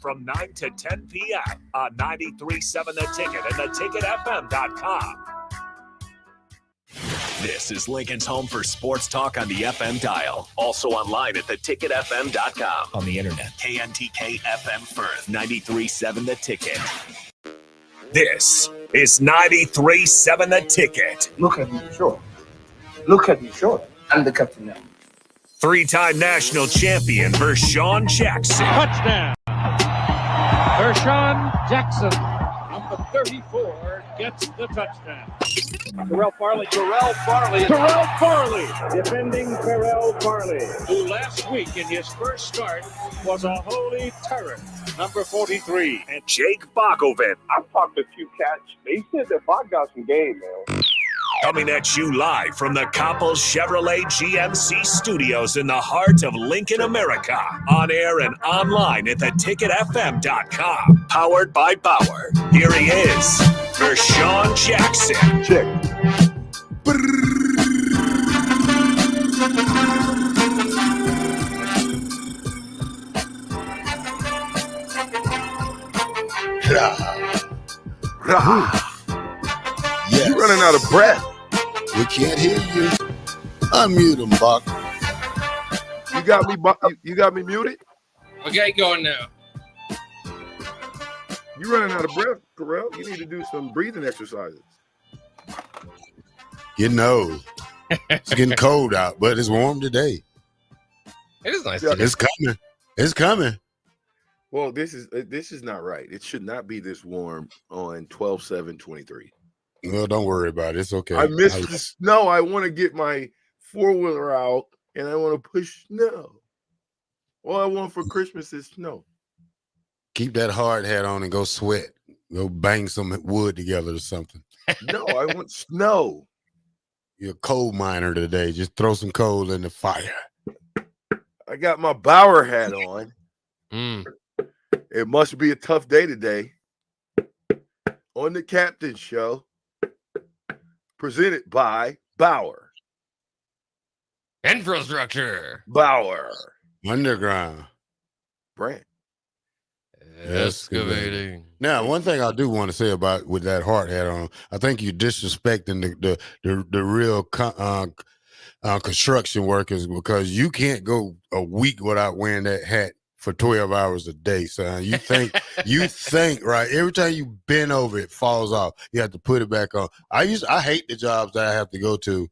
from 9 to 10 p.m. on 93.7 The Ticket and theticketfm.com. This is Lincoln's home for sports talk on the FM dial. Also online at theticketfm.com. On the internet, KNTK FM Firth, 93.7 The Ticket. This is 93.7 The Ticket. Look at me short. Look at me short. I'm the captain now. Three-time national champion Vershawn Jackson. Touchdown. Vershawn Jackson, number 34, gets the touchdown. Terrell Farley, defending Terrell Farley, who last week in his first start was a holy terror, number 43. And Jake Bakovic. I've talked to a few cats. They said that Bach got some game, man. Coming at you live from the Coppel Chevrolet GMC studios in the heart of Lincoln, America. On air and online at theticketfm.com. Powered by Bauer. Here he is, Vershawn Jackson. Check. Yes. You're running out of breath. We can't hear you. Unmute him, Buck. You got me muted? Okay, going now. You're running out of breath, Terrell. You need to do some breathing exercises. Getting old. It's getting cold out, but it's warm today. It is nice. Yeah. It's coming. It's coming. Well, this is not right. It should not be this warm on 12/7/23. Well, don't worry about it. It's okay. I missed the snow. I want to get my four-wheeler out, and I want to push snow. All I want for Christmas is snow. Keep that hard hat on and go sweat. Go bang some wood together or something. No, I want snow. You're a coal miner today. Just throw some coal in the fire. I got my Bauer hat on. Mm. It must be a tough day today. On the Captain Show, presented by Bauer. Infrastructure. Bauer. Underground. Brand. Excavating. Now, one thing I do want to say about with that hard hat on, I think you're disrespecting the real construction workers, because you can't go a week without wearing that hat for 12 hours a day, son. You think right? Every time you bend over, it falls off. You have to put it back on. I hate the jobs that I have to go to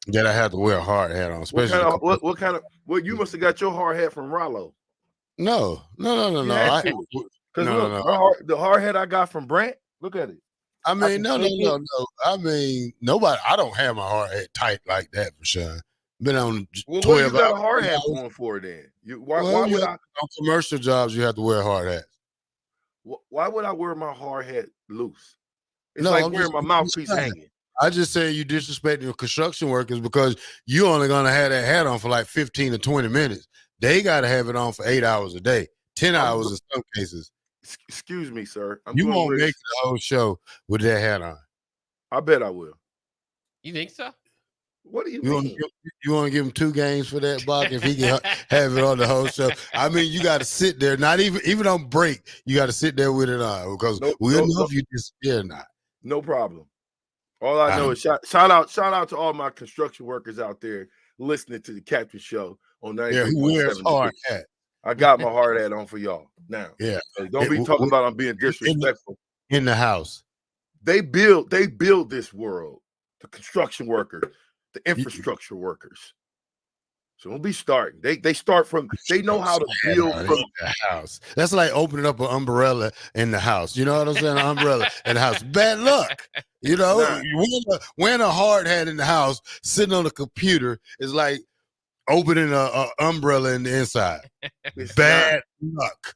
that I have to wear a hard hat on. Especially What you must have got your hard hat from Rollo. No. Because the hard hat I got from Brant, look at it. I mean, no. I mean, nobody. I don't have my hard hat tight like that for sure. Been on 12 what you got hours. a hard hat on for then? Why would I? On commercial jobs, you have to wear hard hats. Why would I wear my hard hat loose? It's No, like I'm wearing just- my mouthpiece hanging. I just say you disrespecting your construction workers because you're only gonna have that hat on for like 15 to 20 minutes. They gotta have it on for 8 hours a day, 10 hours in some cases. Excuse me, sir. You won't make the whole show with that hat on. I bet I will. You think so? What do you You mean? want to give him 2 games for that, Bach? If he can have it on the whole show, I mean, you got to sit there. Not even on break, you got to sit there with it on because we'll know if you disappear or not. No problem. All I know is shout out to all my construction workers out there listening to the Captain Show on 93.7. Yeah, who wears hard hat? I got my hard hat on for y'all now. Yeah, don't be talking about I'm being disrespectful. In the house, they build this world. The construction workers, the infrastructure workers. So don't be starting. They start from. They know how to build from the house. That's like opening up an umbrella in the house. You know what I'm saying? An umbrella in the house. Bad luck. You know, wearing a hard hat in the house, sitting on the computer is like opening a umbrella in the inside. Bad luck.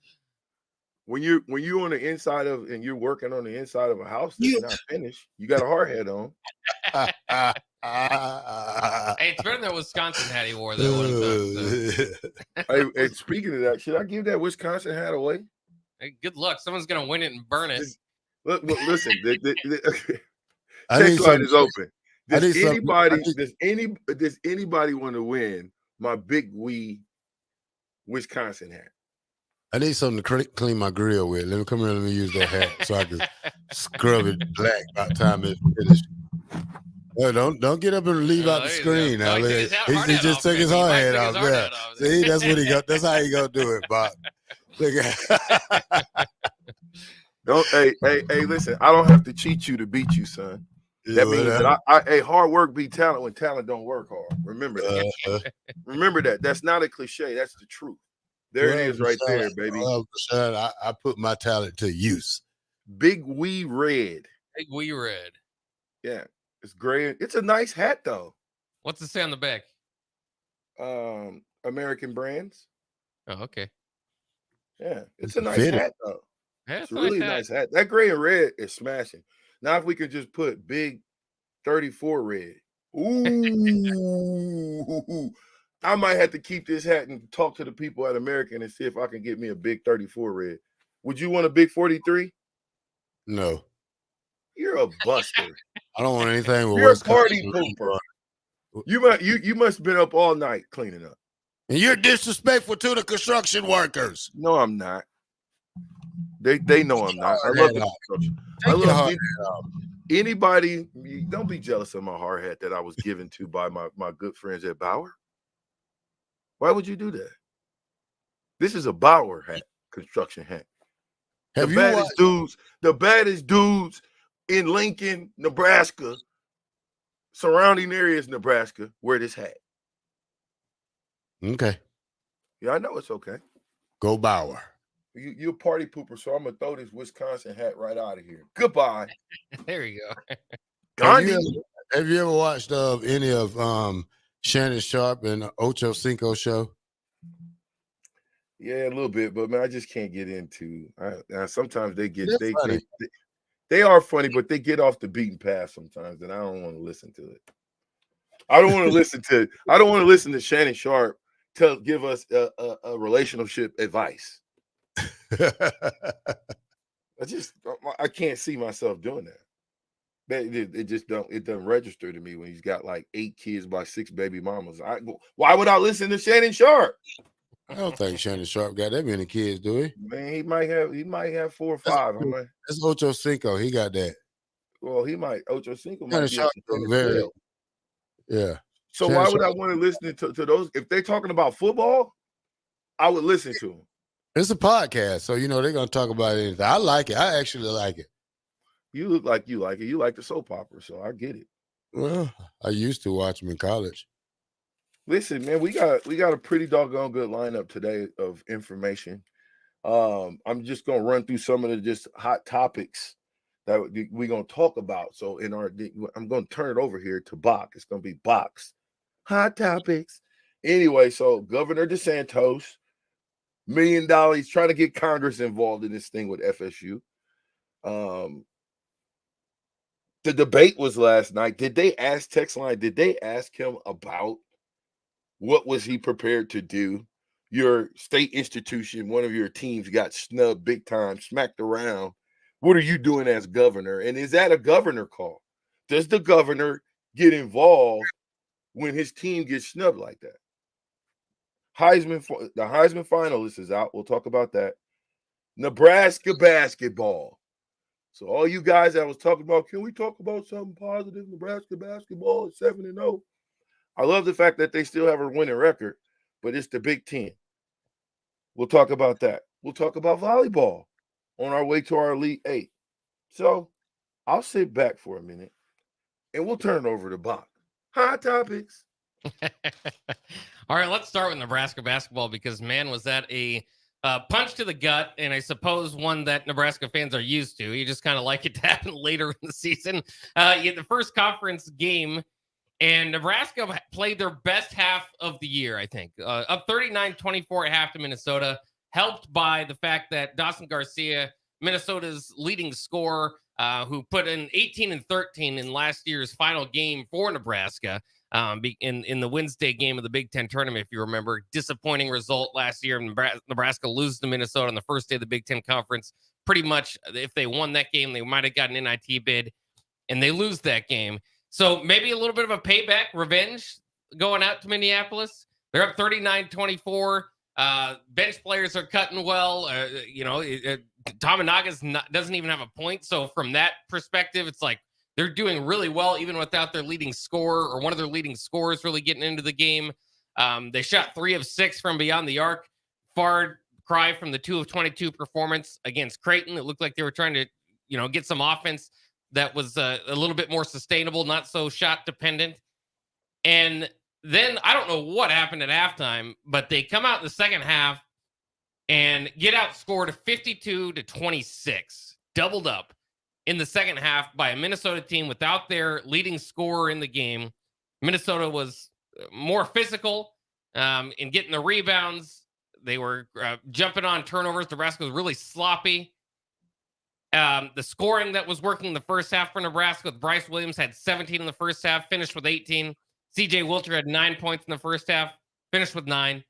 When you're on the inside of and you're working on the inside of a house that's not finished, you got a hard hat on. Hey, it's better than that Wisconsin hat he wore though. Hey, speaking of that, should I give that Wisconsin hat away? Hey, good luck. Someone's gonna win it and burn it. Look, listen. Text line is open. Does anybody want to win my Big Wee Wisconsin hat? I need something to clean my grill with. Let me come here. Let me use that hat so I can scrub it black by the time it's finished. Oh, don't get up and leave out the screen now. No, He he just took his hard hat off. Yeah. See, that's what he got. That's how he gonna do it, Bob. Look at Don't hey, listen, I don't have to cheat you to beat you, son. That means that hard work beat talent when talent don't work hard. Remember that. Remember that. That's not a cliche. That's the truth. There it is right there, baby. I put my talent to use. Big Wee Red. Big Wee Red. Yeah. It's gray. It's a nice hat, though. What's it say on the back? American brands. Oh, okay. Yeah. It's a nice hat, though. Yeah, it's a really nice hat. That gray and red is smashing. Now, if we could just put big 34 red. Ooh. I might have to keep this hat and talk to the people at American and see if I can get me a big 34 red. Would you want a big 43? No. You're a buster. I don't want anything with You're a party pooper. You must have been up all night cleaning up. And you're disrespectful to the construction workers. No, I'm not. They know I'm not. I love the construction. I love anybody. Don't be jealous of my hard hat that I was given to by my good friends at Bauer. Why would you do that? This is a Bauer hat, construction hat. The baddest dudes in Lincoln, Nebraska, surrounding areas, Nebraska, wear this hat. Okay. Yeah, I know it's okay. Go Bauer. You're a party pooper, so I'm gonna throw this Wisconsin hat right out of here. Goodbye. There you go. Have you ever watched any of Shannon Sharp and Ocho Cinco show? Yeah, a little bit, but man, I just can't get into. Sometimes they are funny, but they get off the beaten path sometimes, and I don't want to listen to it. I don't want to listen to Shannon Sharp give us a relationship advice. I can't see myself doing that. It doesn't register to me when he's got like 8 kids by 6 baby mamas. Why would I listen to Shannon Sharp? I don't think Shannon Sharp got that many kids, do he? Man, he might have 4 or 5. That's Ocho Cinco. He got that. Well, Ocho Cinco might be very. Yeah. So why would I want to listen to those? If they're talking about football, I would listen to them. It's a podcast, so they're gonna talk about anything. I like it. I actually like it. You look like you like it. You like the soap opera, so I get it. Well, I used to watch them in college. Listen, man, we got a pretty doggone good lineup today of information. I'm just gonna run through some of the just hot topics that we're gonna talk about. So I'm gonna turn it over here to Bach. It's gonna be Bach's hot topics. Anyway, so Governor DeSantis, $1 million. He's trying to get Congress involved in this thing with FSU. The debate was last night. Did they ask him about what was he prepared to do? Your state institution, one of your teams got snubbed big time, smacked around. What are you doing as governor? And is that a governor call? Does the governor get involved when his team gets snubbed like that? The Heisman finalist is out. We'll talk about that. Nebraska basketball. So all you guys that was talking about, can we talk about something positive? Nebraska basketball is 7-0. I love the fact that they still have a winning record, but it's the Big Ten. We'll talk about that. We'll talk about volleyball on our way to our Elite 8. So I'll sit back for a minute, and we'll turn it over to Bach. Hot topics. All right, let's start with Nebraska basketball because, man, was that a punch to the gut, and I suppose one that Nebraska fans are used to. You just kind of like it to happen later in the season. The first conference game, and Nebraska played their best half of the year, I think. Up 39-24 at half to Minnesota, helped by the fact that Dawson Garcia, Minnesota's leading scorer, who put in 18 and 13 in last year's final game for Nebraska, in the Wednesday game of the Big Ten tournament, if you remember. Disappointing result last year. Nebraska loses to Minnesota on the first day of the Big Ten Conference. Pretty much, if they won that game, they might have gotten an NIT bid, and they lose that game. So maybe a little bit of a payback, revenge, going out to Minneapolis. They're up 39-24. Bench players are cutting well. Tominaga doesn't even have a point. So from that perspective, it's like they're doing really well, even without their leading scorer or one of their leading scorers really getting into the game. They shot 3 of 6 from beyond the arc. Far cry from the 2 of 22 performance against Creighton. It looked like they were trying to, get some offense that was a little bit more sustainable, not so shot dependent. And then I don't know what happened at halftime, but they come out in the second half and get outscored 52-26, doubled up in the second half by a Minnesota team without their leading scorer in the game. Minnesota was more physical in getting the rebounds. They were jumping on turnovers. Nebraska was really sloppy. The scoring that was working in the first half for Nebraska with Bryce Williams had 17 in the first half, finished with 18. CJ Wilter had 9 points in the first half, finished with 9.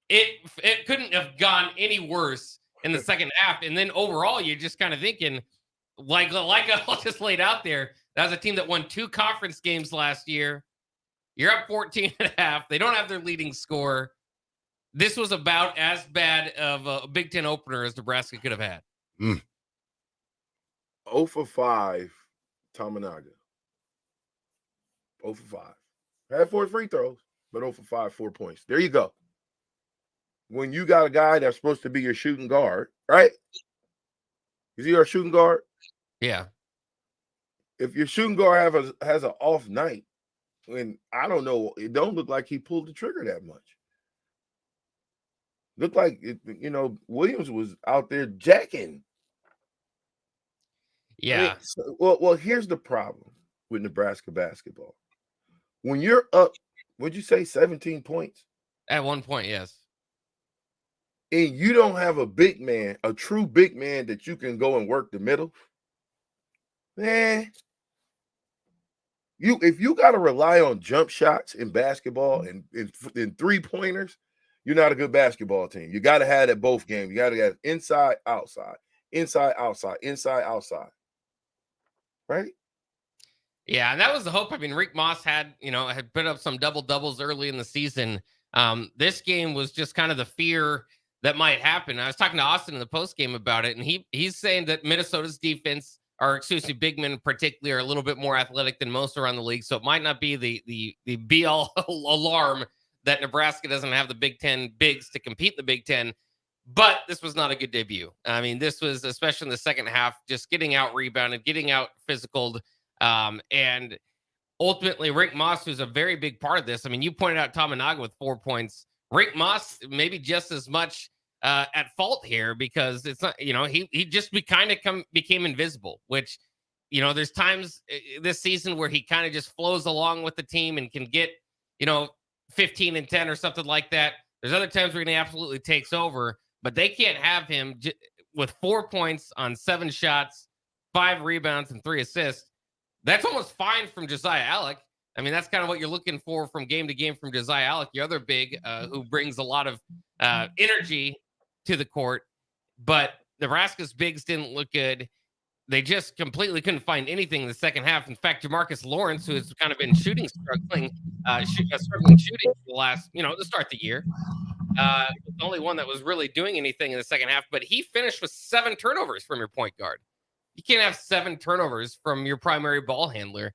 It couldn't have gone any worse in the second half. And then overall, you're just kind of thinking, like I just laid out there, that was a team that won 2 conference games last year. You're up 14.5. They don't have their leading scorer. This was about as bad of a Big Ten opener as Nebraska could have had. 0 for 5, Tominaga. 0 for 5. Had 4 free throws, but 0 for 5, 4 points. There you go. When you got a guy that's supposed to be your shooting guard, right? Is he our shooting guard? Yeah. If your shooting guard has an off night, and I don't know, it don't look like he pulled the trigger that much. Looked like, Williams was out there jacking. Yeah. Well, here's the problem with Nebraska basketball. When you're up, what'd you say, 17 points? At one point, yes. And you don't have a big man, a true big man that you can go and work the middle, man, if you got to rely on jump shots in basketball and 3-pointers, you're not a good basketball team. You got to have it both games. You got to have inside, outside, inside, outside, inside, outside. Right? Yeah, and that was the hope. I mean, Rick Moss had put up some double-doubles early in the season. This game was just kind of the fear that might happen. I was talking to Austin in the postgame about it, and he's saying that Minnesota's defense, big men particularly, are a little bit more athletic than most around the league, so it might not be the be-all alarm that Nebraska doesn't have the Big Ten bigs to compete in the Big Ten. But this was not a good debut. I mean, this was, especially in the second half, just getting out rebounded, getting out physicaled. And ultimately, Rick Moss, who's a very big part of this. I mean, you pointed out Tominaga with 4 points. Rick Moss, maybe just as much at fault here, because it's not, he just became invisible, which, there's times this season where he kind of just flows along with the team and can get, 15 and 10 or something like that. There's other times where he absolutely takes over, but they can't have him with 4 points on 7 shots, 5 rebounds, and 3 assists. That's almost fine from Josiah Alec. I mean, that's kind of what you're looking for from game to game from Josiah Alec, the other big who brings a lot of energy to the court. But Nebraska's bigs didn't look good. They just completely couldn't find anything in the second half. In fact, Jamarcus Lawrence, who has kind of been struggling shooting for the last, to start the year, was the only one that was really doing anything in the second half. But he finished with 7 turnovers from your point guard. You can't have 7 turnovers from your primary ball handler.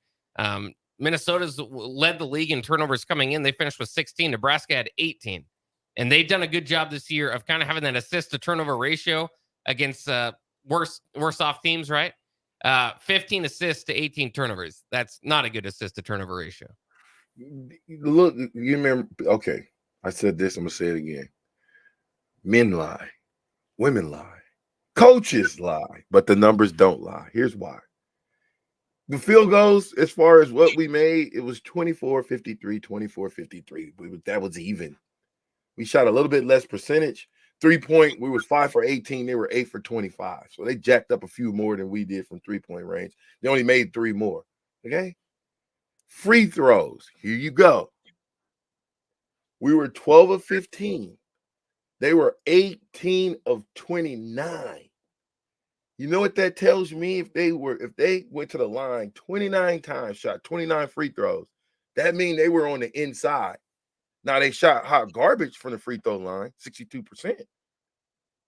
Minnesota's led the league in turnovers coming in. They finished with 16. Nebraska had 18. And they've done a good job this year of kind of having that assist to turnover ratio against worse off teams, right? 15 assists to 18 turnovers. That's not a good assist to turnover ratio. Look, you remember, okay, I said this, I'm going to say it again. Men lie. Women lie. Coaches lie, but the numbers don't lie. Here's why. The field goals, as far as what we made, it was 24-53, 24-53. That was even. We shot a little bit less percentage. 3-point, we was 5 for 18. They were 8 for 25. So they jacked up a few more than we did from 3-point range. They only made 3 more. Okay? Free throws. Here you go. We were 12 of 15. They were 18 of 29. You know what that tells me? If they went to the line 29 times, shot 29 free throws, that means they were on the inside. Now they shot hot garbage from the free throw line, 62%.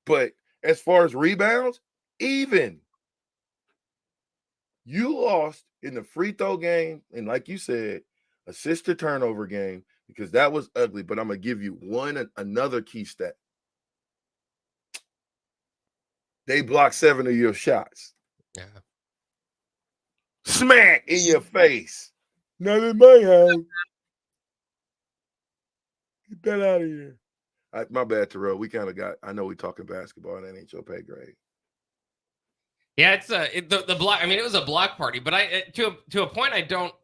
But as far as rebounds, even. You lost in the free throw game, and like you said, assist to turnover game, because that was ugly. But I'm gonna give you another key stat. They blocked 7 of your shots. Yeah. Smack in your face. Not in my house. Get that out of here. My bad, Terrell. We kind of got. I know we talking basketball, and that ain't your pay grade. Yeah, it's the block. I mean, it was a block party, but to a point, I don't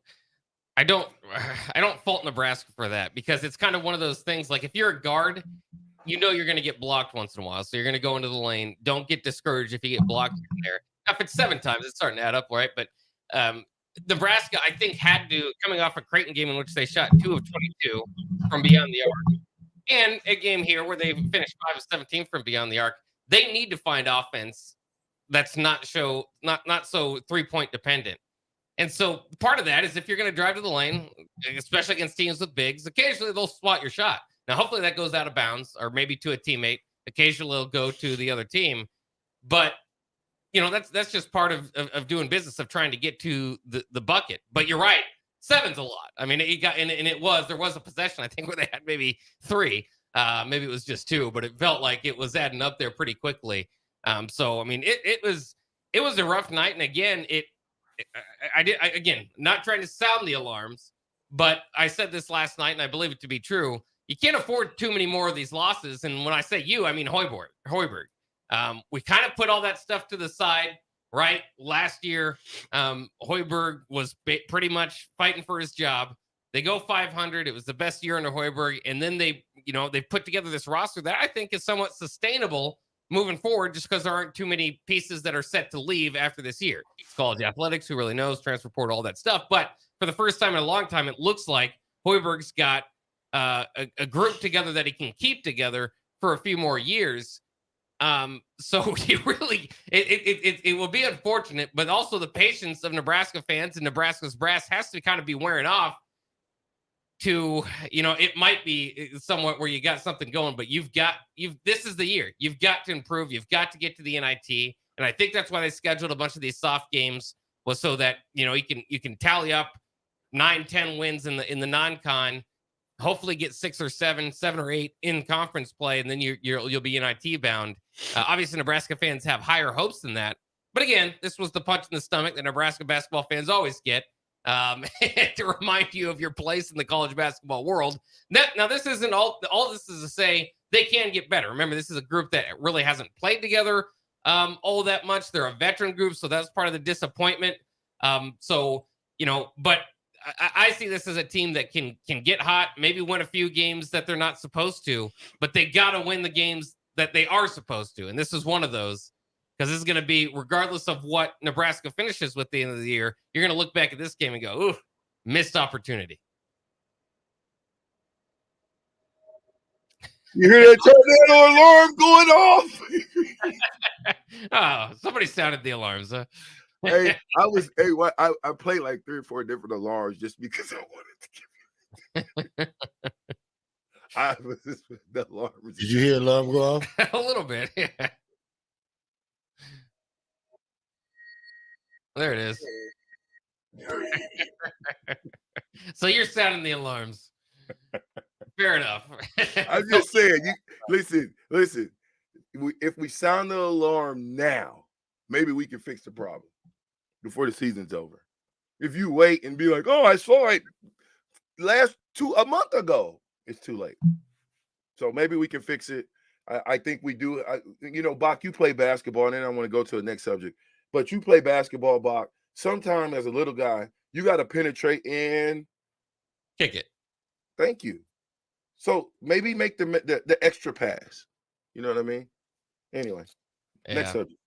fault Nebraska for that, because it's kind of one of those things. Like, if you're a guard, you know you're going to get blocked once in a while, so you're going to go into the lane. Don't get discouraged if you get blocked there. Now, if it's 7 times, it's starting to add up, right? But Nebraska, I think, had to, coming off a Creighton game in which they shot 2 of 22 from beyond the arc, and a game here where they finished 5 of 17 from beyond the arc. They need to find offense that's not so 3-point dependent. And so part of that is, if you're going to drive to the lane, especially against teams with bigs, occasionally they'll swat your shot. Now, hopefully that goes out of bounds, or maybe to a teammate. Occasionally it'll go to the other team. But, that's just part of doing business, of trying to get to the bucket. But you're right. 7's a lot. I mean, there was a possession, I think, where they had maybe 3. Maybe it was just 2, but it felt like it was adding up there pretty quickly. So I mean, it was a rough night, and again, again, not trying to sound the alarms, but I said this last night, and I believe it to be true. You can't afford too many more of these losses, and when I say you, I mean Hoiberg. We kind of put all that stuff to the side, right? Last year, Hoiberg was pretty much fighting for his job. They go 500. It was the best year under Hoiberg, and then they put together this roster that I think is somewhat sustainable moving forward, just because there aren't too many pieces that are set to leave after this year. It's college athletics, who really knows, transfer portal, all that stuff. But for the first time in a long time, it looks like Hoiberg's got a group together that he can keep together for a few more years. So it will be unfortunate, but also the patience of Nebraska fans and Nebraska's brass has to kind of be wearing off. It might be somewhat where you got something going, but this is the year. You've got to improve. You've got to get to the NIT. And I think that's why they scheduled a bunch of these soft games, was so that, you can tally up 9-10 wins in the non-con, hopefully get 6 or 7 or 8 in conference play. And then you'll be NIT bound. Obviously Nebraska fans have higher hopes than that. But again, this was the punch in the stomach that Nebraska basketball fans always get. To remind you of your place in the college basketball world. Now, this isn't all this is to say they can get better. Remember, this is a group that really hasn't played together all that much. They're a veteran group, so that's part of the disappointment. But I see this as a team that can get hot, maybe win a few games that they're not supposed to, but they got to win the games that they are supposed to. And this is one of those. Because this is going to be, regardless of what Nebraska finishes with at the end of the year, you're going to look back at this game and go, ooh, missed opportunity. You hear that tornado alarm going off? Oh, somebody sounded the alarms. Huh? I played like 3 or 4 different alarms just because I wanted to give you. The alarm. Did you hear the alarm go off? A little bit, yeah. There it is. So you're sounding the alarms. Fair enough. I'm just saying, listen. If we sound the alarm now, maybe we can fix the problem before the season's over. If you wait and be like, oh, I saw it a month ago, it's too late. So maybe we can fix it. I think we do. Bach, you play basketball, and then I want to go to the next subject. But you play basketball, Bach. Sometime as a little guy, you got to penetrate and kick it. Thank you. So maybe make the extra pass. You know what I mean? Anyway, next subject.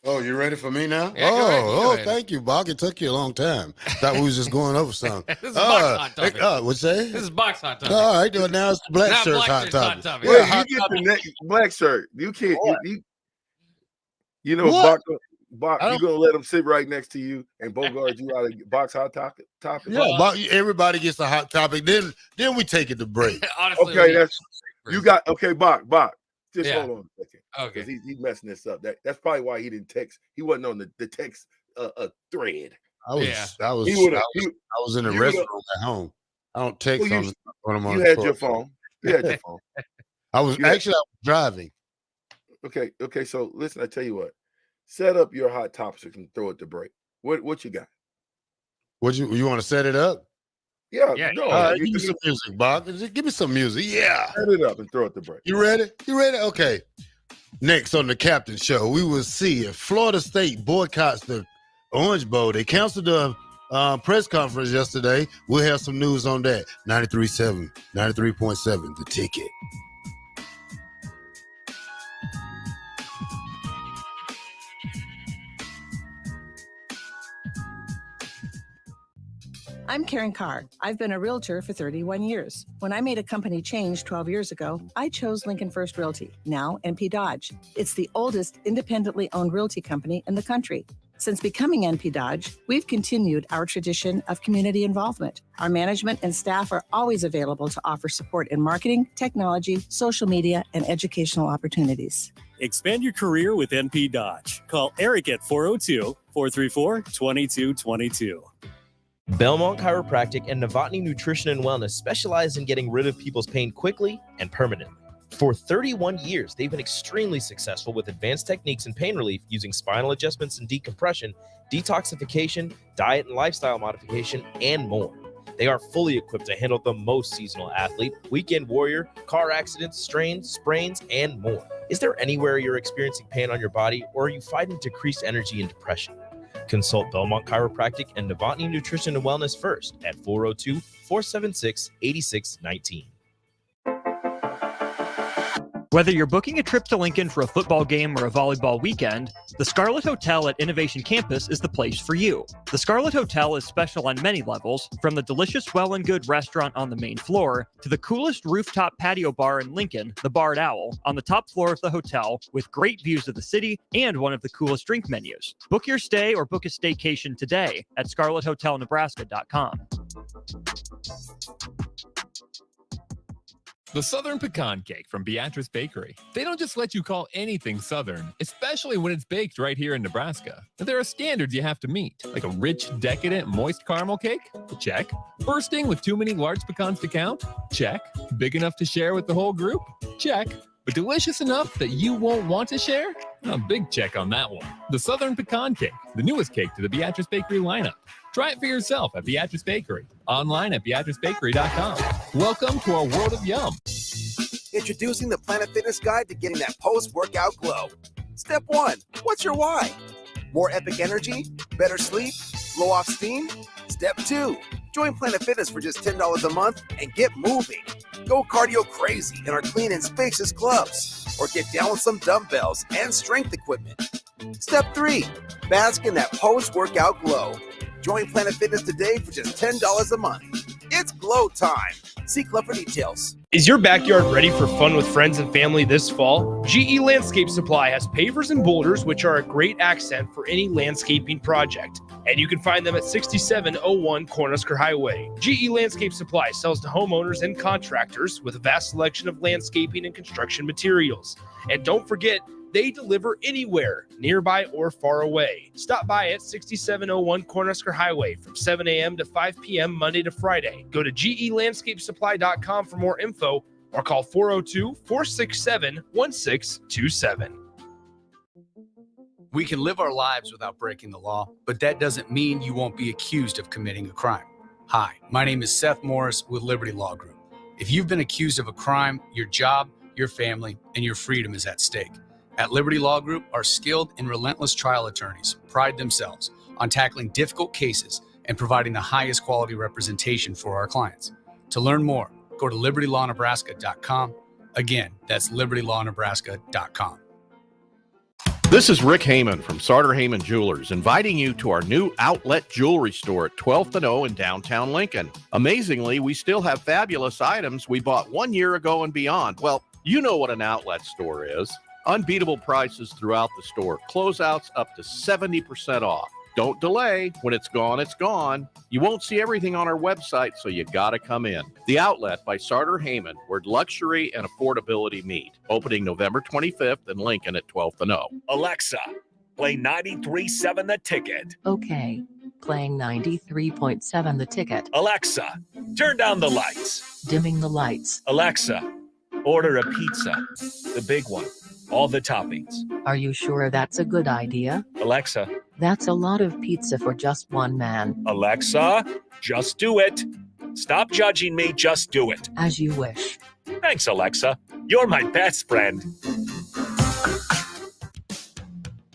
Oh, you ready for me now? Yeah, go ahead. Thank you, Bach. It took you a long time. Thought we was just going over something. This is box hot topic. What's that? This is box hot topic. All right, well, now it's the black shirt's hot topic. Yeah, you get the black shirt. You can't. Bach, Bach, you gonna let him sit right next to you and Bogart you out of box hot topic? Yeah, everybody gets a hot topic. Then we take it to break. Honestly, okay, that's you got. Okay, Bach. Just hold on a second. Okay, because he's messing this up. That's probably why he didn't text. He wasn't on the text thread. I was in the restroom at home. I don't text when I'm on. You had your phone. You had your phone. I was driving. Okay. So listen, I tell you what. Set up your hot topics and throw it to break. What you got? What you want to set it up? Yeah. No. Give me some music, Bob. Give me some music. Yeah. Set it up and throw it to break. You ready? Okay. Next on the Captain Show, we will see if Florida State boycotts the Orange Bowl. They canceled the press conference yesterday. We'll have some news on that. 93.7, 93.7, The Ticket. I'm Karen Carr. I've been a realtor for 31 years. When I made a company change 12 years ago, I chose Lincoln First Realty, now NP Dodge. It's the oldest independently owned realty company in the country. Since becoming NP Dodge, we've continued our tradition of community involvement. Our management and staff are always available to offer support in marketing, technology, social media, and educational opportunities. Expand your career with NP Dodge. Call Eric at 402-434-2222. Belmont Chiropractic and Novotny Nutrition and Wellness specialize in getting rid of people's pain quickly and permanently. For 31 years, they've been extremely successful with advanced techniques in pain relief using spinal adjustments and decompression, detoxification, diet and lifestyle modification, and more. They are fully equipped to handle the most seasonal athlete, weekend warrior, car accidents, strains, sprains, and more. Is there anywhere you're experiencing pain on your body, or are you fighting decreased energy and depression? Consult Belmont Chiropractic and Novotny Nutrition and Wellness first at 402-476-8619. Whether you're booking a trip to Lincoln for a football game or a volleyball weekend, the Scarlet Hotel at Innovation Campus is the place for you. The Scarlet Hotel is special on many levels, from the delicious Well and Good restaurant on the main floor to the coolest rooftop patio bar in Lincoln, the Barred Owl, on the top floor of the hotel with great views of the city and one of the coolest drink menus. Book your stay or book a staycation today at scarlethotelnebraska.com. The Southern Pecan Cake from Beatrice Bakery. They don't just let you call anything Southern, especially when it's baked right here in Nebraska. There are standards you have to meet, like a rich, decadent, moist caramel cake? Check. Bursting with too many large pecans to count? Check. Big enough to share with the whole group? Check. But delicious enough that you won't want to share? A big check on that one. The Southern Pecan Cake, the newest cake to the Beatrice Bakery lineup. Try it for yourself at Beatrice Bakery. Online at BeatriceBakery.com. Welcome to our world of yum. Introducing the Planet Fitness Guide to getting that post-workout glow. Step 1, what's your why? More epic energy? Better sleep? Blow off steam? Step 2, join Planet Fitness for just $10 a month and get moving. Go cardio crazy in our clean and spacious clubs, or get down with some dumbbells and strength equipment. Step 3, bask in that post-workout glow. Join Planet Fitness today for just $10 a month. It's glow time. See club for details. Is your backyard ready for fun with friends and family this fall? GE Landscape Supply has pavers and boulders, which are a great accent for any landscaping project. And you can find them at 6701 Cornhusker Highway. GE Landscape Supply sells to homeowners and contractors with a vast selection of landscaping and construction materials. And don't forget, they deliver anywhere, nearby or far away. Stop by at 6701 Cornhusker Highway from 7 a.m. to 5 p.m. Monday to Friday. Go to GELandscapesupply.com for more info or call 402-467-1627. We can live our lives without breaking the law, but that doesn't mean you won't be accused of committing a crime. Hi, my name is Seth Morris with Liberty Law Group. If you've been accused of a crime, your job, your family, and your freedom is at stake. At Liberty Law Group, our skilled and relentless trial attorneys pride themselves on tackling difficult cases and providing the highest quality representation for our clients. To learn more, go to libertylawnebraska.com. Again, that's libertylawnebraska.com. This is Rick Heyman from Sartor Heyman Jewelers, inviting you to our new outlet jewelry store at 12th and O in downtown Lincoln. Amazingly, we still have fabulous items we bought 1 year ago and beyond. Well, you know what an outlet store is. Unbeatable prices throughout the store. Closeouts up to 70% off. Don't delay. When it's gone, it's gone. You won't see everything on our website, so you gotta come in. The Outlet by Sartor Heyman, where luxury and affordability meet. Opening November 25th in Lincoln at 12th and O. Alexa, play 93.7 The Ticket. Okay. Playing 93.7 The Ticket. Alexa, turn down the lights. Dimming the lights. Alexa, order a pizza. The big one. All the toppings. Are you sure that's a good idea? Alexa. That's a lot of pizza for just one man. Alexa, just do it. Stop judging me, just do it. As you wish. Thanks, Alexa. You're my best friend.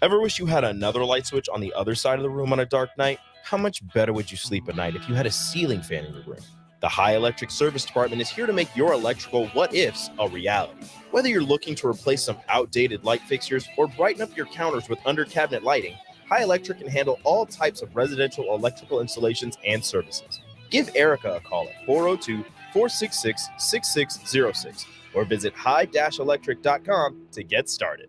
Ever wish you had another light switch on the other side of the room on a dark night? How much better would you sleep at night if you had a ceiling fan in your room? The High Electric Service Department is here to make your electrical what-ifs a reality. Whether you're looking to replace some outdated light fixtures or brighten up your counters with under-cabinet lighting, High Electric can handle all types of residential electrical installations and services. Give Erica a call at 402-466-6606 or visit high-electric.com to get started.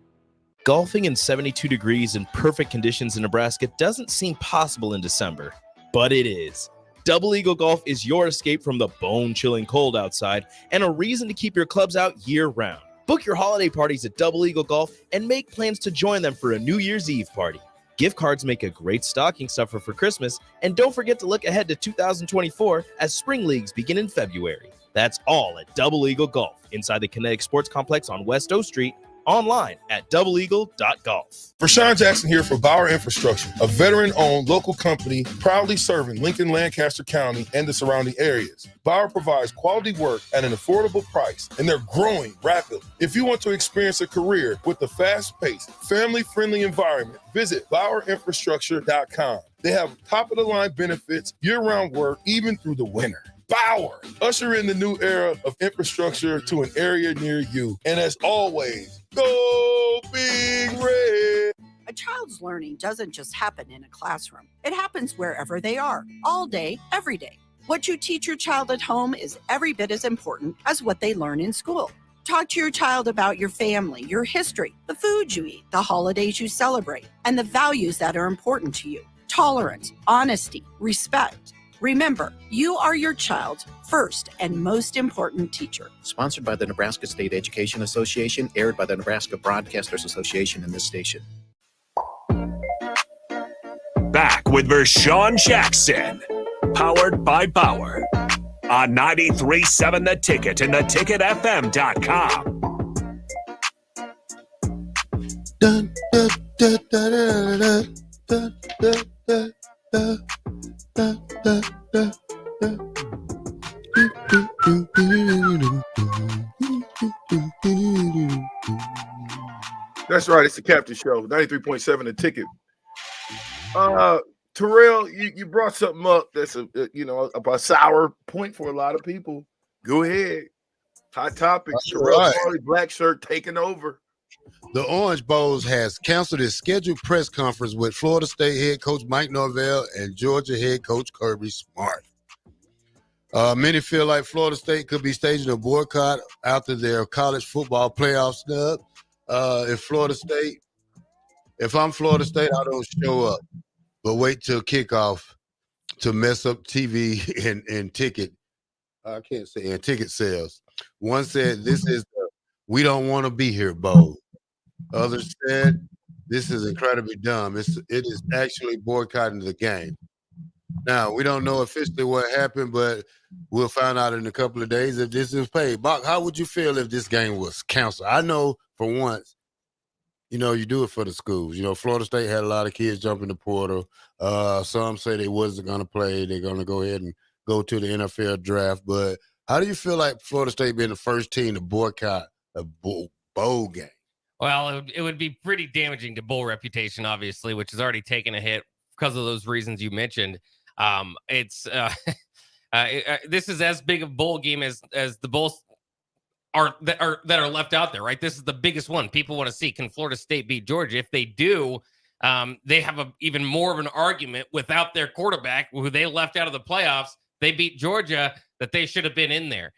Golfing in 72 degrees in perfect conditions in Nebraska doesn't seem possible in December, but it is. Double Eagle Golf is your escape from the bone-chilling cold outside and a reason to keep your clubs out year-round. Book your holiday parties at Double Eagle Golf and make plans to join them for a New Year's Eve party. Gift cards make a great stocking stuffer for Christmas, and don't forget to look ahead to 2024 as spring leagues begin in February. That's all at Double Eagle Golf inside the Kinetic Sports Complex on West O Street. Online at doubleeagle.golf. Rashawn Jackson here for Bauer Infrastructure, a veteran-owned local company proudly serving Lincoln, Lancaster County, and the surrounding areas. Bauer provides quality work at an affordable price, and they're growing rapidly. If you want to experience a career with a fast-paced, family-friendly environment, visit BauerInfrastructure.com. They have top-of-the-line benefits, year-round work, even through the winter. Bauer, usher in the new era of infrastructure to an area near you. And as always, go Big Red. A child's learning doesn't just happen in a classroom. It happens wherever they are, all day, every day. What you teach your child at home is every bit as important as what they learn in school. Talk to your child about your family, your history, the food you eat, the holidays you celebrate, and the values that are important to you. Tolerance, honesty, respect. Remember, you are your child's first and most important teacher. Sponsored by the Nebraska State Education Association, aired by the Nebraska Broadcasters Association and this station. Back with Vershawn Jackson, powered by Bauer, on 93.7 The Ticket and theticketfm.com. Dun, dun, dun, dun, dun, dun, dun, dun. That's right. It's the Captain Show, 93.7 The Ticket. Terrell, you brought something up that's a sour point for a lot of people. Go ahead. Hot topic. Terrell Farley, black shirt taking over. The Orange Bowl has canceled its scheduled press conference with Florida State head coach Mike Norvell and Georgia head coach Kirby Smart. Many feel like Florida State could be staging a boycott after their college football playoff snub. If I'm Florida State, I don't show up, but wait till kickoff to mess up TV and ticket. I can't say and ticket sales. One said, "This is the we don't want to be here bowl." Others said, "This is incredibly dumb. It is actually boycotting the game." Now, we don't know officially what happened, but we'll find out in a couple of days if this is paid. Bach, how would you feel if this game was canceled? I know for once, you do it for the schools. Florida State had a lot of kids jump in the portal. Some say they wasn't going to play. They're going to go ahead and go to the NFL draft. But how do you feel like Florida State being the first team to boycott a bowl game? Well, it would be pretty damaging to bowl reputation, obviously, which has already taken a hit because of those reasons you mentioned. This is as big a bowl game as the bowls that are left out there, right? This is the biggest one. People want to see, can Florida State beat Georgia? If they do, they have even more of an argument without their quarterback, who they left out of the playoffs. They beat Georgia, that they should have been in there.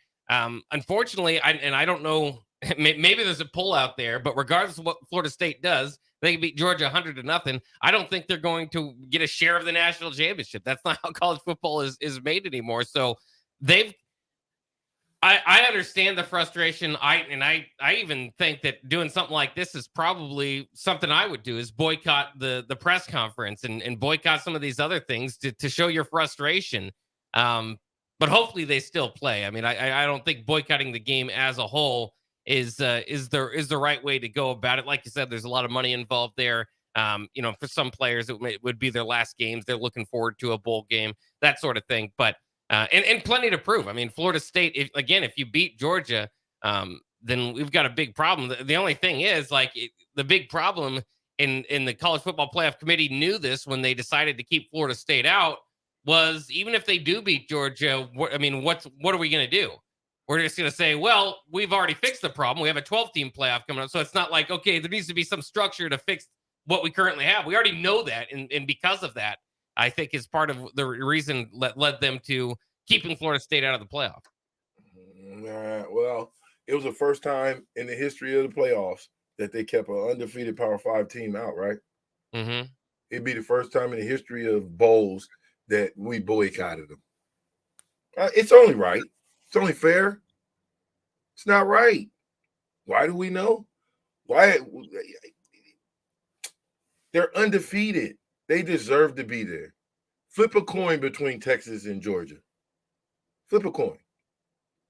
Unfortunately, I don't know maybe there's a pull out there, but regardless of what Florida State does, they can beat Georgia 100-0. I don't think they're going to get a share of the national championship. That's not how college football is made anymore. So I understand the frustration. I even think that doing something like this is probably something I would do, is boycott the press conference and boycott some of these other things to show your frustration. But hopefully they still play. I mean, I don't think boycotting the game as a whole is the right way to go about it. Like you said, there's a lot of money involved there. For some players, it would be their last games. They're looking forward to a bowl game, that sort of thing. But and plenty to prove. I mean, Florida State, if you beat Georgia, then we've got a big problem. The only thing is, the big problem in the College Football Playoff Committee knew this when they decided to keep Florida State out, was even if they do beat Georgia, what are we going to do? We're just going to say, well, we've already fixed the problem. We have a 12-team playoff coming up. So it's not like, okay, there needs to be some structure to fix what we currently have. We already know that. And because of that, I think is part of the reason that led them to keeping Florida State out of the playoff. Well, it was the first time in the history of the playoffs that they kept an undefeated Power 5 team out, right? Mm-hmm. It'd be the first time in the history of bowls that we boycotted them. It's only right. It's only fair. It's not right. Why do we know? Why? They're undefeated. They deserve to be there. Flip a coin between Texas and Georgia. Flip a coin.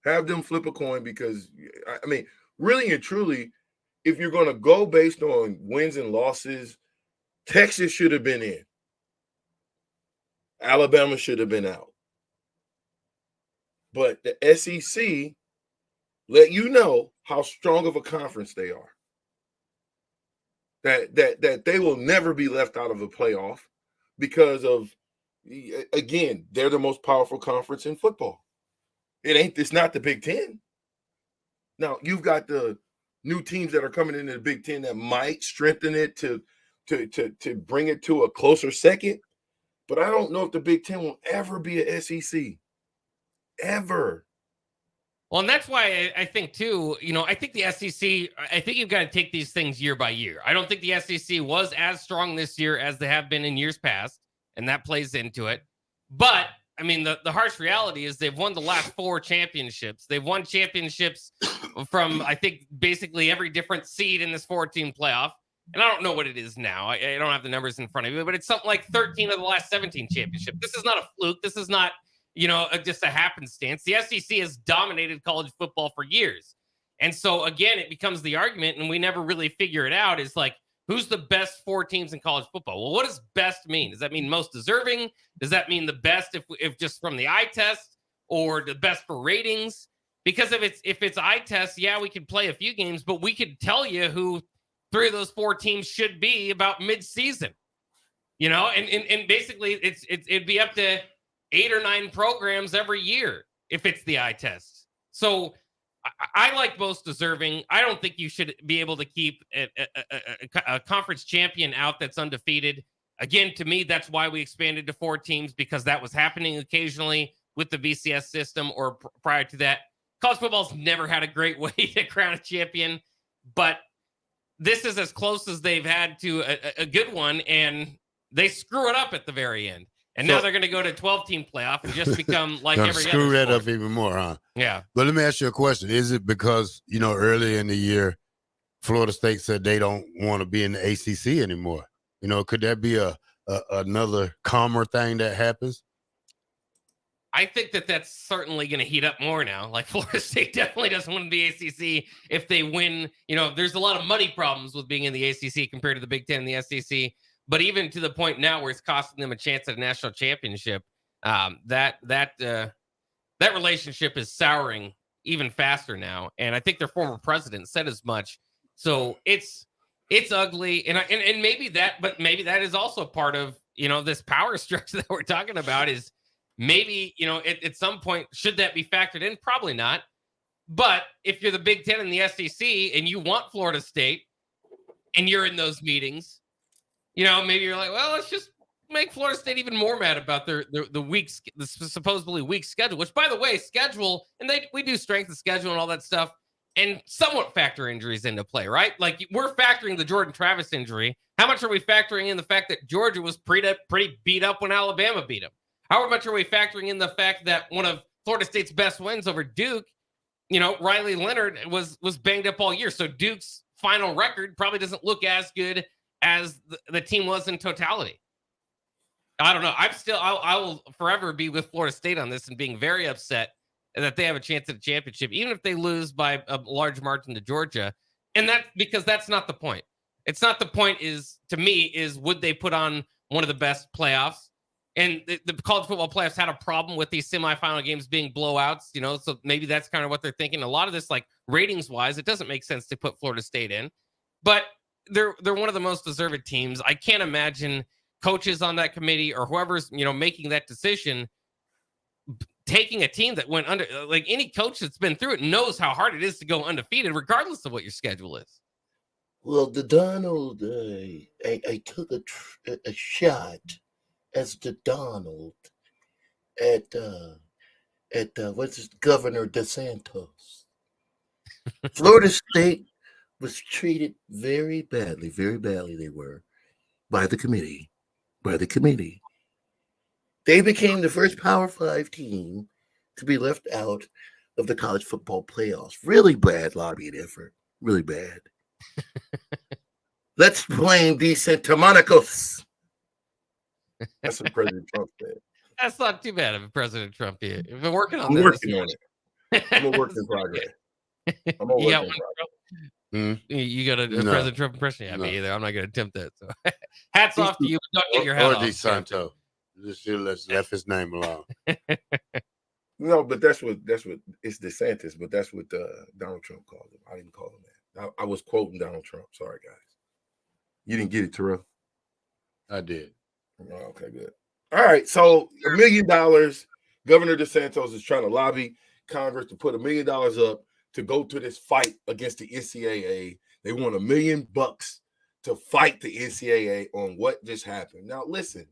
Have them flip a coin, because, I mean, really and truly, if you're going to go based on wins and losses, Texas should have been in. Alabama should have been out. But the SEC let you know how strong of a conference they are. That they will never be left out of a playoff because of, again, they're the most powerful conference in football. It's not the Big Ten. Now, you've got the new teams that are coming into the Big Ten that might strengthen it to bring it to a closer second. But I don't know if the Big Ten will ever be a SEC. Ever. Well, and that's why I think, too, I think the SEC, I think you've got to take these things year by year. I don't think the SEC was as strong this year as they have been in years past, and that plays into it. But, I mean, the harsh reality is they've won the last 4 championships. They've won championships from, I think, basically every different seed in this 4-team playoff. And I don't know what it is now. I don't have the numbers in front of me, but it's something like 13 of the last 17 championships. This is not a fluke. This is not, just a happenstance. The SEC has dominated college football for years. And so, again, it becomes the argument, and we never really figure it out, is like, who's the best 4 teams in college football? Well, what does best mean? Does that mean most deserving? Does that mean the best if just from the eye test, or the best for ratings? Because if it's eye test, yeah, we could play a few games, but we could tell you who 3 of those 4 teams should be about mid-season. And basically it'd be up to 8 or 9 programs every year if it's the eye test. So I like most deserving. I don't think you should be able to keep a conference champion out that's undefeated. Again, to me, that's why we expanded to 4 teams, because that was happening occasionally with the BCS system, or prior to that. College football's never had a great way to crown a champion, but this is as close as they've had to a good one, and they screw it up at the very end. And now they're going to go to 12-team playoff and just become like every other screw that sport. up even more, huh? Yeah. But let me ask you a question. Is it because, earlier in the year, Florida State said they don't want to be in the ACC anymore? Could that be another calmer thing that happens? I think that's certainly going to heat up more now. Like, Florida State definitely doesn't want to be ACC if they win. There's a lot of money problems with being in the ACC compared to the Big Ten and the SEC. But even to the point now where it's costing them a chance at a national championship, that relationship is souring even faster now. And I think their former president said as much. So it's ugly. And maybe that is also part of, this power structure that we're talking about. Is maybe, at some point, should that be factored in? Probably not. But if you're the Big Ten and the SEC and you want Florida State and you're in those meetings, maybe you're like, well, let's just make Florida State even more mad about the supposedly weak schedule, which, by the way, schedule, and we do strength of schedule and all that stuff. and somewhat factor injuries into play, right? Like we're factoring the Jordan Travis injury. How much are we factoring in the fact that Georgia was pretty beat up when Alabama beat them? How much are we factoring in the fact that one of Florida State's best wins over Duke, Riley Leonard was banged up all year. So Duke's final record probably doesn't look as good as the team was in totality. I don't know. I will forever be with Florida State on this and being very upset that they have a chance at a championship, even if they lose by a large margin to Georgia. And because that's not the point. It's not the point to me, would they put on one of the best playoffs? And the college football playoffs had a problem with these semifinal games being blowouts, so maybe that's kind of what they're thinking. A lot of this, like ratings wise, it doesn't make sense to put Florida State in, but they're one of the most deserved teams. I can't imagine coaches on that committee or whoever's, making that decision, taking a team that went under. Like any coach that's been through it knows how hard it is to go undefeated, regardless of what your schedule is. Well, the Donald, I took a shot as the Donald at what's his, Governor DeSantis. Florida State was treated very badly they were, by the committee. They became the first Power 5 team to be left out of the college football playoffs. Really bad lobbying effort. Really bad. Let's blame the Santamonicos. That's what President Trump said. That's not too bad of President Trump. You've been working on I'm this. working on it. I'm a work in progress. I'm a work in progress. You got a President Trump impression? Yeah, me either. I'm not going to attempt that. So, hats off to you. But don't get your hat off. Or DeSanto. Just left his name alone. No, but that's what it's DeSantis, but that's what Donald Trump called him. I didn't call him that. I was quoting Donald Trump. Sorry, guys. You didn't get it, Terrell? I did. Oh, okay, good. All right, so $1 million. Governor DeSantis is trying to lobby Congress to put $1 million up to go to this fight against the NCAA. They want $1 million to fight the NCAA on what just happened. Now, listen,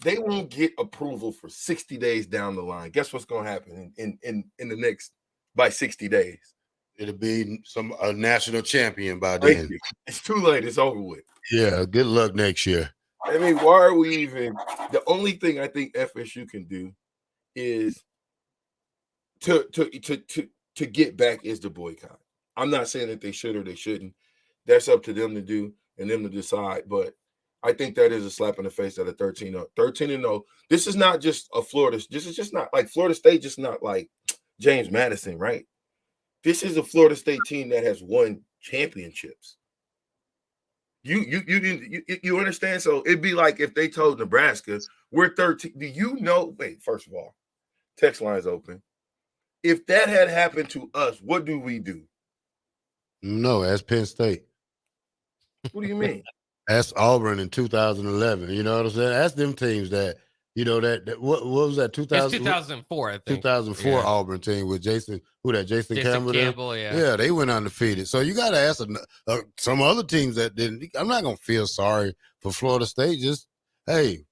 they won't get approval for 60 days down the line. Guess what's going to happen in the next by 60 days? It'll be a national champion by then. It's too late. It's over with. Yeah, good luck next year. I mean, why are we even? The only thing I think FSU can do is to get back is the boycott. I'm not saying that they should or they shouldn't. That's up to them to do and them to decide. But I think that is a slap in the face at a 13-0. This is not just a Florida. This is just not like Florida State. Just not like James Madison, right? This is a Florida State team that has won championships. You understand? So it'd be like if they told Nebraska, we're 13. Do you know? Wait, first of all, text line's open. If that had happened to us, what do we do? No, as Penn State. What do you mean? That's Auburn in 2011. You know what I'm saying? That's them teams that, that what was that? 2004, I think. 2004 Auburn team with Jason Campbell. Yeah, they went undefeated. So you got to ask some other teams that didn't. I'm not going to feel sorry for Florida State. Just, hey,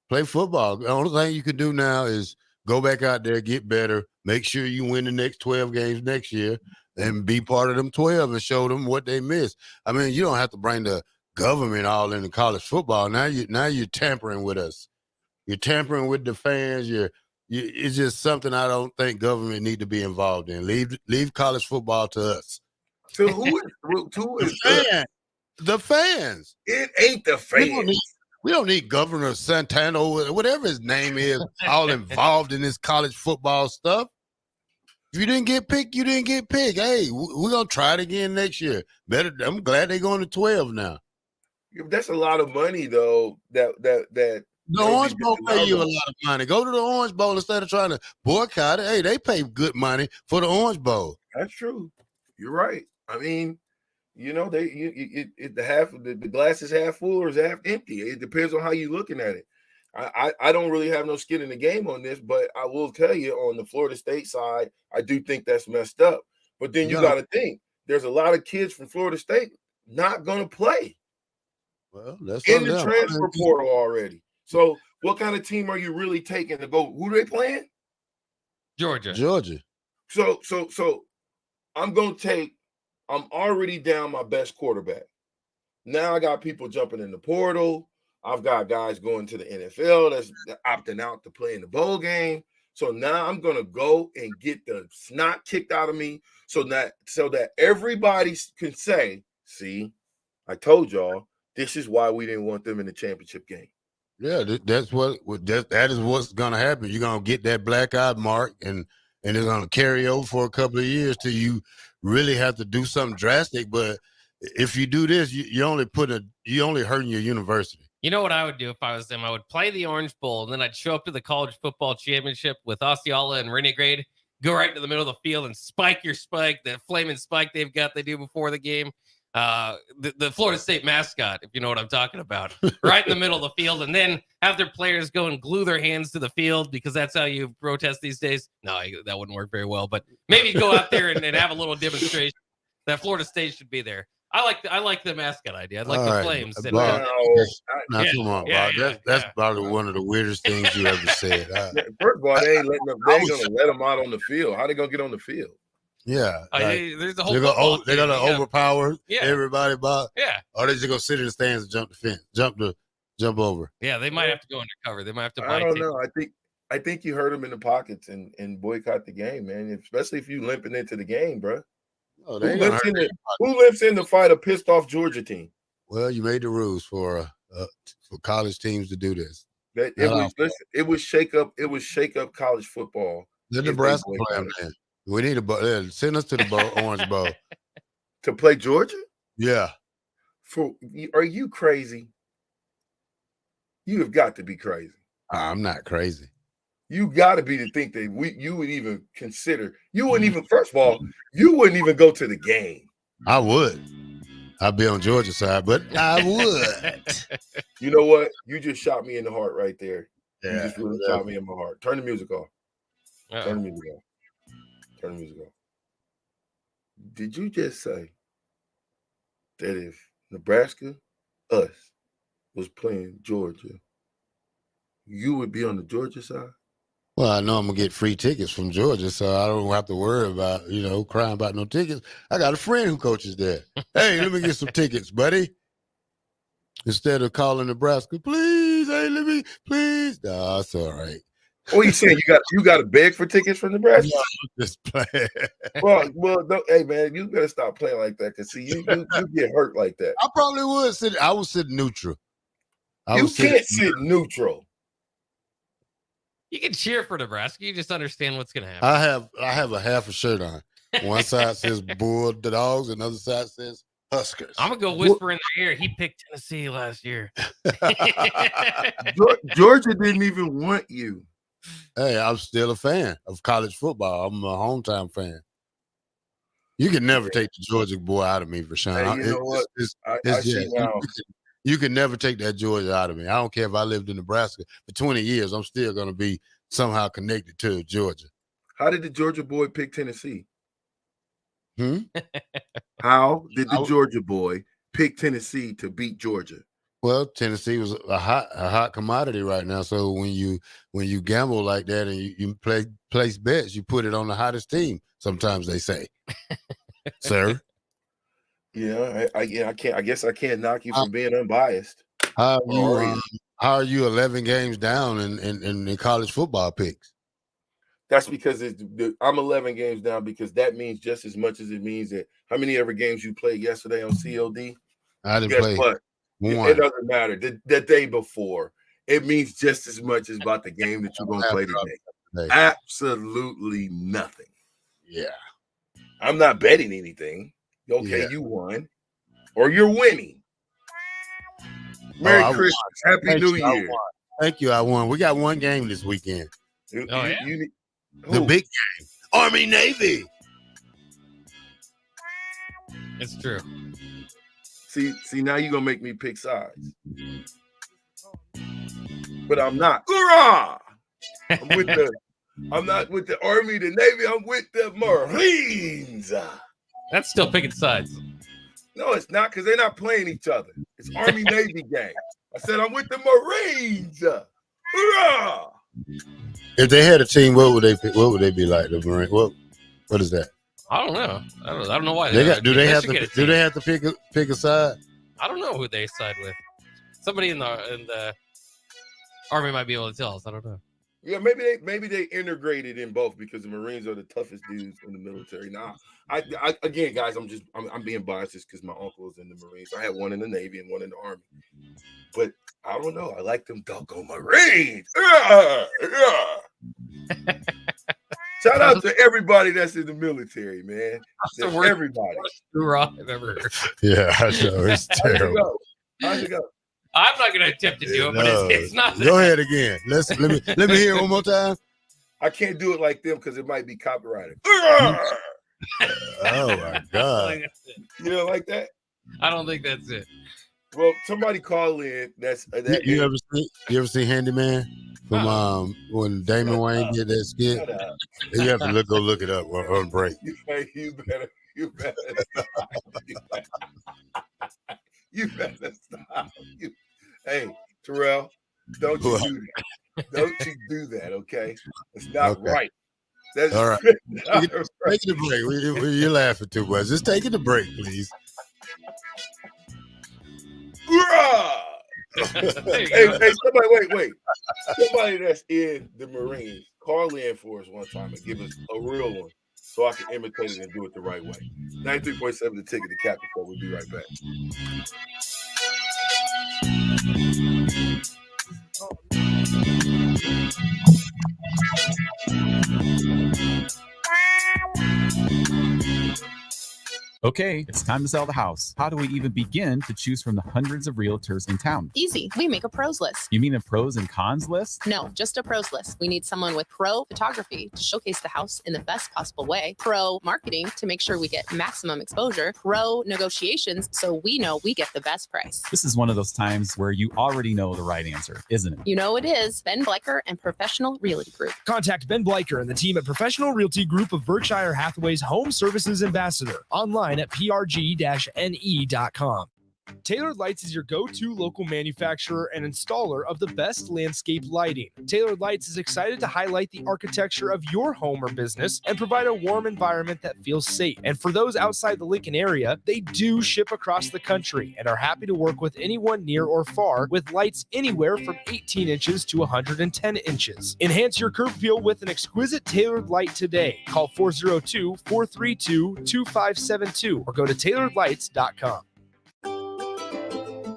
play football. The only thing you can do now is go back out there, get better, make sure you win the next 12 games next year, and be part of them 12 and show them what they missed. I mean, you don't have to bring the government all into college football. Now you're tampering with us. You're tampering with the fans. It's just something I don't think government need to be involved in. Leave college football to us. So who is the fans? It ain't the fans. We don't need Governor Santana, whatever his name is, all involved in this college football stuff. If you didn't get picked, you didn't get picked. Hey, we're gonna try it again next year. I'm glad they're going to 12 now. That's a lot of money, though. That the Orange Bowl pay you a lot of money. Go to the Orange Bowl instead of trying to boycott it. Hey, they pay good money for the Orange Bowl. That's true. You're right. I mean, the glass is half full or is half empty. It depends on how you're looking at it. I don't really have no skin in the game on this, but I will tell you on the Florida State side, I do think that's messed up. But then you got to think there's a lot of kids from Florida State not going to play. Well, that's in the transfer portal already. So what kind of team are you really taking to go? Who are they playing? Georgia. So I'm already down my best quarterback. Now I got people jumping in the portal. I've got guys going to the NFL that's opting out to play in the bowl game. So now I'm going to go and get the snot kicked out of me so that everybody can say, see, I told y'all, this is why we didn't want them in the championship game. Yeah, that is what's going to happen. You're going to get that black eye mark, and it's going to carry over for a couple of years till you really have to do something drastic. But if you do this, you only hurting your university. You know what I would do if I was them? I would play the Orange Bowl, and then I'd show up to the college football championship with Osceola and Renegade, go right into the middle of the field and spike your spike, the flaming spike they do before the game. The Florida State mascot, if you know what I'm talking about, right in the middle of the field, and then have their players go and glue their hands to the field because that's how you protest these days. No, that wouldn't work very well, but maybe go out there and have a little demonstration that Florida State should be there. I like the mascot idea. I'd like the flames. Come on, Bob. That's probably one of the weirdest things you ever said. First of all, they ain't gonna let them out on the field. How they gonna get on the field? Yeah, there's a whole. They're gonna overpower everybody, Bob. Yeah, or they just gonna sit in the stands and jump the fence, jump over. Yeah, they might have to go undercover. They might have to. I don't know. I think you hurt them in the pockets and boycott the game, man. Especially if you limping into the game, bro. Oh, who lives in the fight a pissed off Georgia team? Well, you made the rules for college teams to do this. It was shake up college football. The Nebraska play them then. We need send us to the Orange Bowl to play Georgia. Yeah. Are you crazy? You have got to be crazy. I'm not crazy. You got to be to think that you would even consider. You wouldn't even. First of all, you wouldn't even go to the game. I would. I'd be on Georgia's side, but I would. You know what? You just shot me in the heart right there. Yeah, you just really shot me in my heart. Turn the music off. Turn the music off. Turn the music off. Did you just say that if Nebraska, us, was playing Georgia, you would be on the Georgia side? Well, I know I'm gonna get free tickets from Georgia, so I don't have to worry about crying about no tickets. I got a friend who coaches there. Hey, let me get some tickets, buddy. Instead of calling Nebraska, please, hey, let me, please. No, it's all right. Oh, you saying you got to beg for tickets from Nebraska? No, just playing. well, no, hey man, you better stop playing like that. Cause see, you get hurt like that. I probably would sit. I would sit neutral. You can't sit neutral. You can cheer for Nebraska. You just understand what's going to happen. I have a half a shirt on. One side says Bulldogs, another side says Huskers. I'm gonna go whisper in their ear. He picked Tennessee last year. Georgia didn't even want you. Hey, I'm still a fan of college football. I'm a hometown fan. You can never take the Georgia boy out of me, Rashawn. Hey, you know what? I see now. You can never take that Georgia out of me. I don't care if I lived in Nebraska for 20 years. I'm still going to be somehow connected to Georgia. How did the Georgia boy pick Tennessee? How did the Georgia boy pick Tennessee to beat Georgia? Well, Tennessee was a hot commodity right now. So when you gamble like that and you place bets, you put it on the hottest team. Sometimes they say, sir. Yeah, I can't. I guess I can't knock you from being unbiased. How are you 11 games down in college football picks? That's because I'm 11 games down because that means just as much as it means that how many ever games you played yesterday on COD? I didn't play what? One. It doesn't matter. The day before, it means just as much as about the game that you're going to play today. Absolutely nothing. Yeah. I'm not betting anything. Okay, you won. Or you're winning. Merry Christmas. Happy New Year. Thank you. I won. We got one game this weekend. The big game. Army Navy. It's true. See, now you're gonna make me pick sides. But I'm not. Hoorah! I'm not with the Army, the Navy, I'm with the Marines. That's still picking sides. No, it's not, because they're not playing each other. It's Army Navy game. I said I'm with the Marines. Hoorah! If they had a team, what would they be like? The Marine. What is that? I don't know. I don't know why Do they have to pick a side? I don't know who they side with. Somebody in the Army might be able to tell us. I don't know. Yeah, maybe they integrated in both because the Marines are the toughest dudes in the military. Now, I again, guys, I'm being biased just because my uncle was in the Marines. I had one in the Navy and one in the Army, but I don't know. I like them doggone Marines. Shout out to everybody that's in the military, man. Everybody. Hoorah I've ever heard. Yeah, I know it's terrible. How's it go? I'm not going to attempt to do it, but it's not. Go ahead again. Let me hear it one more time. I can't do it like them because it might be copyrighted. Oh my God! You know, like that. I don't think that's it. Well, somebody call in. You ever see Handyman from when Damon Wayne did that skit? You have to go look it up on break. You better stop. You better stop. Hey, Terrell, don't you do that. Don't you do that, okay? It's not right. That's all right. Right. Take a break. You're laughing too much. Just taking a break, please. Hey, somebody, wait. Somebody that's in the Marines, call in for us one time and give us a real one so I can imitate it and do it the right way. 93.7 The Ticket, the Captain. We'll be right back. Okay, it's time to sell the house. How do we even begin to choose from the hundreds of realtors in town? Easy. We make a pros list. You mean a pros and cons list? No, just a pros list. We need someone with pro photography to showcase the house in the best possible way, pro marketing to make sure we get maximum exposure, pro negotiations so we know we get the best price. This is one of those times where you already know the right answer, isn't it? You know it is. Ben Bleicher and Professional Realty Group. Contact Ben Bleicher and the team at Professional Realty Group of Berkshire Hathaway's Home Services Ambassador. Online at prg-ne.com. Tailored Lights is your go-to local manufacturer and installer of the best landscape lighting. Tailored Lights is excited to highlight the architecture of your home or business and provide a warm environment that feels safe. And for those outside the Lincoln area, they do ship across the country and are happy to work with anyone near or far with lights anywhere from 18 inches to 110 inches. Enhance your curb appeal with an exquisite Tailored Light today. Call 402-432-2572 or go to tailoredlights.com.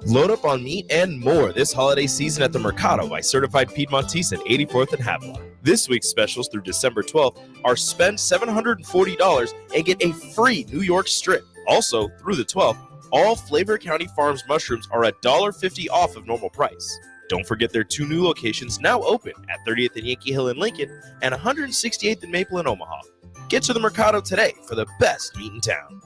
Load up on meat and more this holiday season at the Mercado by Certified Piedmontese at 84th and Havelock. This week's specials through December 12th are spend $740 and get a free New York strip. Also, through the 12th, all Flavor County Farms mushrooms are $1.50 off of normal price. Don't forget their 2 new locations now open at 30th and Yankee Hill in Lincoln and 168th and Maple in Omaha. Get to the Mercado today for the best meat in town.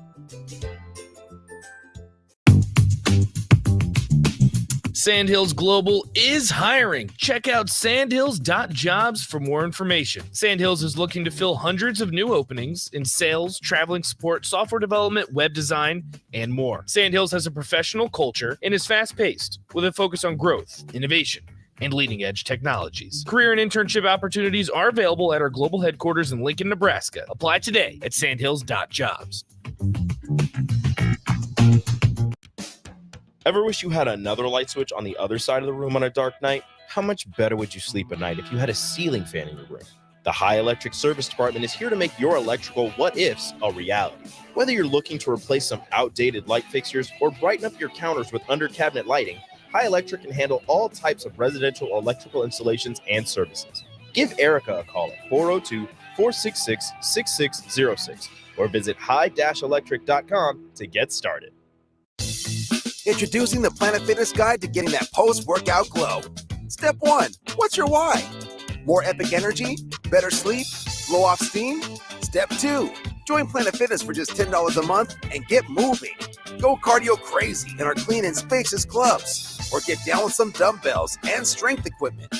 Sandhills Global is hiring. Check out sandhills.jobs for more information. Sandhills is looking to fill hundreds of new openings in sales, traveling support, software development, web design, and more. Sandhills has a professional culture and is fast-paced with a focus on growth, innovation, and leading-edge technologies. Career and internship opportunities are available at our global headquarters in Lincoln, Nebraska. Apply today at sandhills.jobs. Ever wish you had another light switch on the other side of the room on a dark night? How much better would you sleep at night if you had a ceiling fan in your room? The High Electric Service Department is here to make your electrical what-ifs a reality. Whether you're looking to replace some outdated light fixtures or brighten up your counters with under-cabinet lighting, High Electric can handle all types of residential electrical installations and services. Give Erica a call at 402-466-6606 or visit high-electric.com to get started. Introducing the Planet Fitness Guide to getting that post-workout glow. Step 1, what's your why? More epic energy? Better sleep? Blow off steam? Step 2, join Planet Fitness for just $10 a month and get moving. Go cardio crazy in our clean and spacious clubs, or get down with some dumbbells and strength equipment.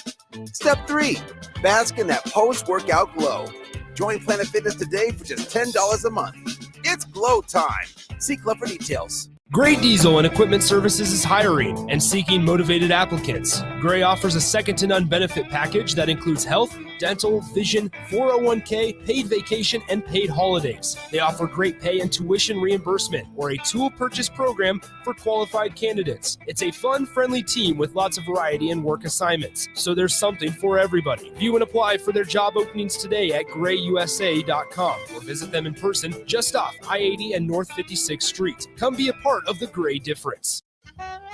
Step 3, bask in that post-workout glow. Join Planet Fitness today for just $10 a month. It's glow time. See Club for details. Gray Diesel and Equipment Services is hiring and seeking motivated applicants. Gray offers a second-to-none benefit package that includes health, dental, vision, 401k, paid vacation, and paid holidays. They offer great pay and tuition reimbursement or a tool purchase program for qualified candidates. It's a fun, friendly team with lots of variety and work assignments, so there's something for everybody. View and apply for their job openings today at grayusa.com or visit them in person just off I-80 and North 56th Street. Come be a part of the Gray difference.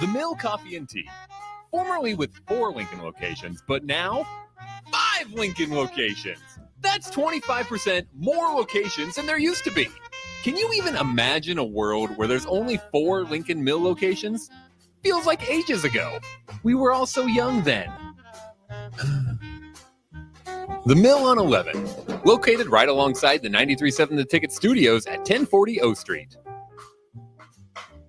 The Mill Coffee and Tea, formerly with 4 Lincoln locations, but now 5 Lincoln locations. That's 25% more locations than there used to be. Can you even imagine a world where there's only 4 Lincoln Mill locations? Feels like ages ago. We were all so young then. The Mill on 11, located right alongside the 93.7 The Ticket Studios at 1040 O Street.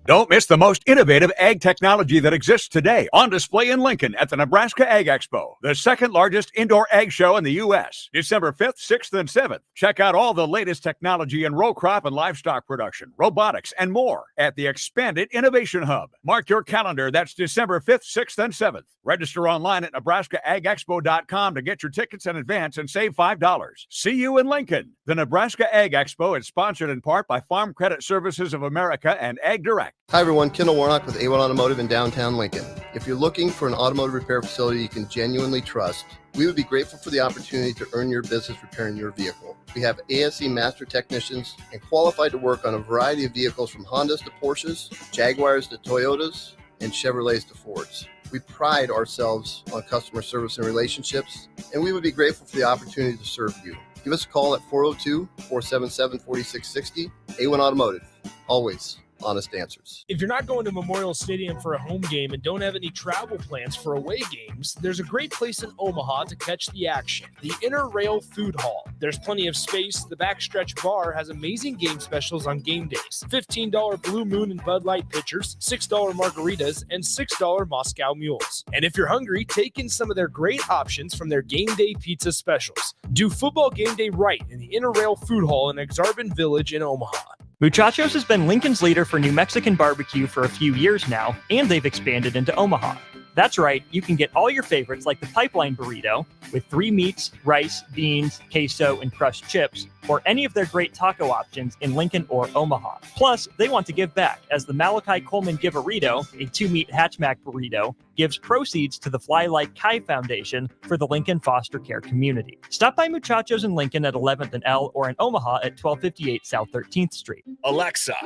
Don't miss the most innovative ag technology that exists today on display in Lincoln at the Nebraska Ag Expo, the second largest indoor ag show in the U.S., December 5th, 6th, and 7th. Check out all the latest technology in row crop and livestock production, robotics, and more at the expanded Innovation Hub. Mark your calendar. That's December 5th, 6th, and 7th. Register online at NebraskaAgExpo.com to get your tickets in advance and save $5. See you in Lincoln. The Nebraska Ag Expo is sponsored in part by Farm Credit Services of America and Ag Direct. Hi everyone, Kendall Warnock with A1 Automotive in downtown Lincoln. If you're looking for an automotive repair facility you can genuinely trust, we would be grateful for the opportunity to earn your business repairing your vehicle. We have ASE master technicians and qualified to work on a variety of vehicles from Hondas to Porsches, Jaguars to Toyotas, and Chevrolets to Fords. We pride ourselves on customer service and relationships, and we would be grateful for the opportunity to serve you. Give us a call at 402-477-4660. A1 Automotive, always honest answers. If you're not going to Memorial Stadium for a home game and don't have any travel plans for away games, there's a great place in Omaha to catch the action, the Inner Rail Food Hall. There's plenty of space. The Backstretch Bar has amazing game specials on game days. $15 Blue Moon and Bud Light pitchers, $6 margaritas, and $6 Moscow mules. And if you're hungry, take in some of their great options from their game day pizza specials. Do football game day right in the Inner Rail Food Hall in Exarban Village in Omaha. Muchachos has been Lincoln's leader for New Mexican barbecue for a few years now, and they've expanded into Omaha. That's right, you can get all your favorites like the pipeline burrito with 3 meats, rice, beans, queso, and crushed chips, or any of their great taco options in Lincoln or Omaha. Plus, they want to give back, as the Malachi Coleman Give-A-Rito, a 2-meat hatchback burrito, gives proceeds to the Fly Like Kai Foundation for the Lincoln foster care community. Stop by Muchachos in Lincoln at 11th and L or in Omaha at 1258 South 13th Street. Alexa,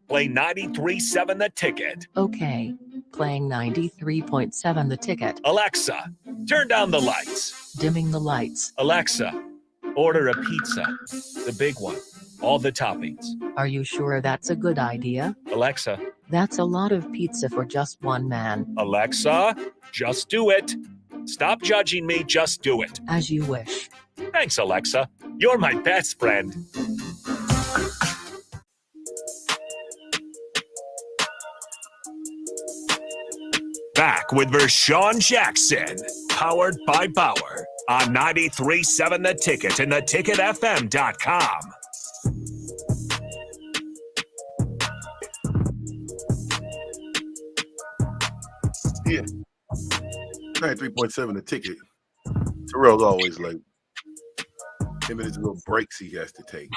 play 93.7 The Ticket. Okay, playing 93.7 The Ticket. Alexa, turn down the lights. Dimming the lights. Alexa, order a pizza, the big one, all the toppings. Are you sure that's a good idea? Alexa. That's a lot of pizza for just one man. Alexa, just do it. Stop judging me, just do it. As you wish. Thanks, Alexa. You're my best friend. Back with Vershawn Jackson, powered by Bauer, on 93.7 The Ticket and theticketfm.com. Yeah. 93.7 The Ticket. Terrell's always late. Him and his little breaks he has to take.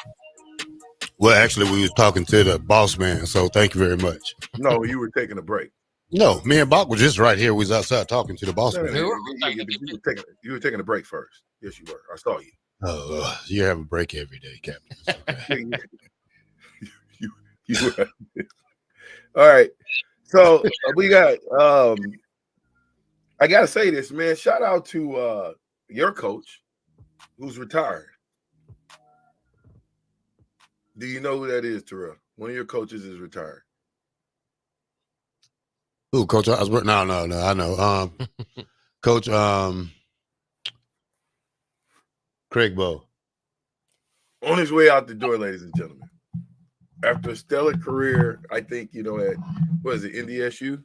Well, actually, we was talking to the boss man, so thank you very much. No, you were taking a break. No, me and Bach were just right here. We was outside talking to the boss man. You were taking a break first. Yes, you were. I saw you. Oh, you have a break every day, Captain. You were. All right. So we got I gotta say this, man. Shout out to your coach who's retired. Do you know who that is, Terrell? One of your coaches is retired. Who, Coach Osborne? No, I know. Coach Craig Bow. On his way out the door, ladies and gentlemen. After a stellar career, I think, at what is it, NDSU?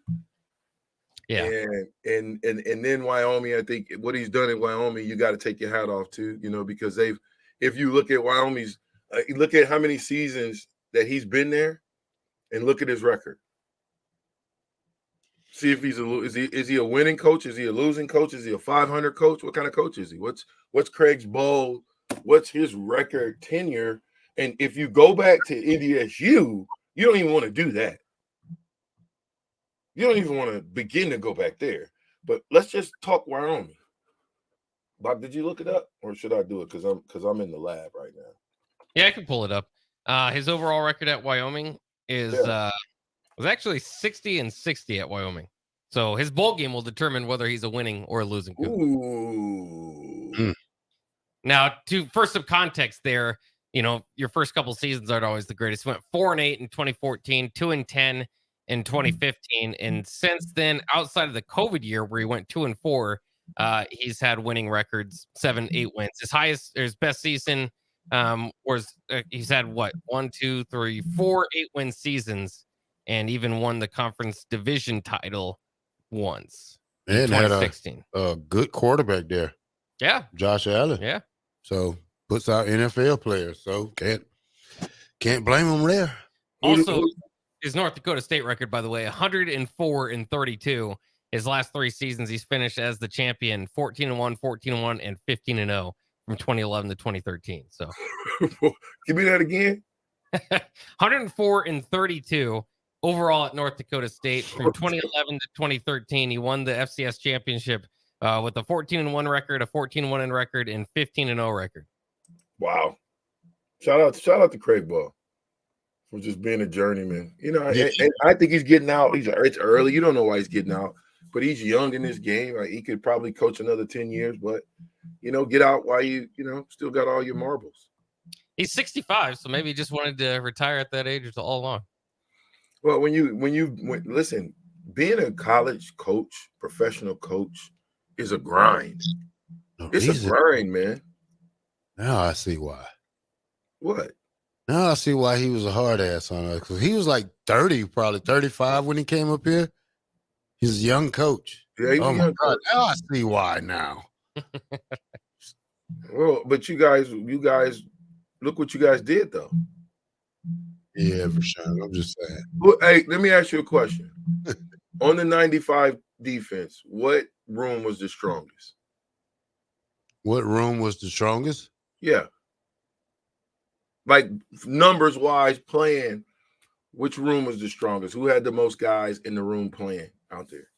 Yeah. And then Wyoming, I think what he's done in Wyoming, you got to take your hat off to, because if you look at Wyoming's, look at how many seasons that he's been there and look at his record. See if he's is he a winning coach? Is he a losing coach? Is he a 500 coach? What kind of coach is he? What's Craig's bowl? What's his record tenure? And if you go back to NDSU, you don't even want to do that. You don't even want to begin to go back there. But let's just talk Wyoming. Bob, did you look it up, or should I do it? Because I'm in the lab right now. Yeah, I can pull it up. His overall record at Wyoming is was actually 60-60 at Wyoming. So his bowl game will determine whether he's a winning or a losing coach. Ooh. Now, for some context there, your first couple seasons aren't always the greatest. He went 4-8 in 2014, 2-10 in 2015, and since then, outside of the COVID year where he went 2-4, he's had winning records, 7-8 wins. His best season was he's had 4 8-win seasons, and even won the conference division title once. And 2016. Had a good quarterback there. Yeah, Josh Allen. Yeah, so puts out NFL players. So can't blame him there. Also, his North Dakota State record, by the way, 104-32. His last 3 seasons, he's finished as the champion, 14-1, 14-1, and 15-0 from 2011 to 2013. So, give me that again. 104-32 overall at North Dakota State from 2011 to 2013. He won the FCS championship with a 14-1 record, a 14-1 record, and 15-0 record. Wow! Shout out to Craig Ball for just being a journeyman. And I think he's getting out. It's early. You don't know why he's getting out, but he's young in this game. Like, he could probably coach another 10 years, but get out while you still got all your marbles. He's 65, so maybe he just wanted to retire at that age all along. Well, when listen, being a college coach, professional coach, is a grind. It's a grind, man. Now I see why. What? Now I see why he was a hard ass on us, because he was like 30, probably 35 when he came up here. He's a young coach. Yeah, he was a young coach. Now I see why now. Well, but you guys, look what you guys did, though. Yeah, for sure. I'm just saying. Well, hey, let me ask you a question. On the 95 defense, what room was the strongest? What room was the strongest? Yeah. Like, numbers wise, playing, which room was the strongest? Who had the most guys in the room playing out there?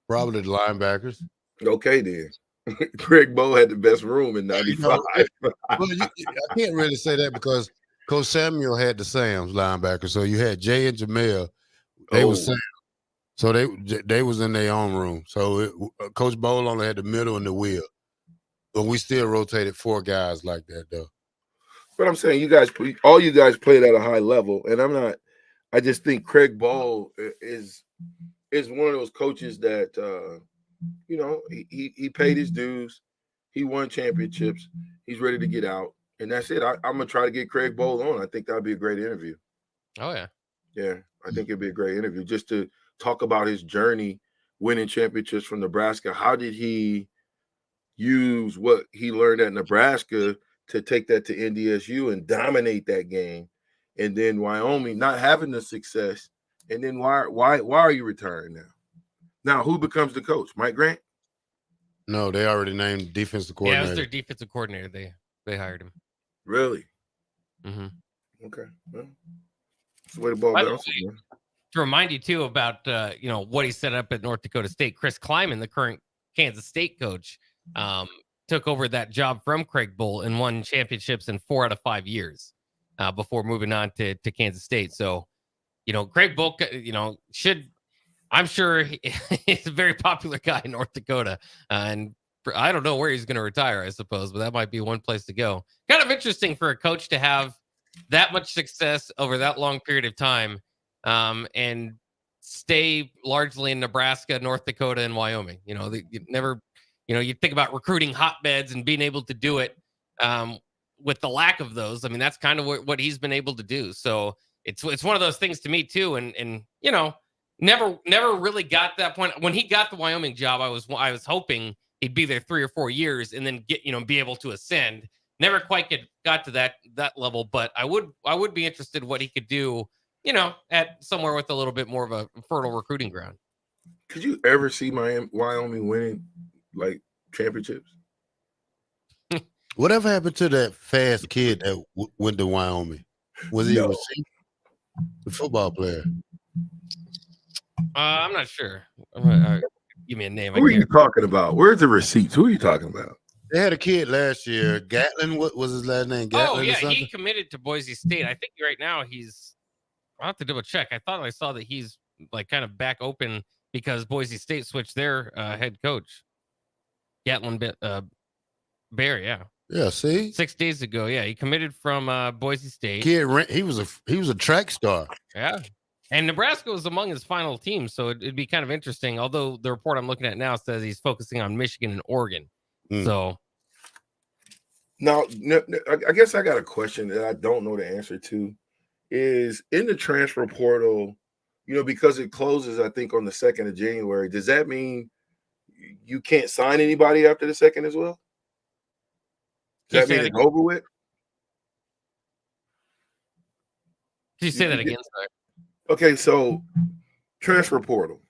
Probably the linebackers. Okay, then. Craig Bowe had the best room in 95. I can't really say that because Coach Samuel had the Sam's linebacker. So you had Jay and Jamel. They was Sam. So they was in their own room. So Coach Bowe only had the middle and the wheel. But we still rotated 4 guys like that, though. But I'm saying all you guys played at a high level. And I just think Craig Bowe is one of those coaches that he paid his dues. He won championships. He's ready to get out. And that's it. I'm going to try to get Craig Bowe on. I think that would be a great interview. Oh, yeah. Yeah, I think it'd be a great interview just to talk about his journey winning championships from Nebraska. How did he use what he learned at Nebraska to take that to NDSU and dominate that game? And then Wyoming not having the success. And then why are you retiring now? Now, who becomes the coach? Mike Grant? No, they already named defensive coordinator. Yeah, it was their defensive coordinator. They hired him. Really? Mm-hmm. Okay. Well, that's the way the ball bounces. To remind you, too, about what he set up at North Dakota State, Chris Kleiman, the current Kansas State coach, took over that job from Craig Bowe and won championships in 4 out of 5 years before moving on to Kansas State. So, Craig Bowe, I'm sure he's a very popular guy in North Dakota. And I don't know where he's going to retire, I suppose, but that might be one place to go. Kind of interesting for a coach to have that much success over that long period of time and stay largely in Nebraska, North Dakota, and Wyoming. You think about recruiting hotbeds and being able to do it with the lack of those. I mean, that's kind of what he's been able to do. So it's one of those things to me too. And never really got that point. When he got the Wyoming job, I was hoping he'd be there 3 or 4 years and then be able to ascend. Never quite got to that level, but I would be interested what he could do at somewhere with a little bit more of a fertile recruiting ground. Could you ever see Wyoming winning like championships? Whatever happened to that fast kid that went to Wyoming? Was he a receiver? The football player? I'm not sure. Give me a name. Who are you talking about? Where's the receipts? Who are you talking about? They had a kid last year, Gatlin. What was his last name? Gatlin or something? He committed to Boise State. I think right now I'll have to double check. I thought I saw that he's like kind of back open because Boise State switched their head coach. Gatlin Bear, yeah. Yeah, see? 6 days ago, yeah. He committed from Boise State. Kid, he was a track star. Yeah. And Nebraska was among his final teams, so it'd be kind of interesting. Although the report I'm looking at now says he's focusing on Michigan and Oregon. So now, I guess I got a question that I don't know the answer to. Is in the transfer portal, because it closes, I think, on the 2nd of January. Does that mean you can't sign anybody after the 2nd as well? Does that mean it's over with? Can you say that again? Sorry. Okay, so transfer portal,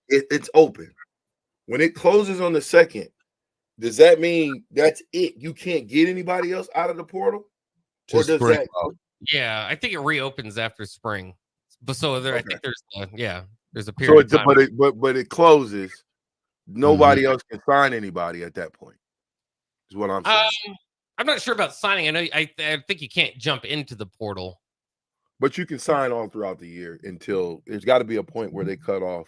it's open. When it closes on the 2nd, does that mean that's it? You can't get anybody else out of the portal? Or does that? Yeah, I think it reopens after spring. But I think there's a period. So but it closes. Nobody else can sign anybody at that point. Is what I'm saying. I'm not sure about signing. I know I think you can't jump into the portal. But you can sign all throughout the year until there's got to be a point where they cut off.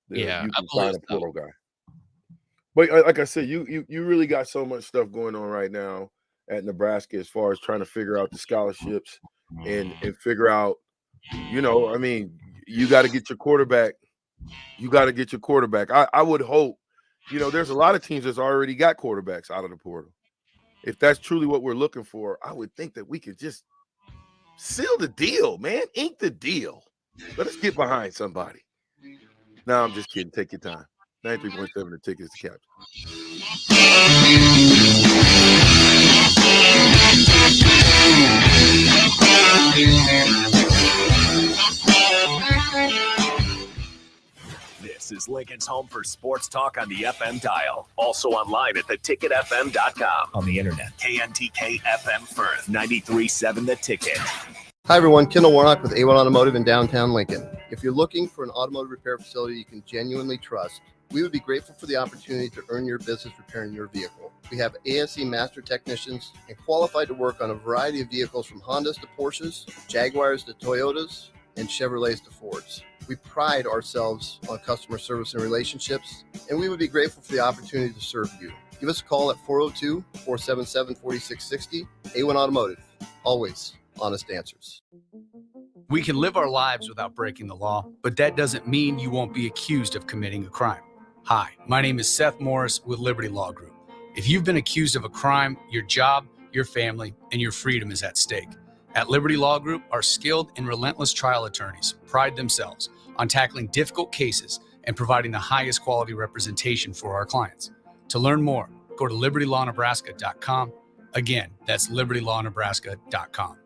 You can sign a portal guy. But like I said, you really got so much stuff going on right now at Nebraska as far as trying to figure out the scholarships and figure out, you got to get your quarterback. You got to get your quarterback. I would hope, there's a lot of teams that's already got quarterbacks out of the portal. If that's truly what we're looking for, I would think that we could just seal the deal, man. Ink the deal. Let us get behind somebody. No, I'm just kidding. Take your time. 93.7 the tickets to captain. This is Lincoln's home for sports talk on the FM dial. Also online at theticketfm.com. On the internet, KNTK FM Firth, 93.7 The Ticket. Hi, everyone. Kendall Warnock with A1 Automotive in downtown Lincoln. If you're looking for an automotive repair facility you can genuinely trust, we would be grateful for the opportunity to earn your business repairing your vehicle. We have ASE master technicians and qualified to work on a variety of vehicles from Hondas to Porsches, Jaguars to Toyotas, and Chevrolets to Fords. We pride ourselves on customer service and relationships, and we would be grateful for the opportunity to serve you. Give us a call at 402-477-4660. A1 Automotive. Always honest answers. We can live our lives without breaking the law, but that doesn't mean you won't be accused of committing a crime. Hi, my name is Seth Morris with Liberty Law Group. If you've been accused of a crime, your job, your family, and your freedom is at stake. At Liberty Law Group, our skilled and relentless trial attorneys pride themselves on tackling difficult cases and providing the highest quality representation for our clients. To learn more, go to libertylawnebraska.com. Again, that's libertylawnebraska.com.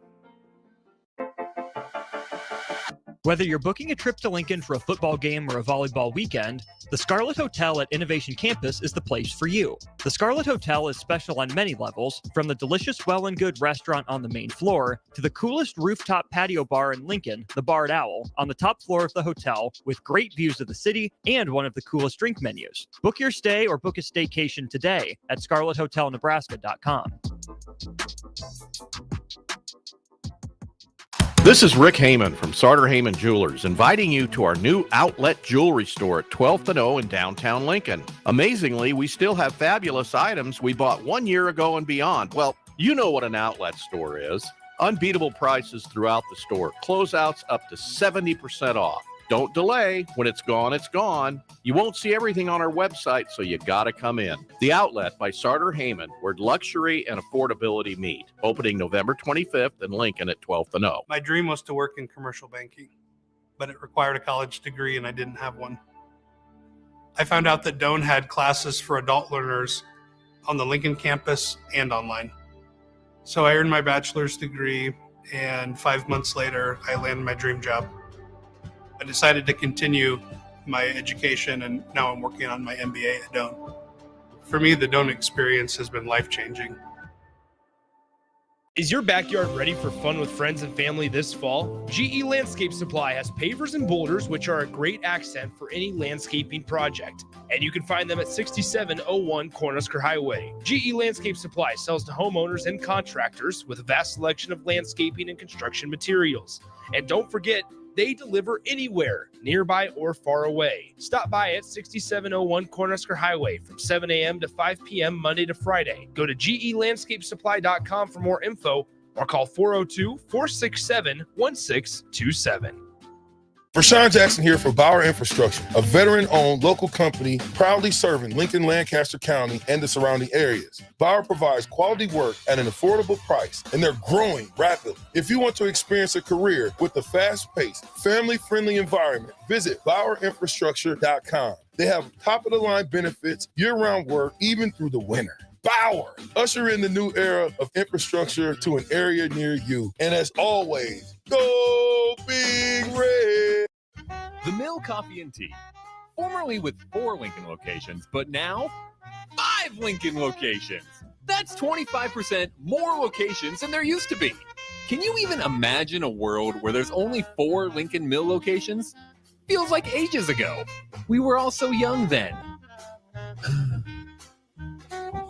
Whether you're booking a trip to Lincoln for a football game or a volleyball weekend, the Scarlet Hotel at Innovation Campus is the place for you. The Scarlet Hotel is special on many levels, from the delicious Well and Good restaurant on the main floor to the coolest rooftop patio bar in Lincoln, the Barred Owl, on the top floor of the hotel with great views of the city and one of the coolest drink menus. Book your stay or book a staycation today at scarlethotelnebraska.com. This is Rick Heyman from Sartor Heyman Jewelers, inviting you to our new outlet jewelry store at 12th and O in downtown Lincoln. Amazingly, we still have fabulous items we bought 1 year ago and beyond. Well, you know what an outlet store is. Unbeatable prices throughout the store. Closeouts up to 70% off. Don't delay. When it's gone, it's gone. You won't see everything on our website, so you gotta come in. The Outlet by Sartor Heyman, where luxury and affordability meet. Opening November 25th in Lincoln at 12th and O. My dream was to work in commercial banking, but it required a college degree and I didn't have one. I found out that Doane had classes for adult learners on the Lincoln campus and online. So I earned my bachelor's degree And 5 months later, I landed my dream job. I decided to continue my education, and now I'm working on my MBA at Doane. For me, the Doane experience has been life-changing. Is your backyard ready for fun with friends and family this fall? GE Landscape Supply has pavers and boulders, which are a great accent for any landscaping project. And you can find them at 6701 Cornhusker Highway. GE Landscape Supply sells to homeowners and contractors with a vast selection of landscaping and construction materials. And don't forget, they deliver anywhere, nearby or far away. Stop by at 6701 Cornhusker Highway from 7 a.m. to 5 p.m. Monday to Friday. Go to gelandscapesupply.com for more info or call 402-467-1627. Rashawn Jackson here for Bauer Infrastructure, a veteran-owned local company proudly serving Lincoln, Lancaster County, and the surrounding areas. Bauer provides quality work at an affordable price, and they're growing rapidly. If you want to experience a career with a fast-paced, family-friendly environment, visit BauerInfrastructure.com. They have top-of-the-line benefits, year-round work, even through the winter. Bauer, usher in the new era of infrastructure to an area near you. And as always, go Big Red! The Mill Coffee and Tea, formerly with 4 Lincoln locations, but now 5 Lincoln locations. That's 25% more locations than there used to be. Can you even imagine a world where there's only 4 Lincoln Mill locations? Feels like ages ago. We were all so young then.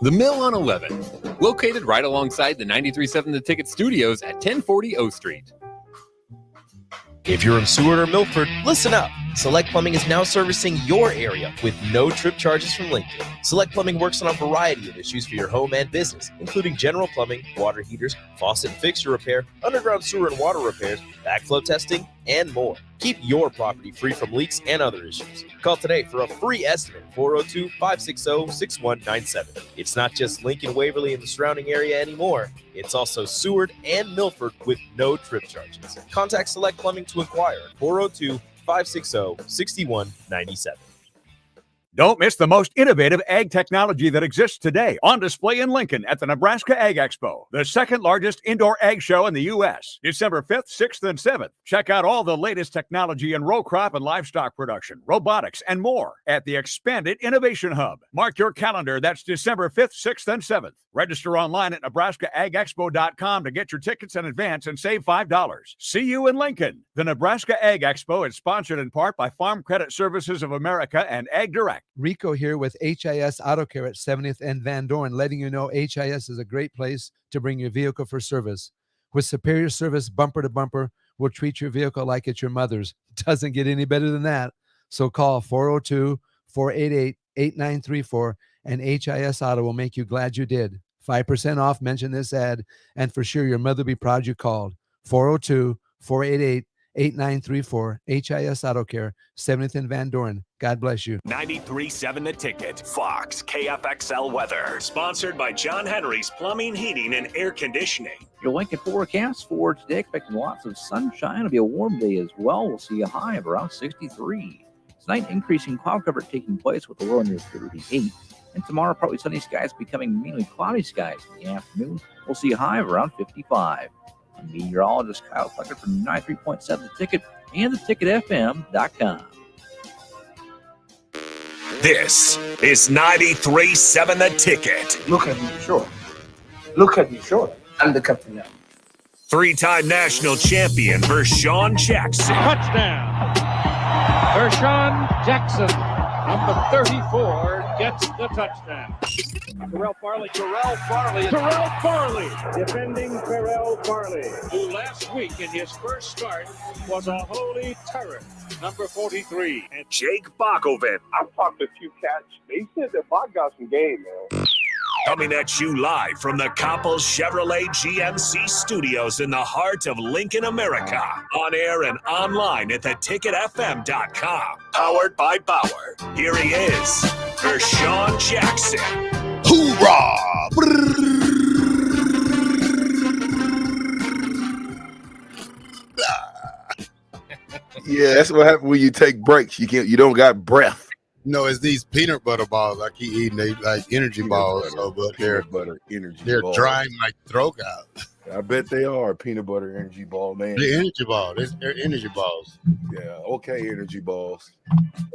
The Mill on 11, located right alongside the 93.7 The Ticket Studios at 1040 O Street. If you're in Seward or Milford, listen up. Select Plumbing is now servicing your area with no trip charges from Lincoln. Select Plumbing works on a variety of issues for your home and business, including general plumbing, water heaters, faucet and fixture repair, underground sewer and water repairs, backflow testing, and more. Keep your property free from leaks and other issues. Call today for a free estimate, 402-560-6197. It's not just Lincoln, Waverly, and the surrounding area anymore. It's also Seward and Milford with no trip charges. Contact Select Plumbing to inquire at 402-560-6197. Don't miss the most innovative ag technology that exists today on display in Lincoln at the Nebraska Ag Expo, the second largest indoor ag show in the U.S., December 5th, 6th, and 7th. Check out all the latest technology in row crop and livestock production, robotics, and more at the expanded Innovation Hub. Mark your calendar. That's December 5th, 6th, and 7th. Register online at NebraskaAgExpo.com to get your tickets in advance and save $5. See you in Lincoln. The Nebraska Ag Expo is sponsored in part by Farm Credit Services of America and Ag Direct. Rico here with HIS Auto Care at 70th and Van Dorn, letting you know HIS is a great place to bring your vehicle for service. With superior service bumper to bumper, we'll treat your vehicle like it's your mother's. Doesn't get any better than that. So call 402-488-8934 and HIS Auto will make you glad you did. 5% off, mention this ad, and for sure your mother will be proud you called. 402-488-8934, HIS Auto Care, 70th and Van Dorn. God bless you. 93.7 The Ticket, Fox, KFXL weather. Sponsored by John Henry's Plumbing, Heating, and Air Conditioning. Your Lincoln forecast for today, expecting lots of sunshine. It'll be a warm day as well. We'll see a high of around 63. Tonight, increasing cloud cover taking place with a low near 38. And tomorrow, partly sunny skies becoming mainly cloudy skies in the afternoon. We'll see a high of around 55. I'm meteorologist Kyle Flecker from 93.7 The Ticket and theticketfm.com. This is 93.7 The Ticket. Look at me, sure. Look at me, sure. I'm the captain now. 3-time national champion Vershawn Jackson. Touchdown. Vershawn Jackson, number 34, gets the touchdown. Terrell Farley, defending Terrell Farley, who last week in his first start was a holy terror, number 43. And Jake Bakovic. I've talked to a few cats. They said that Bach got some game, man. Coming at you live from the Coppels Chevrolet GMC studios in the heart of Lincoln, America. On air and online at theticketfm.com. Powered by Bauer. Here he is, Vershawn Jackson. Hoorah! Yeah, that's what happens when you take breaks. You don't got breath. No, it's these peanut butter balls I keep eating. They like energy balls, but they're butter energy. They're balls. drying my throat out. I bet they are peanut butter energy ball, man. The energy ball. They're energy balls. Yeah, okay, energy balls.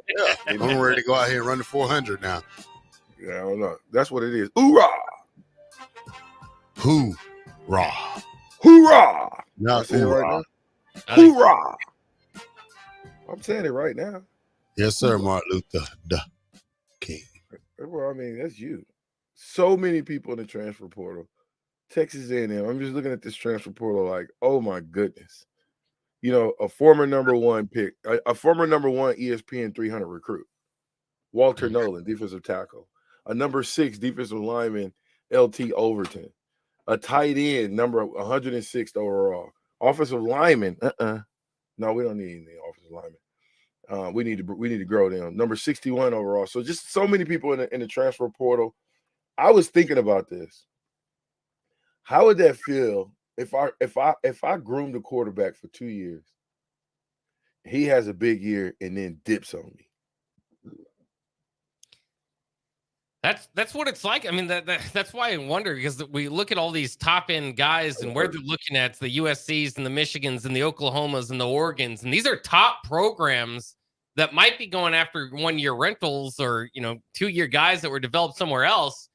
Yeah, I'm ready to go out here and run the 400 now. Yeah, I don't know. That's what it is. Hoorah! Hoorah! Hoorah! Not I say it right now. think- Hoorah! I'm saying it right now. Yes, sir, Martin Luther King. Well, I mean, that's you. So many people in the transfer portal. Texas A&M. I'm just looking at this transfer portal like, oh my goodness. You know, a former number one pick, a former number one ESPN 300 recruit, Walter Nolan, defensive tackle. A number 6 defensive lineman, LT Overton. A tight end, number 106th overall. Offensive lineman, no, we don't need any offensive linemen. We need to grow them. Number 61 overall. So just so many people in the transfer portal. I was thinking about this. How would that feel if I groomed a quarterback for 2 years? He has a big year and then dips on me. That's what it's like. I mean, that's why I wonder, because we look at all these top end guys and where they're looking at the USCs and the Michigans and the Oklahomas and the Oregons, and these are top programs that might be going after 1-year rentals or 2-year guys that were developed somewhere else.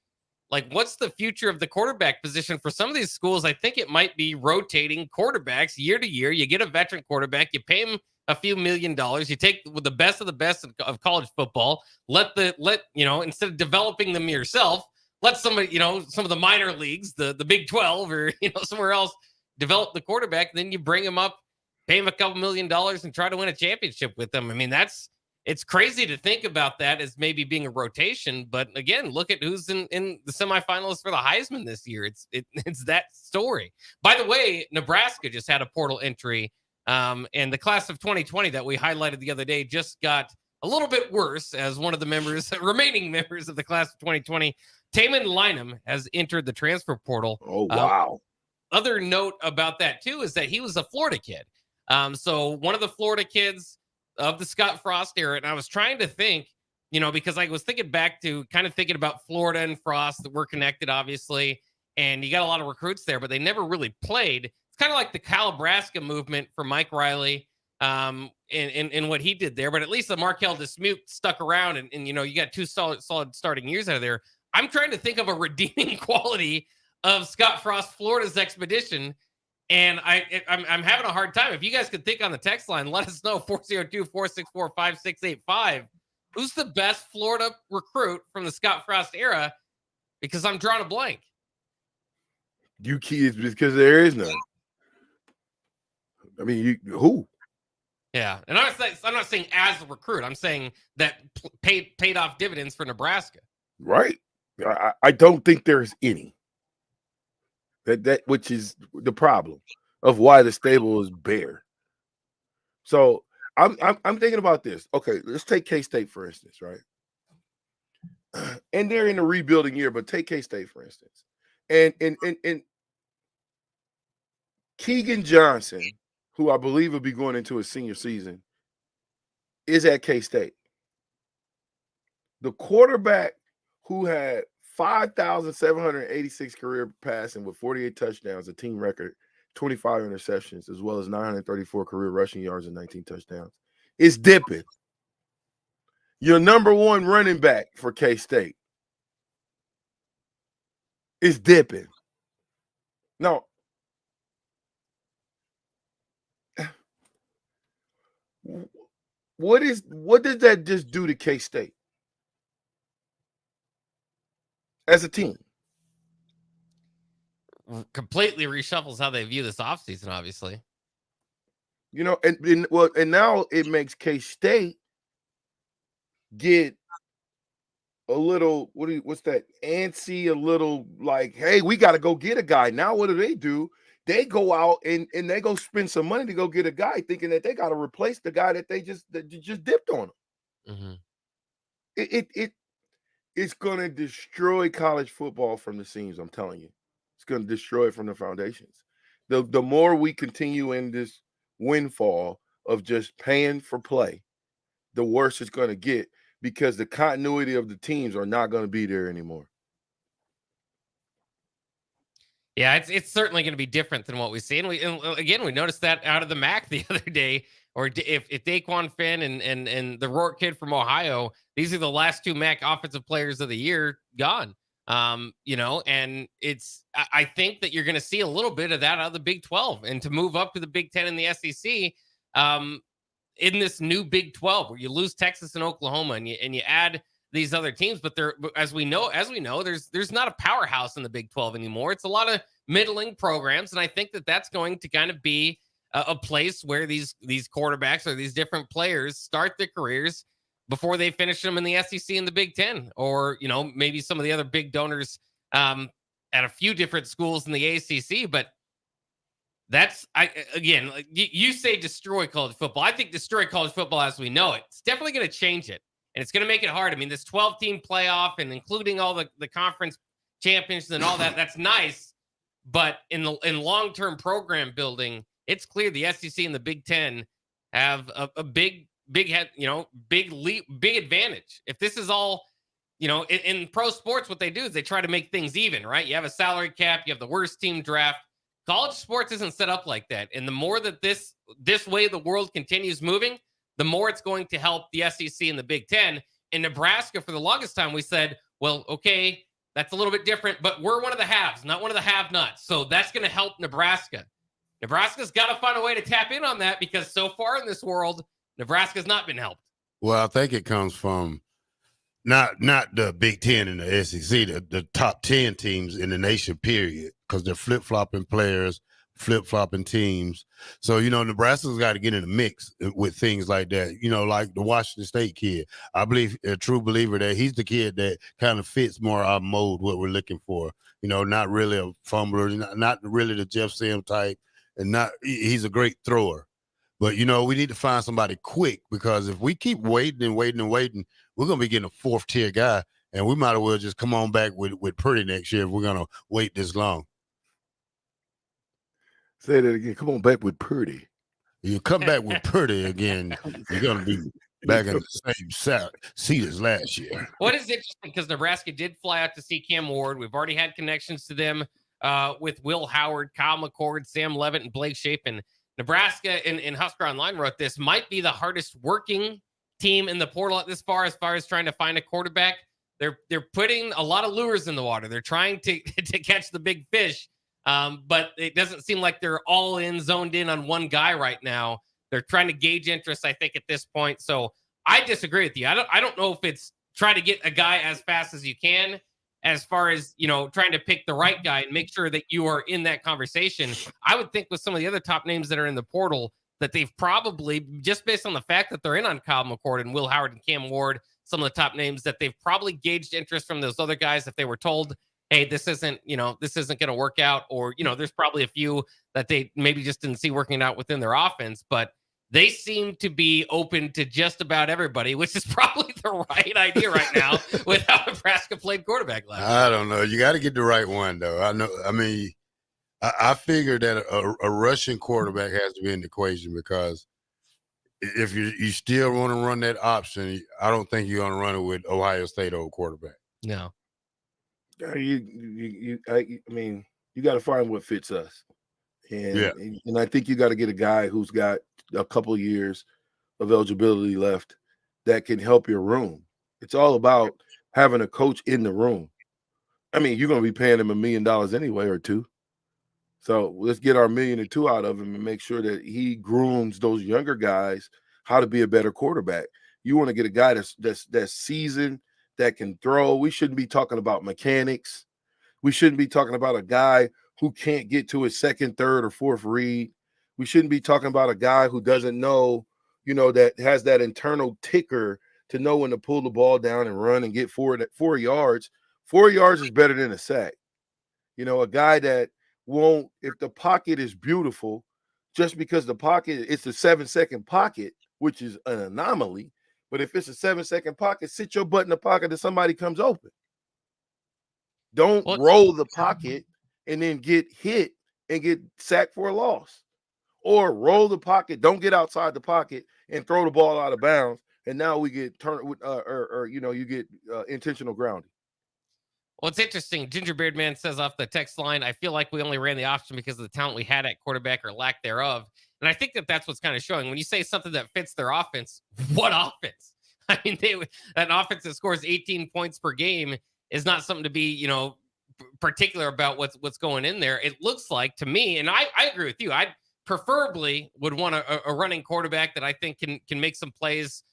Like, what's the future of the quarterback position for some of these schools? I think it might be rotating quarterbacks year to year. You get a veteran quarterback, you pay him a few $1 million, you take with the best of college football, instead of developing them yourself, let somebody, some of the minor leagues, the Big 12 or, somewhere else develop the quarterback. Then you bring him up, pay him a couple $1 million and try to win a championship with them. I mean, it's crazy to think about that as maybe being a rotation, but again, look at who's in the semifinalists for the Heisman this year. It's that story. By the way, Nebraska just had a portal entry, and the class of 2020 that we highlighted the other day just got a little bit worse, as one of the remaining members of the class of 2020, Taman Lynham, has entered the transfer portal. Oh, wow. Other note about that too is that he was a Florida kid. So one of the Florida kids of the Scott Frost era. And I was trying to think, because I was thinking back to kind of thinking about Florida and Frost, that were connected, obviously. And you got a lot of recruits there, but they never really played. It's kind of like the Calabrasca movement for Mike Riley, in what he did there. But at least the Markel Dismute stuck around, and you got 2 solid starting years out of there. I'm trying to think of a redeeming quality of Scott Frost Florida's expedition. And I'm having a hard time. If you guys could think on the text line, let us know. 402-464-5685. Who's the best Florida recruit from the Scott Frost era? Because I'm drawing a blank. You kids, because there is none. I mean, who? Yeah, and I'm not saying as a recruit. I'm saying that paid off dividends for Nebraska. Right. I don't think there's any. That which is the problem of why the stable is bare. So I'm thinking about this. Okay, let's take K-State for instance, right? And they're in a rebuilding year, but take K-State for instance. And Keegan Johnson, who I believe will be going into his senior season, is at K-State. The quarterback who had 5,786 career passing with 48 touchdowns, a team record, 25 interceptions, as well as 934 career rushing yards and 19 touchdowns, is dipping. Your number one running back for K-State is dipping. Now, what does that just do to K-State as a team? Completely reshuffles how they view this offseason, obviously. And now it makes K-State get a little, what's that, antsy, a little like, hey, we got to go get a guy. Now what do? They go out and they go spend some money to go get a guy, thinking that they got to replace the guy that they just dipped on them. Mm-hmm. It's going to destroy college football from the seams, I'm telling you. It's going to destroy it from the foundations. The more we continue in this windfall of just paying for play, the worse it's going to get, because the continuity of the teams are not going to be there anymore. Yeah, it's certainly going to be different than what we see. And again, we noticed that out of the MAC the other day. Or if Daquan Finn and the Rourke kid from Ohio, these are the last two MAC offensive players of the year gone. And I think that you're going to see a little bit of that out of the Big 12, and to move up to the Big 10 and the SEC. In this new Big 12, where you lose Texas and Oklahoma, and you add these other teams, but as we know, there's not a powerhouse in the Big 12 anymore. It's a lot of middling programs, and I think that that's going to kind of be a place where these quarterbacks or these different players start their careers before they finish them in the SEC and the Big 10, or maybe some of the other big donors at a few different schools in the ACC, but. You say destroy college football. I think destroy college football as we know it. It's definitely going to change it, and it's going to make it hard. I mean, this 12-team playoff and including all the conference champions and all that, that's nice. But in long-term program building, it's clear the SEC and the Big 10 have a big advantage. If this is all, in pro sports, what they do is they try to make things even, right? You have a salary cap, you have the worst team draft. College sports isn't set up like that. And the more that this way the world continues moving, the more it's going to help the SEC and the Big 10. In Nebraska, for the longest time, we said, well, okay, that's a little bit different, but we're one of the haves, not one of the have-nots. So that's going to help Nebraska. Nebraska's got to find a way to tap in on that, because so far in this world, Nebraska's not been helped. Well, I think it comes from not the Big 10 and the SEC, the top 10 teams in the nation, period, because they're flip-flopping players, flip-flopping teams. So, Nebraska's got to get in the mix with things like that. Like the Washington State kid. I believe, a true believer, that he's the kid that kind of fits more our mode, what we're looking for. Not really a fumbler, not really the Jeff Sim type, and he's a great thrower. But, we need to find somebody quick, because if we keep waiting and waiting and waiting, we're going to be getting a fourth-tier guy, and we might as well just come on back with Purdy next year if we're going to wait this long. Say that again. Come on back with Purdy. You come back with Purdy again, you're going to be back in the same seat as last year. What is interesting, because Nebraska did fly out to see Cam Ward. We've already had connections to them with Will Howard, Kyle McCord, Sam Levitt, and Blake Shapen. Nebraska, in Husker Online, wrote this might be the hardest working team in the portal at this far as trying to find a quarterback. They're putting a lot of lures in the water. They're trying to catch the big fish, but it doesn't seem like they're all zoned in on one guy right now. They're trying to gauge interest, I think, at this point. So I disagree with you. I don't know if it's try to get a guy as fast as you can, as far as, trying to pick the right guy and make sure that you are in that conversation. I would think with some of the other top names that are in the portal that they've probably, just based on the fact that they're in on Kyle McCord and Will Howard and Cam Ward, some of the top names, that they've probably gauged interest from those other guys if they were told, hey, this isn't going to work out, or, there's probably a few that they maybe just didn't see working out within their offense, but they seem to be open to just about everybody, which is probably the right idea right now with how Nebraska played quarterback last year. I don't know. You got to get the right one, though. I figured that a Russian quarterback has to be in the equation, because if you still want to run that option, I don't think you're going to run it with Ohio State old quarterback. No. You got to find what fits us. And I think you got to get a guy who's got a couple of years of eligibility left that can help your room. It's all about having a coach in the room. You're going to be paying him $1 million anyway, or $2 million. So let's get our $1 million or $2 million out of him and make sure that he grooms those younger guys how to be a better quarterback. You want to get a guy that's seasoned, that can throw. We shouldn't be talking about mechanics. We shouldn't be talking about a guy who can't get to his second, third, or fourth read. We shouldn't be talking about a guy who doesn't know, that has that internal ticker to know when to pull the ball down and run and get 4 yards. 4 yards is better than a sack. A guy that won't, if the pocket is beautiful, just because the pocket, it's a 7-second pocket, which is an anomaly. But if it's a 7-second pocket, sit your butt in the pocket till somebody comes open. Don't roll the pocket and then get hit and get sacked for a loss. Or roll the pocket, don't get outside the pocket and throw the ball out of bounds, and now we get you get intentional grounding. Well, it's interesting. Gingerbeard Man says off the text line, I feel like we only ran the option because of the talent we had at quarterback or lack thereof. And I think that that's what's kind of showing. When you say something that fits their offense, what offense? I mean, an offense that scores 18 points per game is not something to be, particular about what's going in there. It looks like to me, and I agree with you. I preferably would want a running quarterback that I think can make some plays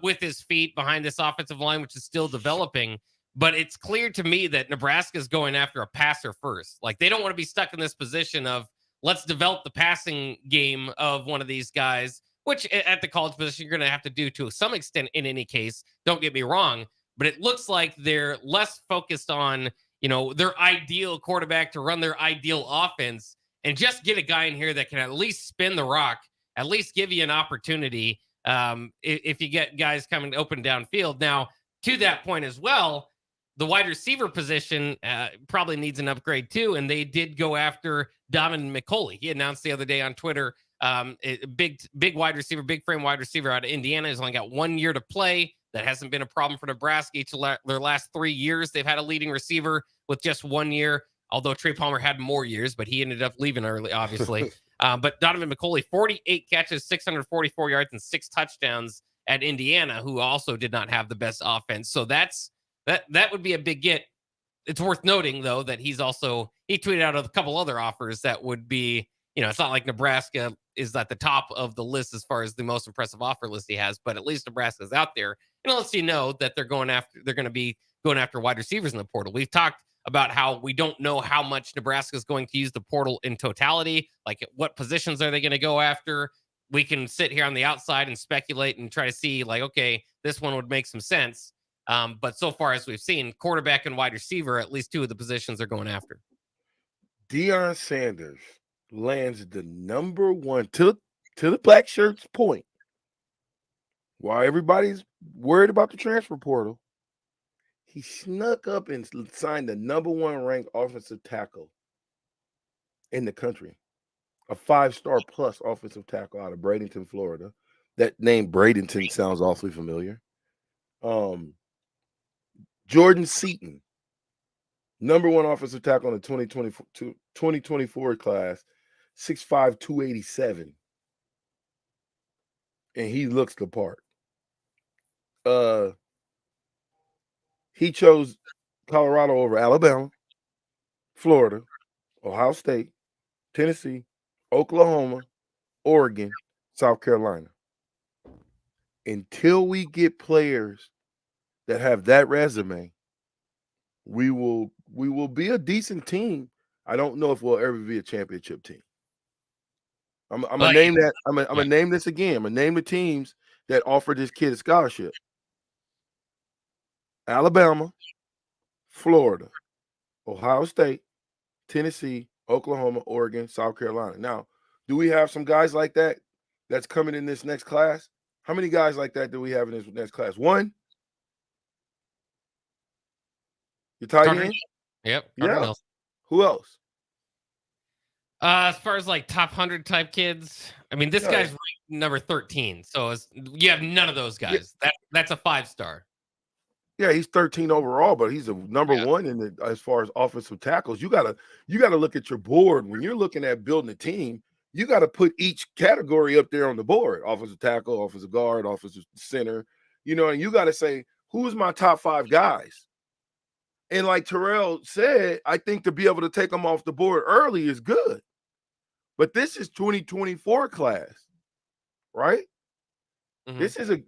with his feet behind this offensive line, which is still developing. But it's clear to me that Nebraska is going after a passer first. Like, they don't want to be stuck in this position of let's develop the passing game of one of these guys, which at the college position you're going to have to do to some extent in any case. Don't get me wrong. But it looks like they're less focused on, their ideal quarterback to run their ideal offense and just get a guy in here that can at least spin the rock, at least give you an opportunity if you get guys coming open downfield. Now, to that point as well, the wide receiver position probably needs an upgrade too, and they did go after Donovan McCulley. He announced the other day on Twitter, a big wide receiver, big frame wide receiver out of Indiana. He's only got 1 year to play. That hasn't been a problem for Nebraska. Each of their last 3 years, they've had a leading receiver with just 1 year, although Trey Palmer had more years, but he ended up leaving early, obviously. But Donovan McCulley, 48 catches, 644 yards, and 6 touchdowns at Indiana, who also did not have the best offense. So that would be a big get. It's worth noting, though, that he tweeted out a couple other offers that would be, it's not like Nebraska is at the top of the list as far as the most impressive offer list he has, but at least Nebraska's out there. And it lets you know that they're going to be going after wide receivers in the portal. We've talked about how we don't know how much Nebraska is going to use the portal in totality. Like, what positions are they going to go after? We can sit here on the outside and speculate and try to see, like, okay, this one would make some sense. But so far as we've seen, quarterback and wide receiver, at least 2 of the positions they're going after. Deion Sanders lands the number one, to the black shirts point. While everybody's worried about the transfer portal, he snuck up and signed the number 1 ranked offensive tackle in the country, a 5-star plus offensive tackle out of Bradenton, Florida. That name Bradenton sounds awfully familiar. Jordan Seaton, number 1 offensive tackle in the 2024 class, 6'5", 287. And he looks the part. He chose Colorado over Alabama, Florida, Ohio State, Tennessee, Oklahoma, Oregon, South Carolina. Until we get players that have that resume, we will be a decent team. I don't know if we'll ever be a championship team. I'm gonna name that. I'm gonna name this again. I'm gonna name the teams that offered this kid a scholarship: Alabama, Florida, Ohio State, Tennessee, Oklahoma, Oregon, South Carolina. Now, do we have some guys like that that's coming in this next class? How many guys like that do we have in this next class? 1? You tight end? Yep. Yeah. Who else? As far as like top 100 type kids, I mean, this guy's ranked number 13. So you have none of those guys. Yeah. That's a 5-star. Yeah, he's 13 overall, but he's a number 1 in the as far as offensive tackles. You gotta look at your board when you're looking at building a team. You got to put each category up there on the board: offensive tackle, offensive guard, offensive center. And you got to say, who's my top 5 guys? And like Terrell said, I think to be able to take them off the board early is good. But this is 2024 class, right? Mm-hmm.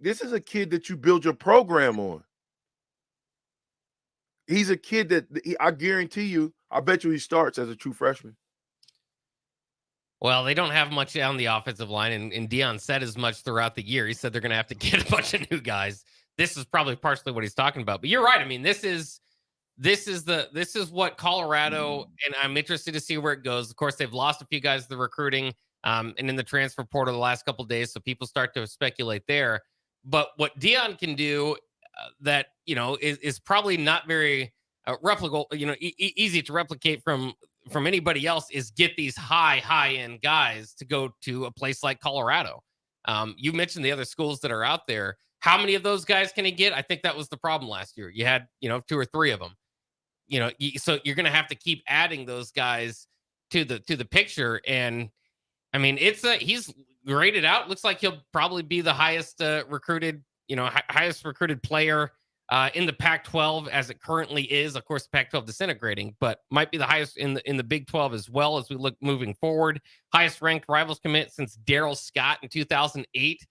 This is a kid that you build your program on. He's a kid that I guarantee you, I bet you he starts as a true freshman. Well, they don't have much on the offensive line, and Deion said as much throughout the year. He said they're going to have to get a bunch of new guys. This is probably partially what he's talking about. But you're right. I mean, this is what Colorado, and I'm interested to see where it goes. Of course, they've lost a few guys to the recruiting and in the transfer portal the last couple of days, so people start to speculate there. But what Deion can do that is probably not very replicable, easy to replicate from anybody else is get these high end guys to go to a place like Colorado. You mentioned the other schools that are out there. How many of those guys can he get? I think that was the problem last year. You had 2 or 3 of them. so you're going to have to keep adding those guys to the picture. And I mean, he's graded out. Looks like he'll probably be the highest recruited player in the Pac-12 as it currently is. Of course, the Pac-12 disintegrating, but might be the highest in the Big 12 as well as we look moving forward. Highest ranked rivals commit since Darryl Scott in 2008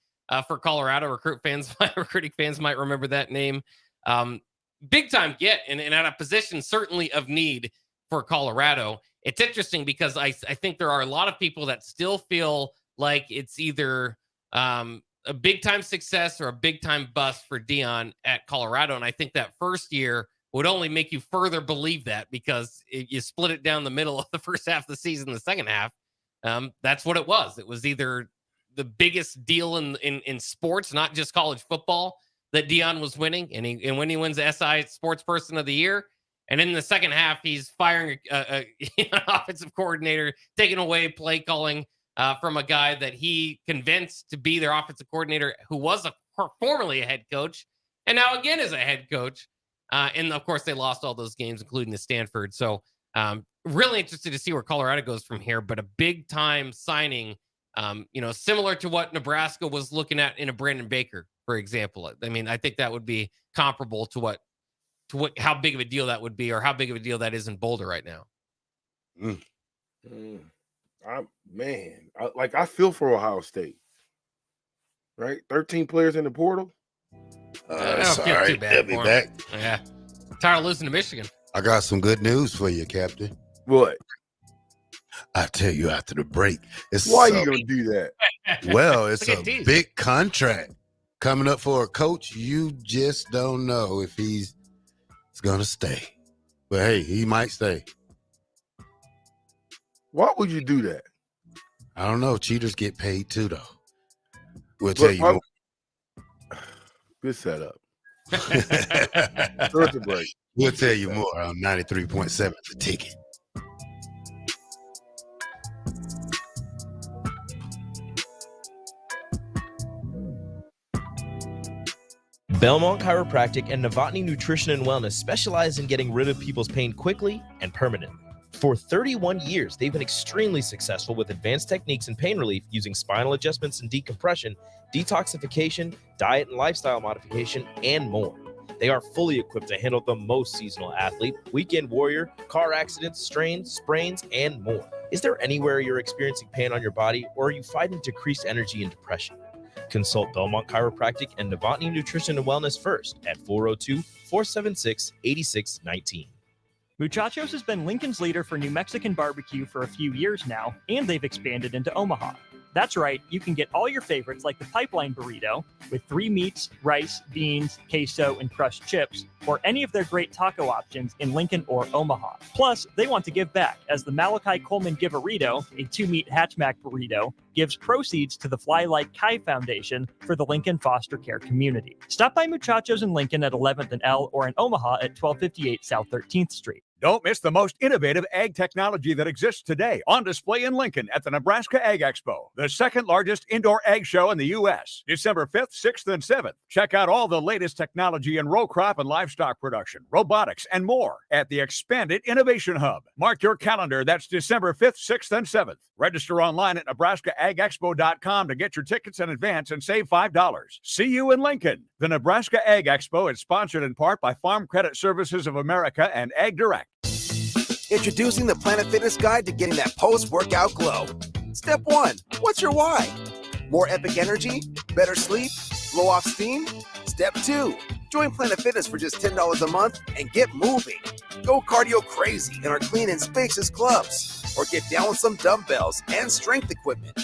for Colorado. Recruiting fans might remember that name. Big time get and at a position certainly of need for Colorado. It's interesting because I think there are a lot of people that still feel like it's either a big time success or a big time bust for Deion at Colorado. And I think that first year would only make you further believe that, because you split it down the middle of the first half of the season, the second half. That's what it was. It was either the biggest deal in sports, not just college football, that Deion was winning. And when he wins the SI Sports Person of the Year, and in the second half, he's firing an offensive coordinator, taking away play calling from a guy that he convinced to be their offensive coordinator, who was formerly a head coach, and now again is a head coach. And of course, they lost all those games, including the Stanford. So really interested to see where Colorado goes from here. But a big time signing, similar to what Nebraska was looking at in a Brandon Baker, for example. I mean, I think that would be comparable to how big of a deal that would be, or how big of a deal that is in Boulder right now. I feel for Ohio State. Right, 13 players in the portal. Sorry, too bad they'll be for him. back. Yeah, tired of losing to Michigan. I got some good news for you, Captain. What? I tell you after the break. Why are you gonna do that? Well, it's a big contract coming up for a coach. You just don't know if he's gonna stay, but hey, he might stay. Why would you do that? I don't know. Cheaters get paid too, though. We'll tell you more. Good setup. Short the break. We'll tell you more on 93.7 The Ticket. Belmont Chiropractic and Novotny Nutrition and Wellness specialize in getting rid of people's pain quickly and permanently. For 31 years, they've been extremely successful with advanced techniques in pain relief using spinal adjustments and decompression, detoxification, diet and lifestyle modification, and more. They are fully equipped to handle the most seasonal athlete, weekend warrior, car accidents, strains, sprains, and more. Is there anywhere you're experiencing pain on your body, or are you fighting decreased energy and depression? Consult Belmont Chiropractic and Novotny Nutrition and Wellness first at 402-476-8619. Muchachos has been Lincoln's leader for New Mexican barbecue for a few years now, and they've expanded into Omaha. That's right, you can get all your favorites like the pipeline burrito with 3 meats, rice, beans, queso, and crushed chips, or any of their great taco options in Lincoln or Omaha. Plus, they want to give back, as the Malachi Coleman Give-A-Rito, a 2-meat hatchback burrito, gives proceeds to the Fly Like Kai Foundation for the Lincoln foster care community. Stop by Muchachos in Lincoln at 11th and L, or in Omaha at 1258 South 13th Street. Don't miss the most innovative ag technology that exists today, on display in Lincoln at the Nebraska Ag Expo, the second largest indoor ag show in the U.S., December 5th, 6th, and 7th. Check out all the latest technology in row crop and livestock production, robotics, and more at the expanded Innovation Hub. Mark your calendar. That's December 5th, 6th, and 7th. Register online at NebraskaAgExpo.com to get your tickets in advance and save $5. See you in Lincoln. The Nebraska Ag Expo is sponsored in part by Farm Credit Services of America and Ag Direct. Introducing the Planet Fitness Guide to getting that post-workout glow. Step 1, what's your why? More epic energy? Better sleep? Blow off steam? Step 2, join Planet Fitness for just $10 a month and get moving. Go cardio crazy in our clean and spacious clubs, or get down with some dumbbells and strength equipment.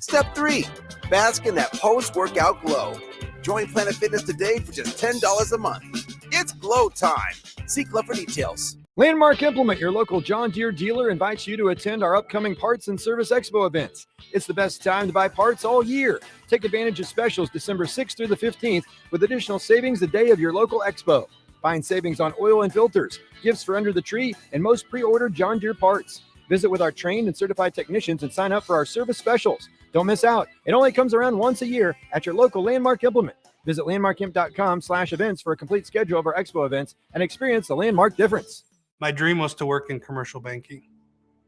Step 3, bask in that post-workout glow. Join Planet Fitness today for just $10 a month. It's glow time. See Club for details. Landmark Implement, your local John Deere dealer, invites you to attend our upcoming Parts and Service Expo events. It's the best time to buy parts all year. Take advantage of specials December 6th through the 15th with additional savings the day of your local expo. Find savings on oil and filters, gifts for under the tree, and most pre-ordered John Deere parts. Visit with our trained and certified technicians and sign up for our service specials. Don't miss out. It only comes around once a year at your local Landmark Implement. Visit landmarkimp.com/events for a complete schedule of our expo events and experience the Landmark difference. My dream was to work in commercial banking,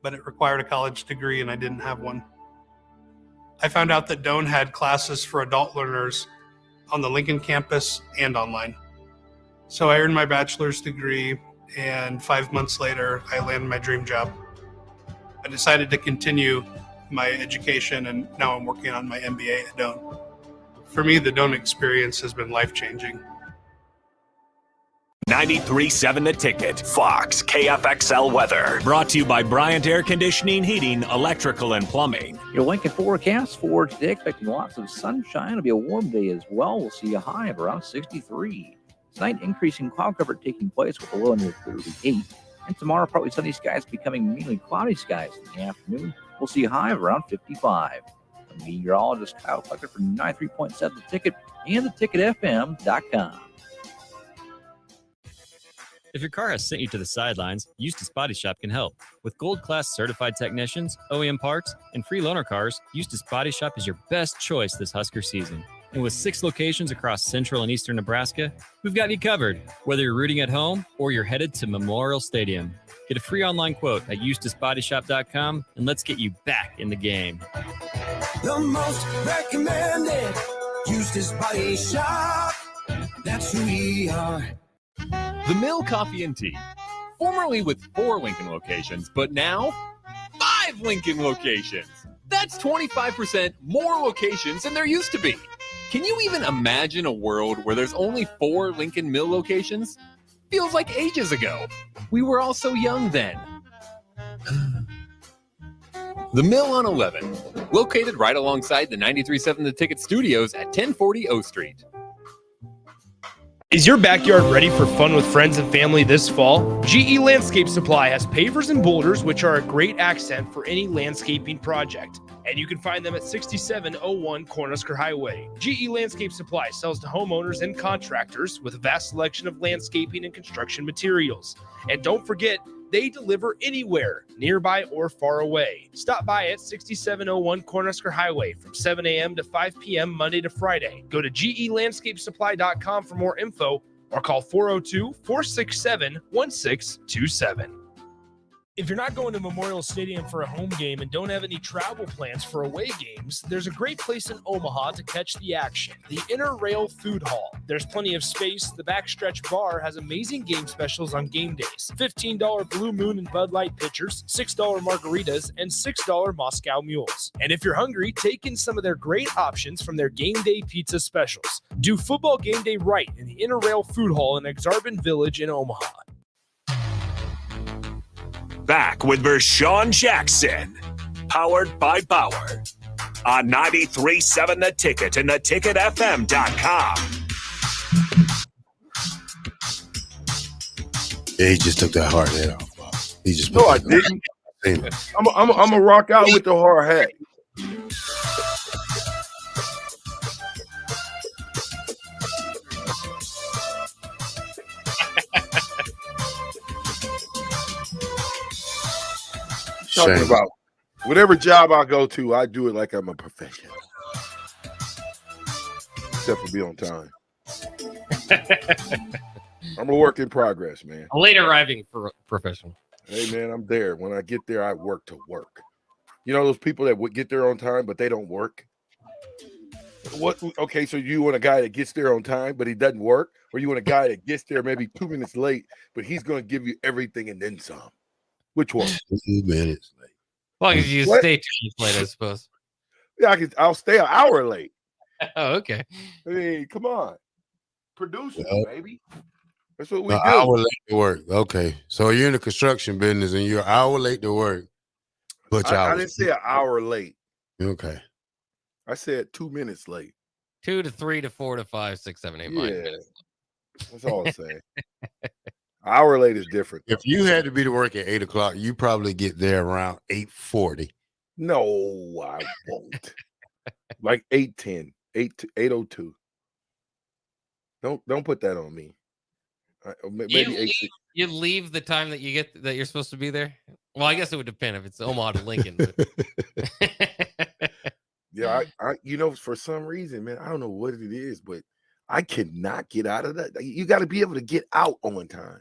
but it required a college degree and I didn't have one. I found out that Doane had classes for adult learners on the Lincoln campus and online. So I earned my bachelor's degree, and 5 months later, I landed my dream job. I decided to continue my education, and now I'm working on my MBA at Doane. For me, the Doane experience has been life-changing. 93.7 The Ticket, Fox, KFXL weather. Brought to you by Bryant Air Conditioning, Heating, Electrical, and Plumbing. Your Lincoln forecast for today, expecting lots of sunshine. It'll be a warm day as well. We'll see a high of around 63. Tonight, increasing cloud cover taking place with a low near 38. And tomorrow, partly sunny skies becoming mainly cloudy skies in the afternoon. We'll see a high of around 55. The meteorologist Kyle Tucker for 93.7 The Ticket and theticketfm.com. If your car has sent you to the sidelines, Eustace Body Shop can help. With gold-class certified technicians, OEM parts, and free loaner cars, Eustace Body Shop is your best choice this Husker season. And with 6 locations across central and eastern Nebraska, we've got you covered, whether you're rooting at home or you're headed to Memorial Stadium. Get a free online quote at EustaceBodyShop.com, and let's get you back in the game. The most recommended Eustace Body Shop. That's who we are. The Mill Coffee and Tea, formerly with 4 Lincoln locations, but now 5 Lincoln locations. That's 25% more locations than there used to be. Can you even imagine a world where there's only 4 Lincoln Mill locations? Feels like ages ago. We were all so young then. The Mill on 11, located right alongside the 93.7 The Ticket Studios at 1040 O Street. Is your backyard ready for fun with friends and family this fall? GE Landscape Supply has pavers and boulders, which are a great accent for any landscaping project. And you can find them at 6701 Cornhusker Highway. GE Landscape Supply sells to homeowners and contractors with a vast selection of landscaping and construction materials. And don't forget, they deliver anywhere, nearby or far away. Stop by at 6701 Cornhusker Highway from 7 a.m. to 5 p.m. Monday to Friday. Go to GELandscapeSupply.com for more info or call 402-467-1627. If you're not going to Memorial Stadium for a home game and don't have any travel plans for away games, there's a great place in Omaha to catch the action, the Inner Rail Food Hall. There's plenty of space. The Backstretch Bar has amazing game specials on game days. $15 Blue Moon and Bud Light pitchers, $6 margaritas, and $6 Moscow Mules. And if you're hungry, take in some of their great options from their game day pizza specials. Do football game day right in the Inner Rail Food Hall in Exarban Village in Omaha. Back with Vershawn Jackson, powered by Bauer, on 93.7 The Ticket and theticketfm.com. Yeah, he just took that hard hat off. He just no, I didn't. I'm a rock out with the hard hat. Talking about whatever job I go to, I do it like I'm a professional, except for be on time. I'm a work in progress, man. A late arriving professional. Hey, man, I'm there. When I get there, I work to work. You know those people that would get there on time, but they don't work? What? Okay, so you want a guy that gets there on time, but he doesn't work? Or you want a guy that gets there maybe 2 minutes late, but he's going to give you everything and then some? Which one? 2 minutes late. As long as you stay 2 minutes late, I suppose. Yeah, I'll stay an hour late. Oh, okay. I mean, come on. Producers, baby. That's what we do. An hour late to work. Okay. So you're in the construction business and you're an hour late to work. I didn't say an hour late. Okay. I said 2 minutes late. 2 to 3 to 4 to 5, 6, 7, 8, 9 minutes. That's all I'm saying. Hour late is different. If you had to be to work at 8 o'clock, you probably get there around 8:40. No, I won't. Like 8:10, 8:02. Don't put that on me. Maybe you leave the time that you get that you're supposed to be there. Well, I guess it would depend if it's Omaha to Lincoln. Yeah, I for some reason, man, I don't know what it is, but I cannot get out of that. You got to be able to get out on time.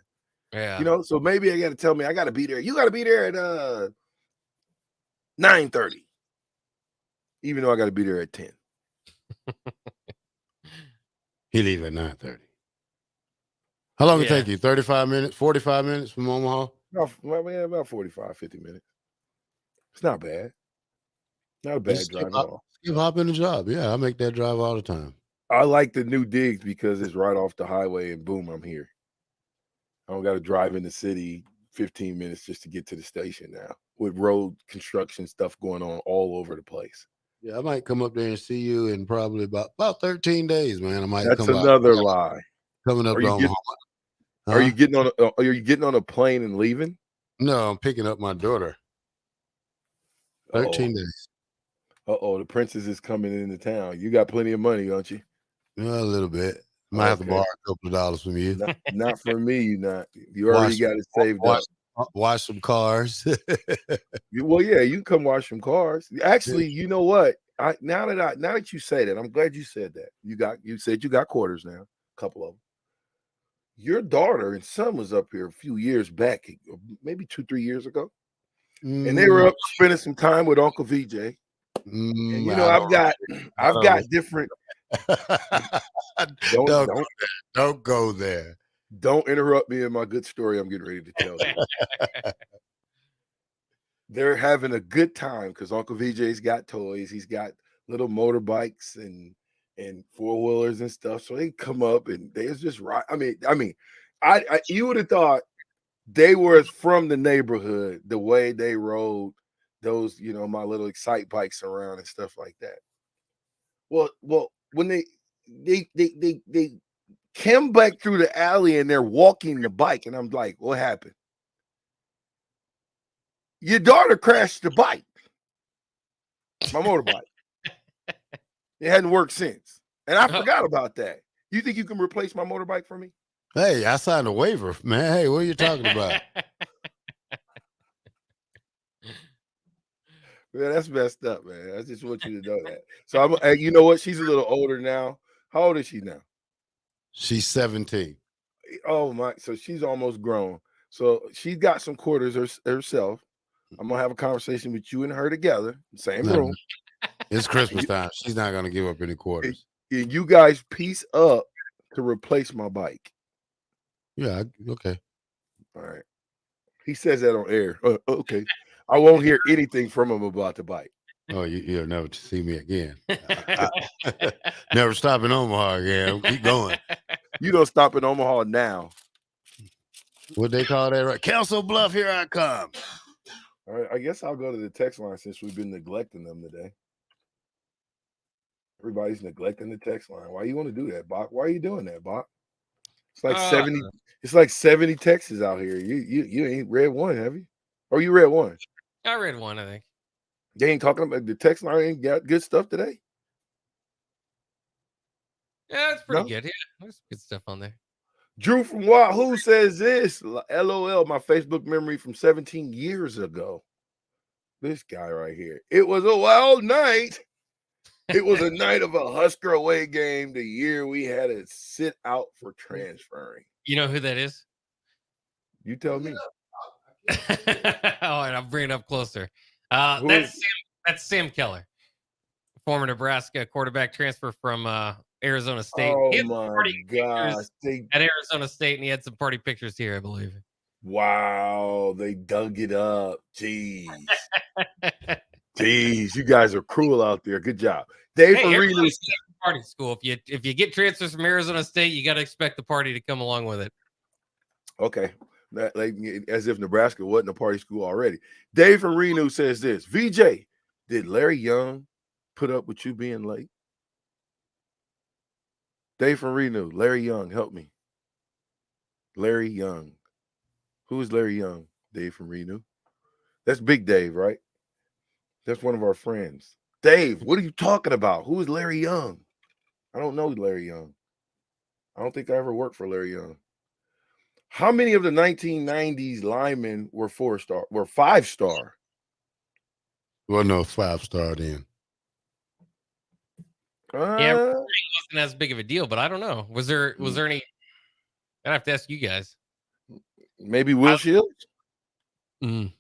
Yeah. You know, so maybe I got to tell me I got to be there. You got to be there at 9:30, even though I got to be there at 10. He leave at 9:30. How long it take you? 35 minutes, 45 minutes from Omaha? About 45, 50 minutes. It's not bad. Not a bad drive at all. You hop in the job. Yeah, I make that drive all the time. I like the new digs because it's right off the highway and boom, I'm here. I don't got to drive in the city 15 minutes just to get to the station now with road construction stuff going on all over the place. Yeah, I might come up there and see you in probably about 13 days, man. I might That's come another out. lie. Coming up to Omaha. Are you getting on a plane and leaving? No, I'm picking up my daughter. 13 days. The princess is coming into town. You got plenty of money, don't you? A little bit. Might have to borrow a couple of dollars from you. Not for me, you already got it saved up. Wash some cars. Well, yeah, you can come wash some cars. Actually, you know what? Now that you say that, I'm glad you said that. You said you got quarters now, a couple of them. Your daughter and son was up here a few years back, maybe 2-3 years ago, and they were up spending some time with Uncle VJ. And you know, I've got different. Don't go there. Don't interrupt me in my good story I'm getting ready to tell you. They're having a good time because Uncle VJ's got toys. He's got little motorbikes and four-wheelers and stuff. So they come up and they just right. I mean, you would have thought they were from the neighborhood the way they rode those, you know, my little Excite bikes around and stuff like that. Well, when they came back through the alley and they're walking the bike, and I'm like, what happened? Your daughter crashed the bike, my motorbike. It hadn't worked since, and I forgot about that. You think you can replace my motorbike for me? Hey, I signed a waiver, man. Hey, what are you talking about? Man, that's messed up, man. I just want you to know that. So you know what? She's a little older now. How old is she now? She's 17. Oh my! So she's almost grown. So she's got some quarters herself. I'm gonna have a conversation with you and her together, same room. It's Christmas time. She's not gonna give up any quarters. And you guys piece up to replace my bike. Yeah. Okay. All right. He says that on air. Okay. I won't hear anything from him about the bike. Oh, you'll never see me again. Never stop in Omaha again. Keep going. You don't stop in Omaha now. What they call that, right? Council Bluff, here I come. All right. I guess I'll go to the text line since we've been neglecting them today. Everybody's neglecting the text line. Why you want to do that, Bach? Why are you doing that, Bach? It's like 70. It's like 70 texts out here. You ain't read one, have you? Or you read one? I read one, I think. They ain't talking about the text line. Ain't got good stuff today. Yeah, it's pretty good. Yeah, there's some good stuff on there. Drew from Wahoo says this. LOL, my Facebook memory from 17 years ago. This guy right here. It was a wild night. It was a night of a Husker away game the year we had to sit out for transferring. You know who that is? You tell me. All right, I'll bring it up closer. That's Sam Keller, former Nebraska quarterback transfer from Arizona State. Oh my gosh. At Arizona State, and he had some party pictures here, I believe. Wow, they dug it up. Jeez. Jeez, you guys are cruel out there. Good job. Dave Farina's party school. If you get transfers from Arizona State, you got to expect the party to come along with it. Okay. Like, as if Nebraska wasn't a party school already. Dave from Reno says this. VJ, did Larry Young put up with you being late? Dave from Reno, Larry Young, help me. Larry Young. Who is Larry Young? Dave from Reno. That's Big Dave, right? That's one of our friends. Dave, what are you talking about? Who is Larry Young? I don't know Larry Young. I don't think I ever worked for Larry Young. How many of the 1990s linemen were 4-star? Were 5-star? Well, no, 5-star then. Yeah, it wasn't as big of a deal, but I don't know. Was there any? I'd have to ask you guys. Maybe Will Shields. Mm.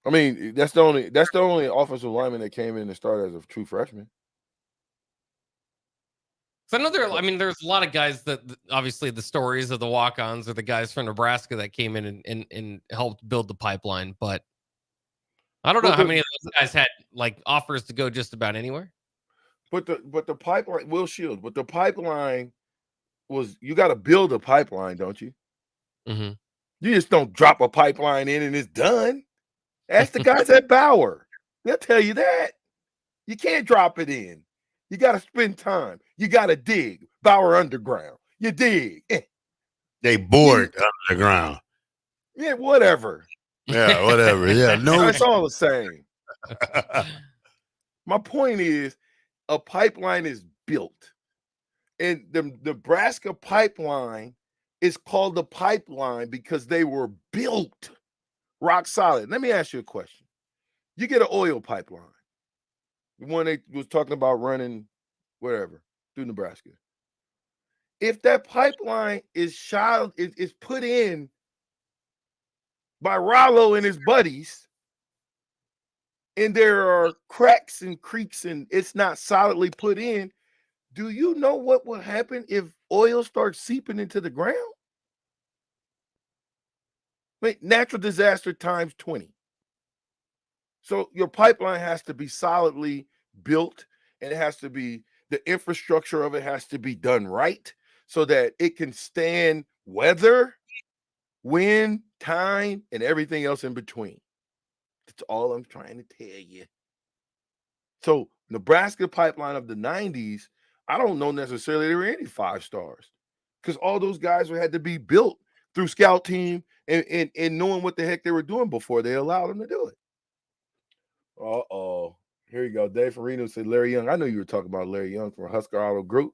I mean, that's the only offensive lineman that came in and started as a true freshman. So I know there's a lot of guys that obviously the stories of the walk-ons are the guys from Nebraska that came in and helped build the pipeline, but I don't know how many of those guys had like offers to go just about anywhere. But the pipeline, Will Shields, but the pipeline was, you got to build a pipeline, don't you? Mm-hmm. You just don't drop a pipeline in and it's done. Ask the guys at Bauer. They'll tell you that. You can't drop it in. You got to spend time. You got to dig. Bauer Underground. You dig. They bored underground. Yeah, whatever. Yeah, whatever. Yeah, no, it's all the same. My point is, a pipeline is built, and the Nebraska pipeline is called the pipeline because they were built rock solid. Let me ask you a question. You get an oil pipeline, the one they was talking about running wherever through Nebraska. If that pipeline is put in by Rollo and his buddies, and there are cracks and creeks and it's not solidly put in, do you know what will happen if oil starts seeping into the ground? I mean, natural disaster times 20. So your pipeline has to be solidly built, and it has to be, the infrastructure of it has to be done right so that it can stand weather, wind, time, and everything else in between. That's all I'm trying to tell you. So Nebraska pipeline of the 90s, I don't know necessarily there were any 5 stars, because all those guys had to be built through scout team and knowing what the heck they were doing before they allowed them to do it. Uh-oh. Here you go. Dave Farino said Larry Young. I knew you were talking about Larry Young from Husker Auto Group.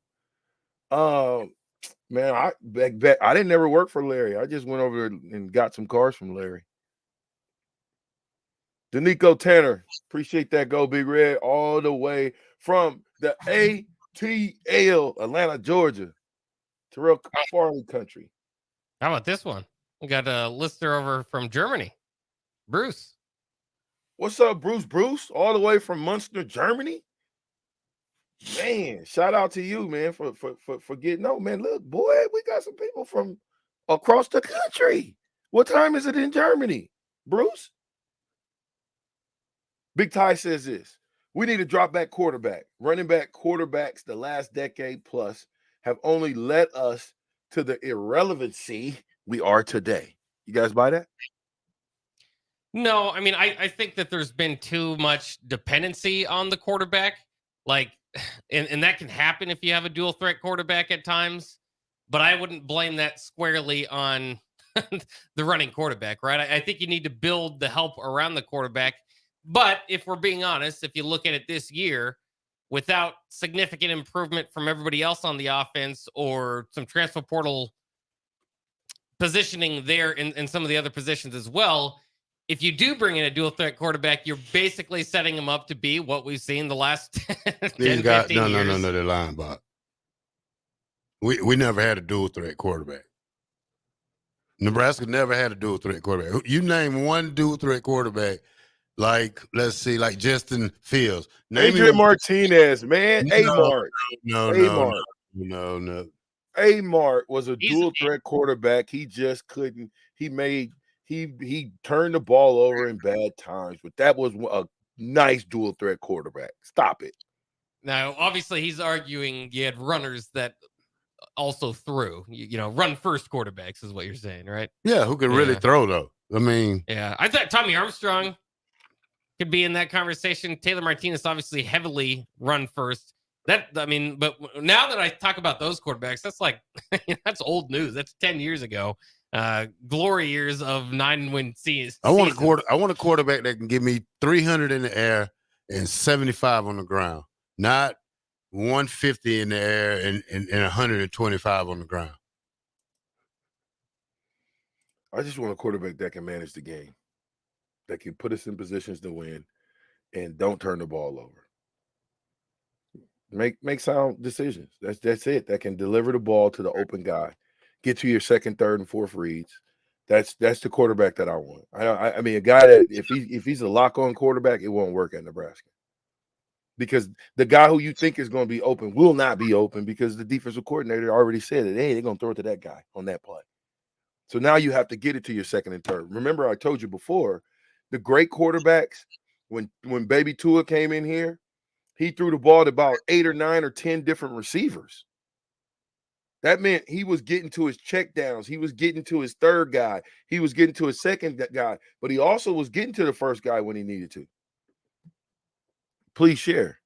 Man, I didn't never work for Larry. I just went over and got some cars from Larry. Danico Tanner, appreciate that. Go Big Red, all the way from the ATL, Atlanta, Georgia. Terrell Farley country. How about this one? We got a listener over from Germany, Bruce. What's up, Bruce? Bruce, all the way from Munster, Germany. Man, shout out to you, man, for getting on. Man, look, boy, we got some people from across the country. What time is it in Germany, Bruce? Big Ty says this: we need a drop back quarterback. Running back quarterbacks the last decade plus have only led us to the irrelevancy we are today. You guys buy that? No, I mean, I think that there's been too much dependency on the quarterback. Like, and that can happen if you have a dual threat quarterback at times, but I wouldn't blame that squarely on the running quarterback, right? I think you need to build the help around the quarterback. But if we're being honest, if you look at it this year, without significant improvement from everybody else on the offense or some transfer portal positioning there in some of the other positions as well, if you do bring in a dual threat quarterback, you're basically setting him up to be what we've seen the last 10, 15 years. No, they're lying about. We never had a dual threat quarterback. Nebraska never had a dual threat quarterback. You name one dual threat quarterback, like, let's see, like Justin Fields. Adrian Martinez, man. No. Amart was a dual threat quarterback. He just couldn't. He turned the ball over in bad times, but that was a nice dual threat quarterback. Stop it. Now, obviously, he's arguing you had runners that also threw. You know, run first quarterbacks is what you're saying, right? Yeah, who could really throw though? I mean, yeah, I thought Tommy Armstrong could be in that conversation. Taylor Martinez obviously heavily run first. But now that I talk about those quarterbacks, that's like that's old news. That's 10 years ago. Glory years of 9-win seasons. I want a quarterback that can give me 300 in the air and 75 on the ground, not 150 in the air and 125 on the ground. I just want a quarterback that can manage the game, that can put us in positions to win, and don't turn the ball over. Make sound decisions. That's it. That can deliver the ball to the open guy, get to your second, third, and fourth reads. That's the quarterback that I want. I mean, a guy that if he's a lock-on quarterback, it won't work at Nebraska. Because the guy who you think is going to be open will not be open because the defensive coordinator already said it. Hey, they're going to throw it to that guy on that play. So now you have to get it to your second and third. Remember, I told you before, the great quarterbacks, when Baby Tua came in here, he threw the ball to about 8 or 9 or 10 different receivers. That meant he was getting to his check downs. He was getting to his third guy. He was getting to his second guy. But he also was getting to the first guy when he needed to. Please share.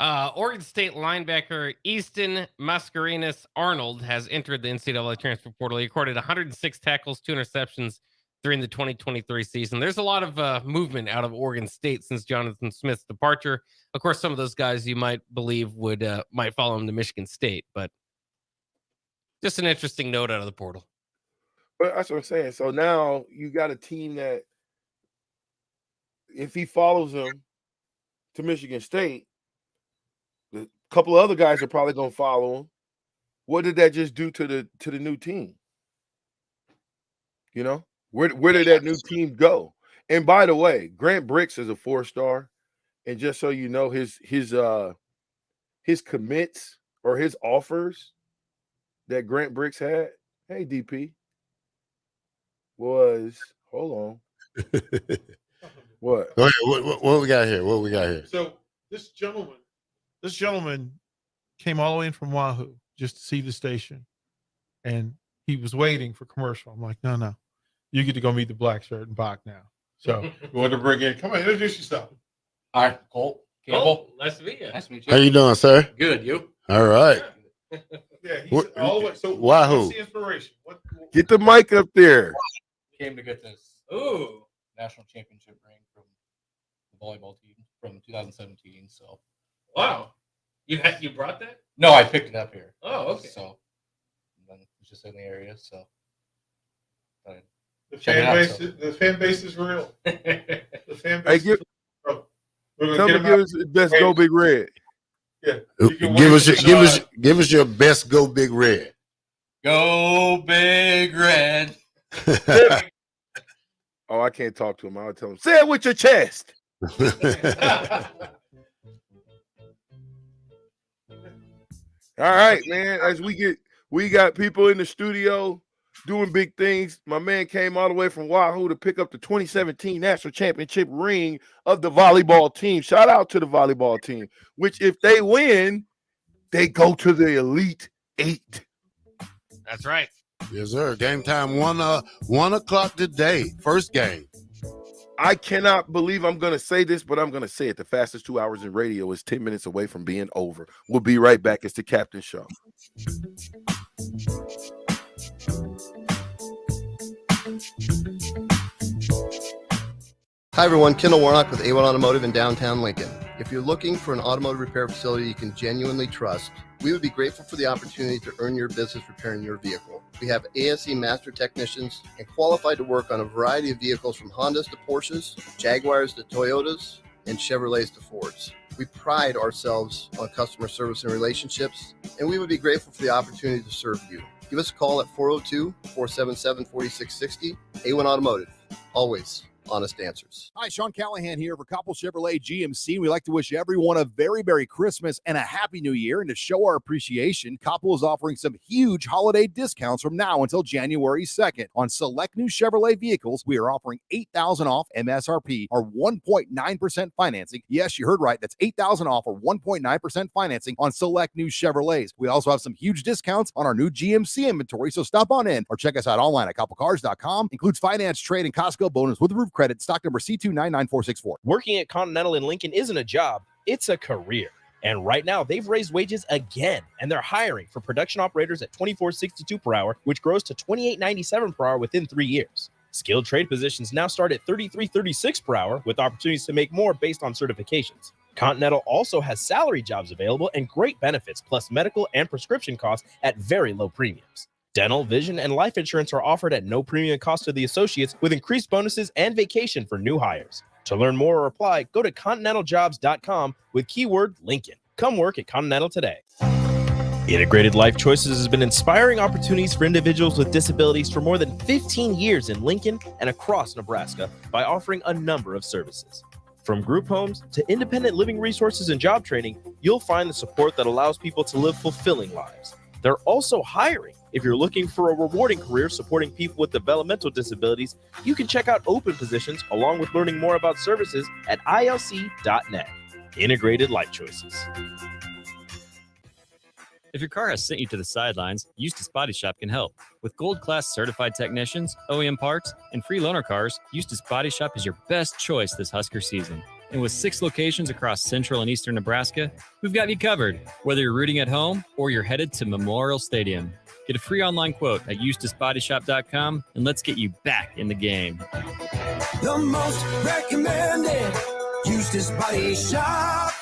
Oregon State linebacker Easton Mascarenas Arnold has entered the NCAA transfer portal. He recorded 106 tackles, 2 interceptions during the 2023 season. There's a lot of movement out of Oregon State since Jonathan Smith's departure. Of course, some of those guys you might believe might follow him to Michigan State, but just an interesting note out of the portal. But that's what I'm saying. So now you got a team that if he follows him to Michigan State, a couple of other guys are probably going to follow him. What did that just do to the new team? You know, where did that new team go? And by the way, Grant Brix is a 4-star, and just so you know, his commits or his offers that Grant Brix had. Hey, DP, was hold on. What? Go ahead. What we got here? What we got here? So this gentleman came all the way in from Wahoo just to see the station, and he was waiting for commercial. I'm like, no, you get to go meet the black shirt and Bach now. So we want to bring in. Come on, introduce yourself. All right, Colt Campbell. Oh, nice to meet you. Nice to meet you. How you doing, sir? Good. You? All right. Yeah, he's all the way. So Wahoo. what's the inspiration? Get the mic up there. Came to get this Ooh, national championship ring from the volleyball team from 2017. So wow, you brought that? no, I picked it up here. Oh, okay. So then it's just in the area. So The check it fan out, base. so. The fan base is real. The fan Hey, base. give We're gonna get him give out. us the best Go Big Red. Yeah. Give us your best Go Big Red. Go Big Red. Oh, I can't talk to him. I'll tell him. Say it with your chest. All right, man. As we got people in the studio doing big things. My man came all the way from Wahoo to pick up the 2017 national championship ring of the volleyball team. Shout out to the volleyball team, which if they win, they go to the Elite 8. That's right. Yes, sir. Game time 1 o'clock today. First game. I cannot believe I'm going to say this, but I'm going to say it. The fastest 2 hours in radio is 10 minutes away from being over. We'll be right back. It's the Captain Show. Hi everyone, Kendall Warnock with A1 Automotive in downtown Lincoln. If you're looking for an automotive repair facility you can genuinely trust, we would be grateful for the opportunity to earn your business repairing your vehicle. We have ASE master technicians and qualified to work on a variety of vehicles from Hondas to Porsches, Jaguars to Toyotas, and Chevrolets to Fords. We pride ourselves on customer service and relationships, and we would be grateful for the opportunity to serve you. Give us a call at 402-477-4660. A1 Automotive, always honest answers. Hi, Sean Callahan here for Koppel Chevrolet GMC. We'd like to wish everyone a very Merry Christmas and a Happy New Year. And to show our appreciation, Koppel is offering some huge holiday discounts from now until January 2nd. On select new Chevrolet vehicles, we are offering $8,000 off MSRP or 1.9% financing. Yes, you heard right. That's $8,000 off or 1.9% financing on select new Chevrolets. We also have some huge discounts on our new GMC inventory, so stop on in or check us out online at koppelcars.com. Includes finance, trade, and Costco bonus with roof credit. Stock number C299464. Working at Continental in Lincoln isn't a job, it's a career. And right now, they've raised wages again, and they're hiring for production operators at $24.62 per hour, which grows to $28.97 per hour within 3 years. Skilled trade positions now start at $33.36 per hour, with opportunities to make more based on certifications. Continental also has salary jobs available and great benefits, plus medical and prescription costs at very low premiums. Dental, vision, and life insurance are offered at no premium cost to the associates, with increased bonuses and vacation for new hires. To learn more or apply, go to continentaljobs.com with keyword Lincoln. Come work at Continental today. Integrated Life Choices has been inspiring opportunities for individuals with disabilities for more than 15 years in Lincoln and across Nebraska by offering a number of services. From group homes to independent living resources and job training, you'll find the support that allows people to live fulfilling lives. They're also hiring. If you're looking for a rewarding career supporting people with developmental disabilities, you can check out open positions along with learning more about services at ilc.net. Integrated Life Choices. If your car has sent you to the sidelines, Eustace Body Shop can help. With gold-class certified technicians, OEM parts, and free loaner cars, Eustace Body Shop is your best choice this Husker season. And with 6 locations across central and eastern Nebraska, we've got you covered, whether you're rooting at home or you're headed to Memorial Stadium. Get a free online quote at EustaceBodyShop.com, and let's get you back in the game. The most recommended Eustace Body Shop.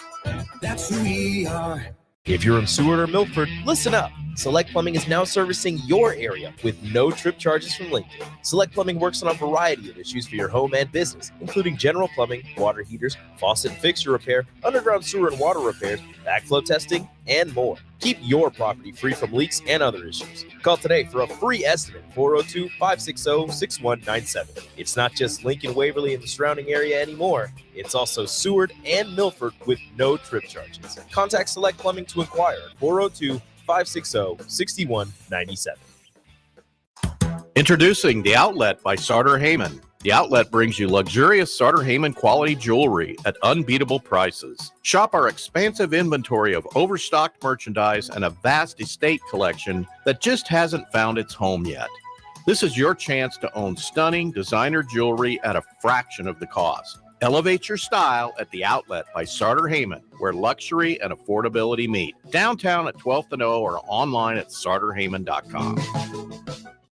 That's who we are. If you're in Seward or Milford, listen up. Select Plumbing is now servicing your area with no trip charges from Lincoln. Select Plumbing works on a variety of issues for your home and business, including general plumbing, water heaters, faucet and fixture repair, underground sewer and water repairs, backflow testing, and more. Keep your property free from leaks and other issues. Call today for a free estimate, 402-560-6197. It's not just Lincoln, Waverly, and the surrounding area anymore. It's also Seward and Milford with no trip charges. Contact Select Plumbing to inquire at 402-560-6197. Introducing The Outlet by Sartor Heyman. The Outlet brings you luxurious Sartor Heyman quality jewelry at unbeatable prices. Shop our expansive inventory of overstocked merchandise and a vast estate collection that just hasn't found its home yet. This is your chance to own stunning designer jewelry at a fraction of the cost. Elevate your style at The Outlet by Sartor Heyman, where luxury and affordability meet. Downtown at 12th and O or online at sartorheyman.com.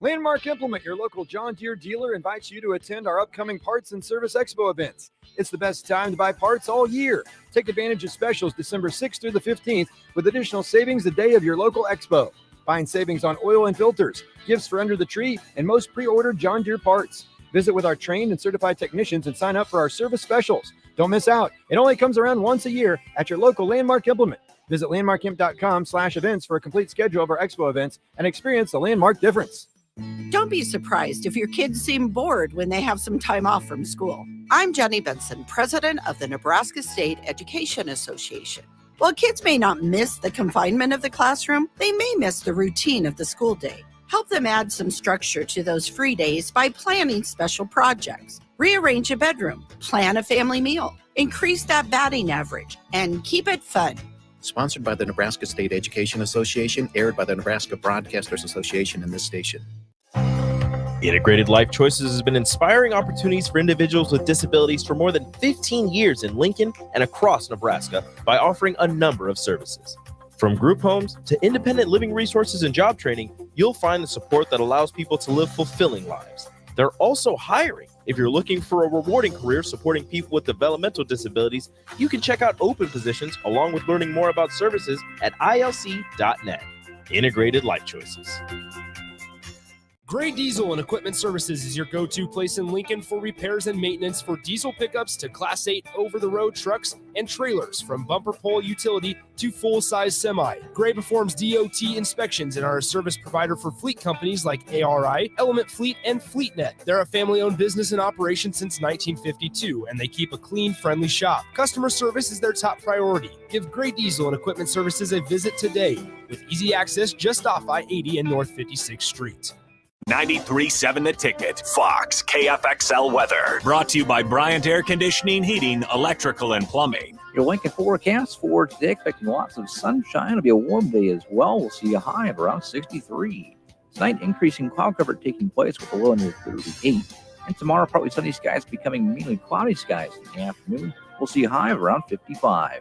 Landmark Implement, your local John Deere dealer, invites you to attend our upcoming Parts and Service Expo events. It's the best time to buy parts all year. Take advantage of specials December 6th through the 15th with additional savings the day of your local expo. Find savings on oil and filters, gifts for under the tree, and most pre-ordered John Deere parts. Visit with our trained and certified technicians and sign up for our service specials. Don't miss out. It only comes around once a year at your local Landmark Implement. Visit landmarkimp.com/events for a complete schedule of our expo events and experience the Landmark difference. Don't be surprised if your kids seem bored when they have some time off from school. I'm Jenny Benson, president of the Nebraska State Education Association. While kids may not miss the confinement of the classroom, they may miss the routine of the school day. Help them add some structure to those free days by planning special projects. Rearrange a bedroom, plan a family meal, increase that batting average, and keep it fun. Sponsored by the Nebraska State Education Association, aired by the Nebraska Broadcasters Association and this station. Integrated Life Choices has been inspiring opportunities for individuals with disabilities for more than 15 years in Lincoln and across Nebraska by offering a number of services. From group homes to independent living resources and job training, you'll find the support that allows people to live fulfilling lives. They're also hiring. If you're looking for a rewarding career supporting people with developmental disabilities, you can check out open positions along with learning more about services at ilc.net. Integrated Life Choices. Gray Diesel and Equipment Services is your go-to place in Lincoln for repairs and maintenance for diesel pickups to Class 8 over-the-road trucks and trailers, from bumper pole utility to full-size semi. Gray performs DOT inspections and are a service provider for fleet companies like ARI, Element Fleet, and FleetNet. They're a family-owned business in operation since 1952, and they keep a clean, friendly shop. Customer service is their top priority. Give Gray Diesel and Equipment Services a visit today with easy access just off I-80 and North 56th Street. 93.7 The Ticket, Fox, KFXL weather. Brought to you by Bryant Air Conditioning, Heating, Electrical, and Plumbing. Your Lincoln forecast for today, expecting lots of sunshine. It'll be a warm day as well. We'll see a high of around 63. Tonight, increasing cloud cover taking place with a low near 38. And tomorrow, partly sunny skies becoming mainly cloudy skies in the afternoon. We'll see a high of around 55.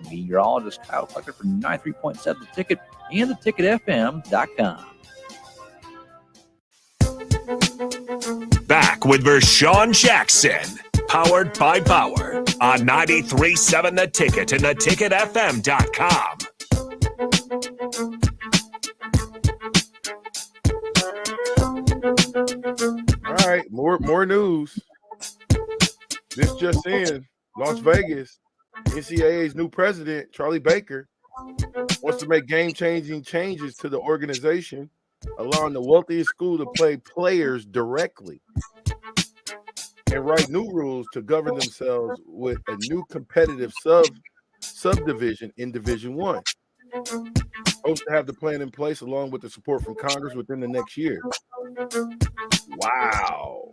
The meteorologist Kyle Tucker from 93.7 The Ticket and theticketfm.com. Back with Vershawn Jackson, powered by Bauer, on 93.7 The Ticket and theticketfm.com. All right, more news. This just in: Las Vegas, NCAA's new president, Charlie Baker, wants to make game-changing changes to the organization, allowing the wealthiest school to play players directly and write new rules to govern themselves with a new competitive subdivision in Division One. Hopes to have the plan in place along with the support from Congress within the next year. Wow.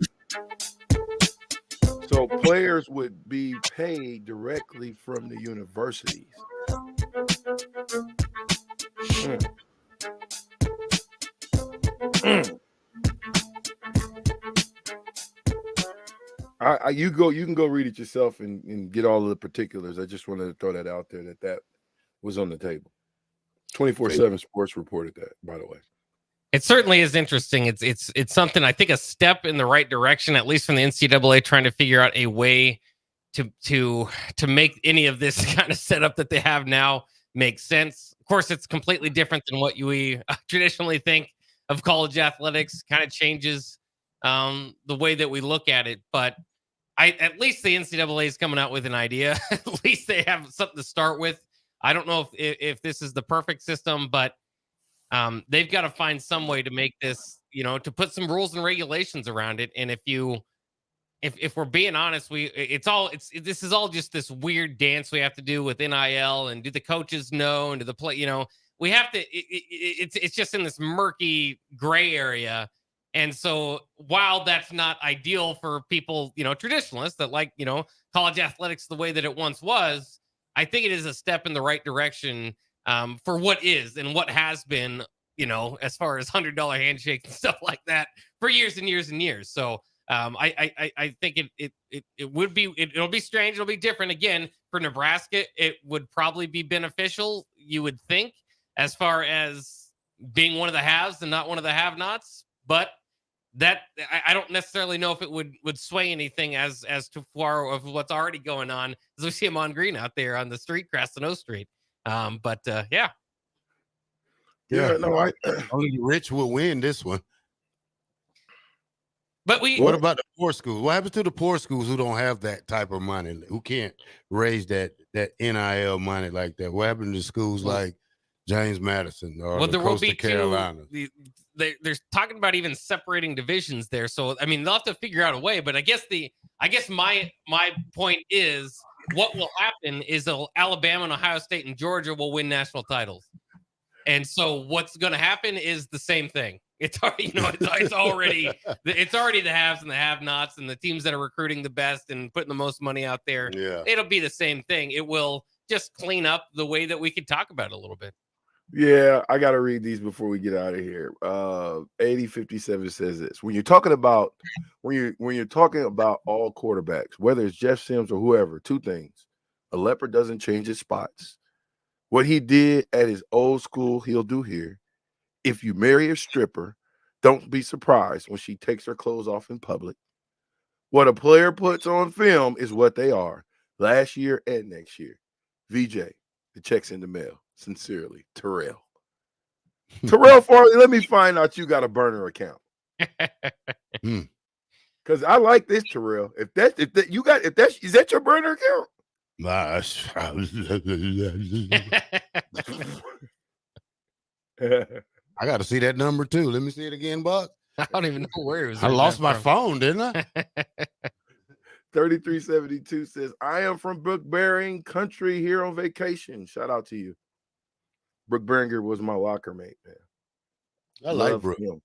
So players would be paid directly from the universities. You can go read it yourself and get all of the particulars. I just wanted to throw that out there that was on the table. 24/7 Sports reported that, by the way. It certainly is interesting. It's something, I think, a step in the right direction, at least from the NCAA trying to figure out a way to make any of this kind of setup that they have now make sense. Of course, it's completely different than what we traditionally think of college athletics. Kind of changes the way that we look at it, but at least the NCAA is coming out with an idea. At least they have something to start with. I don't know if this is the perfect system, but they've got to find some way to make this, to put some rules and regulations around it. And if we're being honest, this is all just this weird dance we have to do with NIL, and do the coaches know, and do the play, we have to, it's just in this murky gray area. And so while that's not ideal for people, traditionalists that like, college athletics the way that it once was, I think it is a step in the right direction for what is and what has been, as far as $100 handshakes and stuff like that for years and years and years. So I think it'll be strange. It'll be different. Again, for Nebraska, it would probably be beneficial, you would think, as far as being one of the haves and not one of the have-nots. But that I don't necessarily know if it would sway anything as to far of what's already going on, as we see him on Green out there on the street, crossing O Street. Yeah. No, only the rich will win this one. But what about the poor schools? What happens to the poor schools who don't have that type of money, who can't raise that NIL money like that? What happened to schools like James Madison or the Coastal Carolina? They're talking about even separating divisions there. So I mean, they'll have to figure out a way. But I guess my point is, what will happen is Alabama and Ohio State and Georgia will win national titles. And so what's going to happen is the same thing. It's already, it's already the haves and the have-nots, and the teams that are recruiting the best and putting the most money out there. Yeah. It'll be the same thing. It will just clean up the way that we could talk about it a little bit. Yeah, I got to read these before we get out of here. 8057 says this: when you're talking about all quarterbacks, whether it's Jeff Sims or whoever, two things: a leopard doesn't change his spots. What he did at his old school, he'll do here. If you marry a stripper, don't be surprised when she takes her clothes off in public. What a player puts on film is what they are, last year and next year. VJ, the check's in the mail. Sincerely, Terrell. Terrell Farley, let me find out you got a burner account. Because I like this, Terrell. Is that your burner account? I got to see that number too. Let me see it again, Buck. I don't even know where it was. I lost my phone, didn't I? 3372 says, I am from Brook-Bearing country here on vacation. Shout out to you. Brooke Beringer was my locker mate, man. I like Brooke. Him.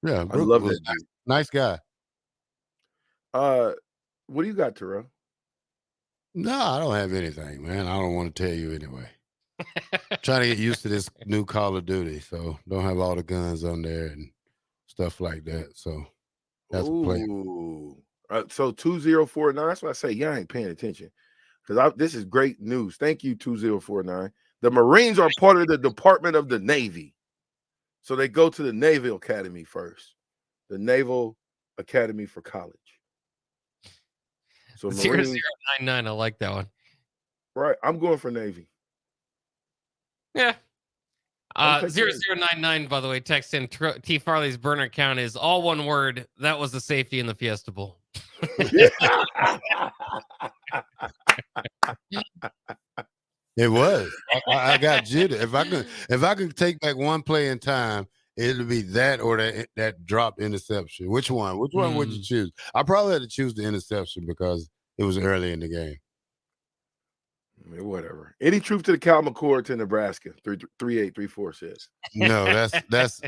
Yeah, I love that dude. Nice guy. What do you got, Terrell? No, I don't have anything, man. I don't want to tell you anyway. Trying to get used to this new Call of Duty, so don't have all the guns on there and stuff like that. So that's a play. So 2049. That's why I say y'all ain't paying attention, because this is great news. Thank you, 2049. The Marines are part of the Department of the Navy, so they go to the Naval Academy first, the Naval Academy for college. So 0099, I like that one. Right, I'm going for Navy. Yeah. 0099, by the way, text in T. Farley's burner count is all one word. That was the safety in the Fiesta Bowl. It was. I got jittered. If I could take back one play in time, it'll be that or that dropped interception. Which one? Which one would you choose? I probably had to choose the interception because it was early in the game. I mean, whatever. Any truth to the Cal McCord to Nebraska? 3834 says. No, that's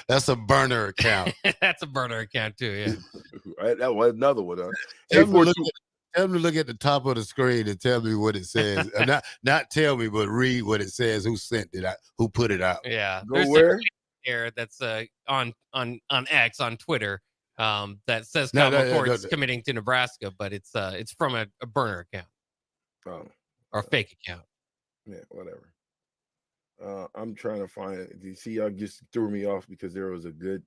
that's a burner account. That's a burner account too. Yeah. Right. That was another one. Huh? Tell me to look at the top of the screen and tell me what it says. Not tell me, but read what it says. Who sent it out? Who put it out? Yeah. Go where? Here that's on X on Twitter that says Kyle McCord's committing to Nebraska, but it's from a burner account or a fake account. Yeah, whatever. I'm trying to find it. You see, y'all just threw me off because there was a good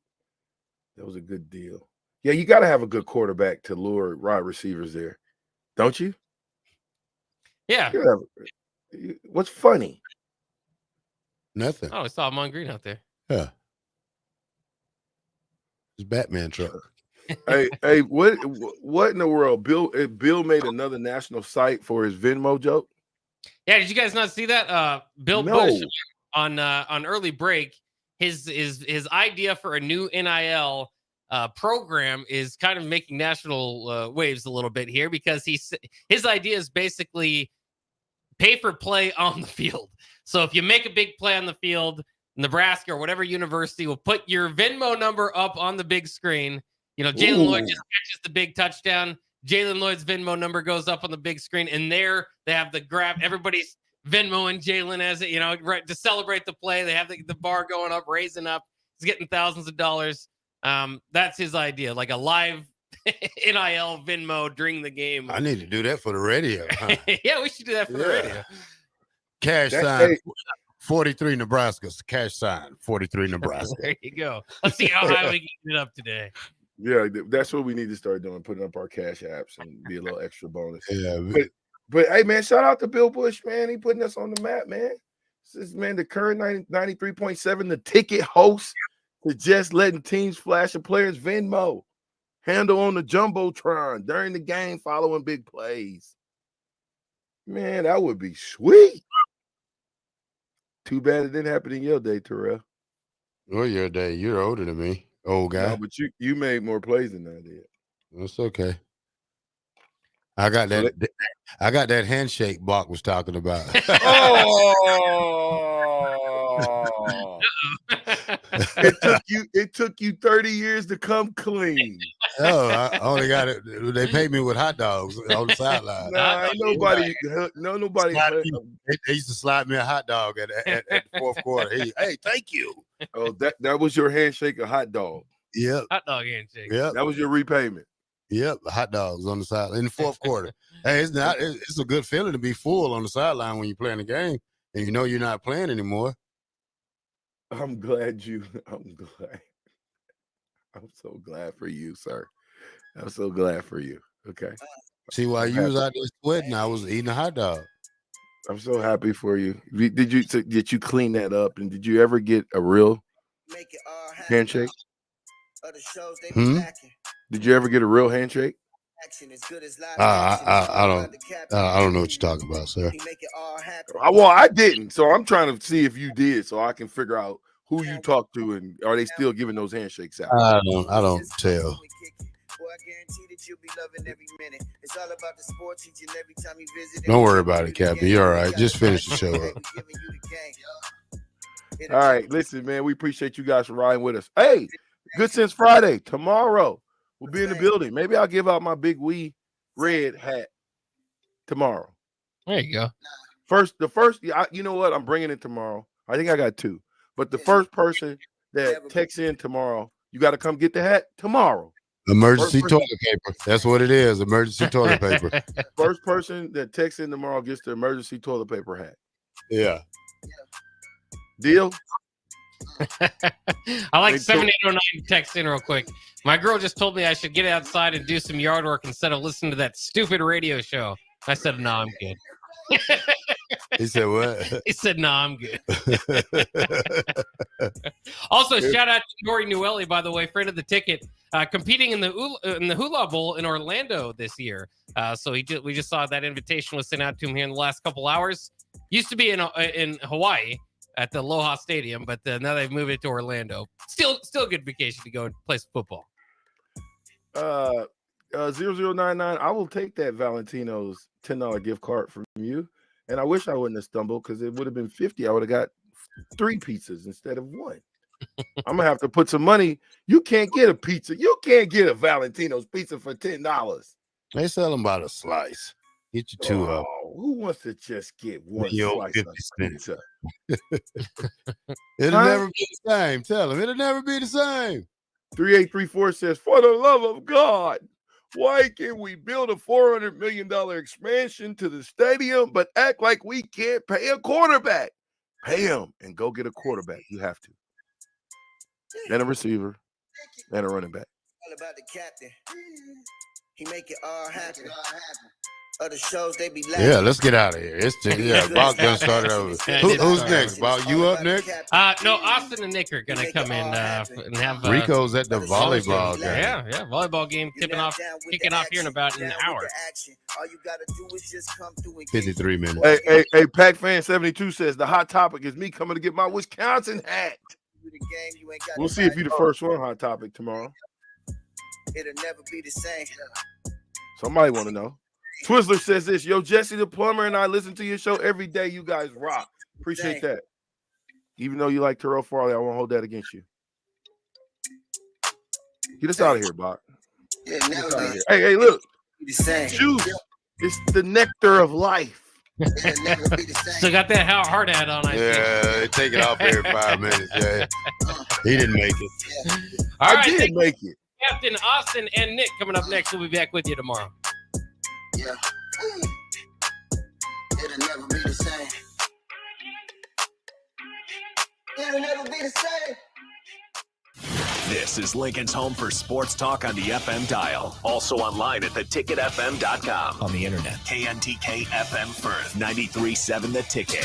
deal. Yeah, you got to have a good quarterback to lure wide receivers there, don't you? Yeah. What's funny? Nothing. Oh, I saw Amon Green out there. Yeah. It's Batman truck. hey, what in the world? Bill made another national site for his Venmo joke. Yeah, did you guys not see that? Bill Bush on early break, his idea for a new NIL program is kind of making national waves a little bit here because his idea is basically pay for play on the field. So if you make a big play on the field, Nebraska or whatever university will put your Venmo number up on the big screen. You know, Jalen Lloyd just catches the big touchdown. Jalen Lloyd's Venmo number goes up on the big screen, and there they have the grab. Everybody's Venmoing Jalen as it, right to celebrate the play. They have the bar going up, raising up. He's getting thousands of dollars. That's his idea, like a live NIL Venmo during the game. I need to do that for the radio. Huh? Yeah, we should do that for the radio. Cash sign 43 Nebraska. Cash sign 43 Nebraska. There you go. Let's see how high we can get it up today. Yeah, that's what we need to start doing, putting up our cash apps and be a little extra bonus. Yeah. But hey, man, shout out to Bill Bush, man. He putting us on the map, man. This is, man, the current 93.7, the ticket host to just letting teams flash a player's Venmo. Handle on the Jumbotron during the game following big plays. Man, that would be sweet. Too bad it didn't happen in your day, Terrell. Or your day. You're older than me, old guy. No, but you made more plays than I did. That's okay. I got that. I got that handshake Bach was talking about. Oh, it took you 30 years to come clean. Oh, I only got it. They paid me with hot dogs on the sideline. Nah, ain't nobody. They used to slide me a hot dog at the fourth quarter. Hey, thank you. Oh, that was your handshake, a hot dog. Yep. Hot dog handshake. Yep. That was your repayment. Yep, hot dogs on the side in the fourth quarter. Hey, it's a good feeling to be full on the sideline when you're playing the game and you know you're not playing anymore. I'm so glad for you, sir. I'm so glad for you. Okay. See, while you was out there sweating, I was eating a hot dog. I'm so happy for you. Did you clean that up? And did you ever get a real handshake? Did you ever get a real handshake? I don't know what you're talking about, sir. Well, I didn't, so I'm trying to see if you did, so I can figure out who you talked to and are they still giving those handshakes out? I don't tell. Don't worry about it, Captain. You're all right. Just finish the show up. All right, listen, man. We appreciate you guys for riding with us. Hey, Good Sense Friday tomorrow. We'll be in the building. Maybe I'll give out my big wee red hat tomorrow. There you go. You know what? I'm bringing it tomorrow. I think I got two. But the first person that texts in tomorrow, you got to come get the hat tomorrow. Emergency toilet paper. That's what it is. Emergency toilet paper. First person that texts in tomorrow gets the emergency toilet paper hat. Yeah. Deal? I like 7809 text in real quick. My girl just told me I should get outside and do some yard work instead of listening to that stupid radio show. I said, no, I'm good. He said what? He said, "No, I'm good." Also, shout out to Nori Newelli, by the way, friend of the ticket, competing in the Hula Bowl in Orlando this year. So we just saw that invitation was sent out to him here in the last couple hours. Used to be in Hawaii at the Aloha Stadium, but now they've moved it to Orlando. Still a good vacation to go and play some football. 0099, I will take that Valentino's $10 gift card from you. And I wish I wouldn't have stumbled because it would have been 50. I would have got 3 pizzas instead of 1. I'm gonna have to put some money. You can't get a pizza. You can't get a Valentino's pizza for $10. They sell them by the slice. Get you 2 up. Who wants to just get 1 slice of pizza? It'll never be the same. Tell them it'll never be the same. 3834 says, for the love of God, why can't we build a $400 million expansion to the stadium, but act like we can't pay a quarterback? Pay him and go get a quarterback. You have to. And a receiver and a running back. All about the captain. He make it all happen. Other shows, they be laughing. Yeah, let's get out of here. Bob done started over. Who's next? Bob, you up next? No, Austin and Nick are going to come in and have Rico's at the volleyball game. Yeah, volleyball game kicking off here in about an hour. 53 minutes. Hey, Pac Fan 72 says the hot topic is me coming to get my Wisconsin hat. We'll see if you're the first one, Hot Topic, tomorrow. It'll never be the same. Somebody want to know. Twizzler says this, yo, Jesse the Plumber and I listen to your show every day. You guys rock. Appreciate that. Even though you like Terrell Farley, I won't hold that against you. Get us out of here, Bach. Hey, look. Juice. It's the nectar of life. So got that hard hat on. Yeah, take it off every 5 minutes. Yeah, he didn't make it. All right, I did make it. Captain Austin and Nick coming up next. We'll be back with you tomorrow. Yeah. It'll never be the same. It'll never be the same. This is Lincoln's home for sports talk on the FM dial. Also online at theticketfm.com. On the internet. KNTK FM Firth, 93.7 The Ticket.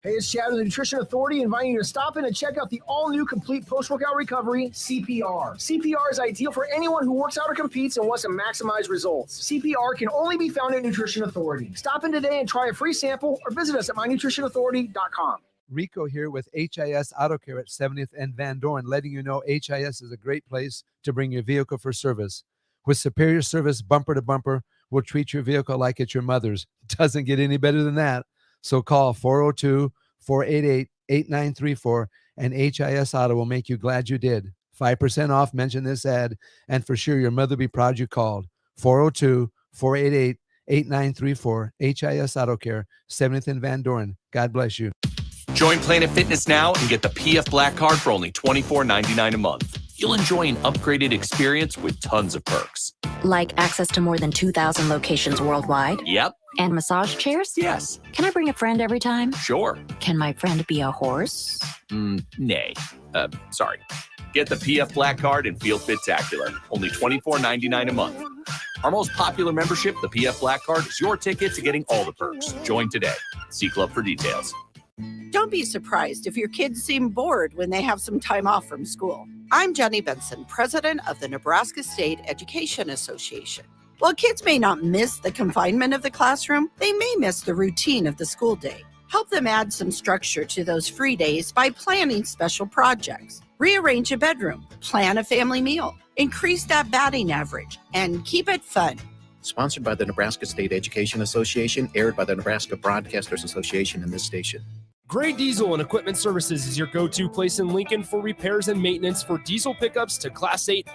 Hey, it's Chad of the Nutrition Authority inviting you to stop in and check out the all-new complete post-workout recovery, CPR. CPR is ideal for anyone who works out or competes and wants to maximize results. CPR can only be found at Nutrition Authority. Stop in today and try a free sample or visit us at mynutritionauthority.com. Rico here with HIS Auto Care at 70th and Van Dorn, letting you know HIS is a great place to bring your vehicle for service. With superior service bumper to bumper, we'll treat your vehicle like it's your mother's. It doesn't get any better than that. So call 402-488-8934 and HIS Auto will make you glad you did. 5% off, mention this ad, and for sure your mother will be proud you called. 402-488-8934, HIS Auto Care, 70th and Van Dorn. God bless you. Join Planet Fitness now and get the PF Black Card for only $24.99 a month. You'll enjoy an upgraded experience with tons of perks. Like access to more than 2,000 locations worldwide? Yep. And massage chairs? Yes. Can I bring a friend every time? Sure. Can my friend be a horse? Nay. Sorry. Get the PF Black Card and feel fit-tacular. Only $24.99 a month. Our most popular membership, the PF Black Card, is your ticket to getting all the perks. Join today. See Club for details. Don't be surprised if your kids seem bored when they have some time off from school. I'm Jenny Benson, president of the Nebraska State Education Association. While kids may not miss the confinement of the classroom, they may miss the routine of the school day. Help them add some structure to those free days by planning special projects. Rearrange a bedroom, plan a family meal, increase that batting average, and keep it fun. Sponsored by the Nebraska State Education Association, aired by the Nebraska Broadcasters Association and this station. Gray Diesel and Equipment Services is your go-to place in Lincoln for repairs and maintenance for diesel pickups to Class 8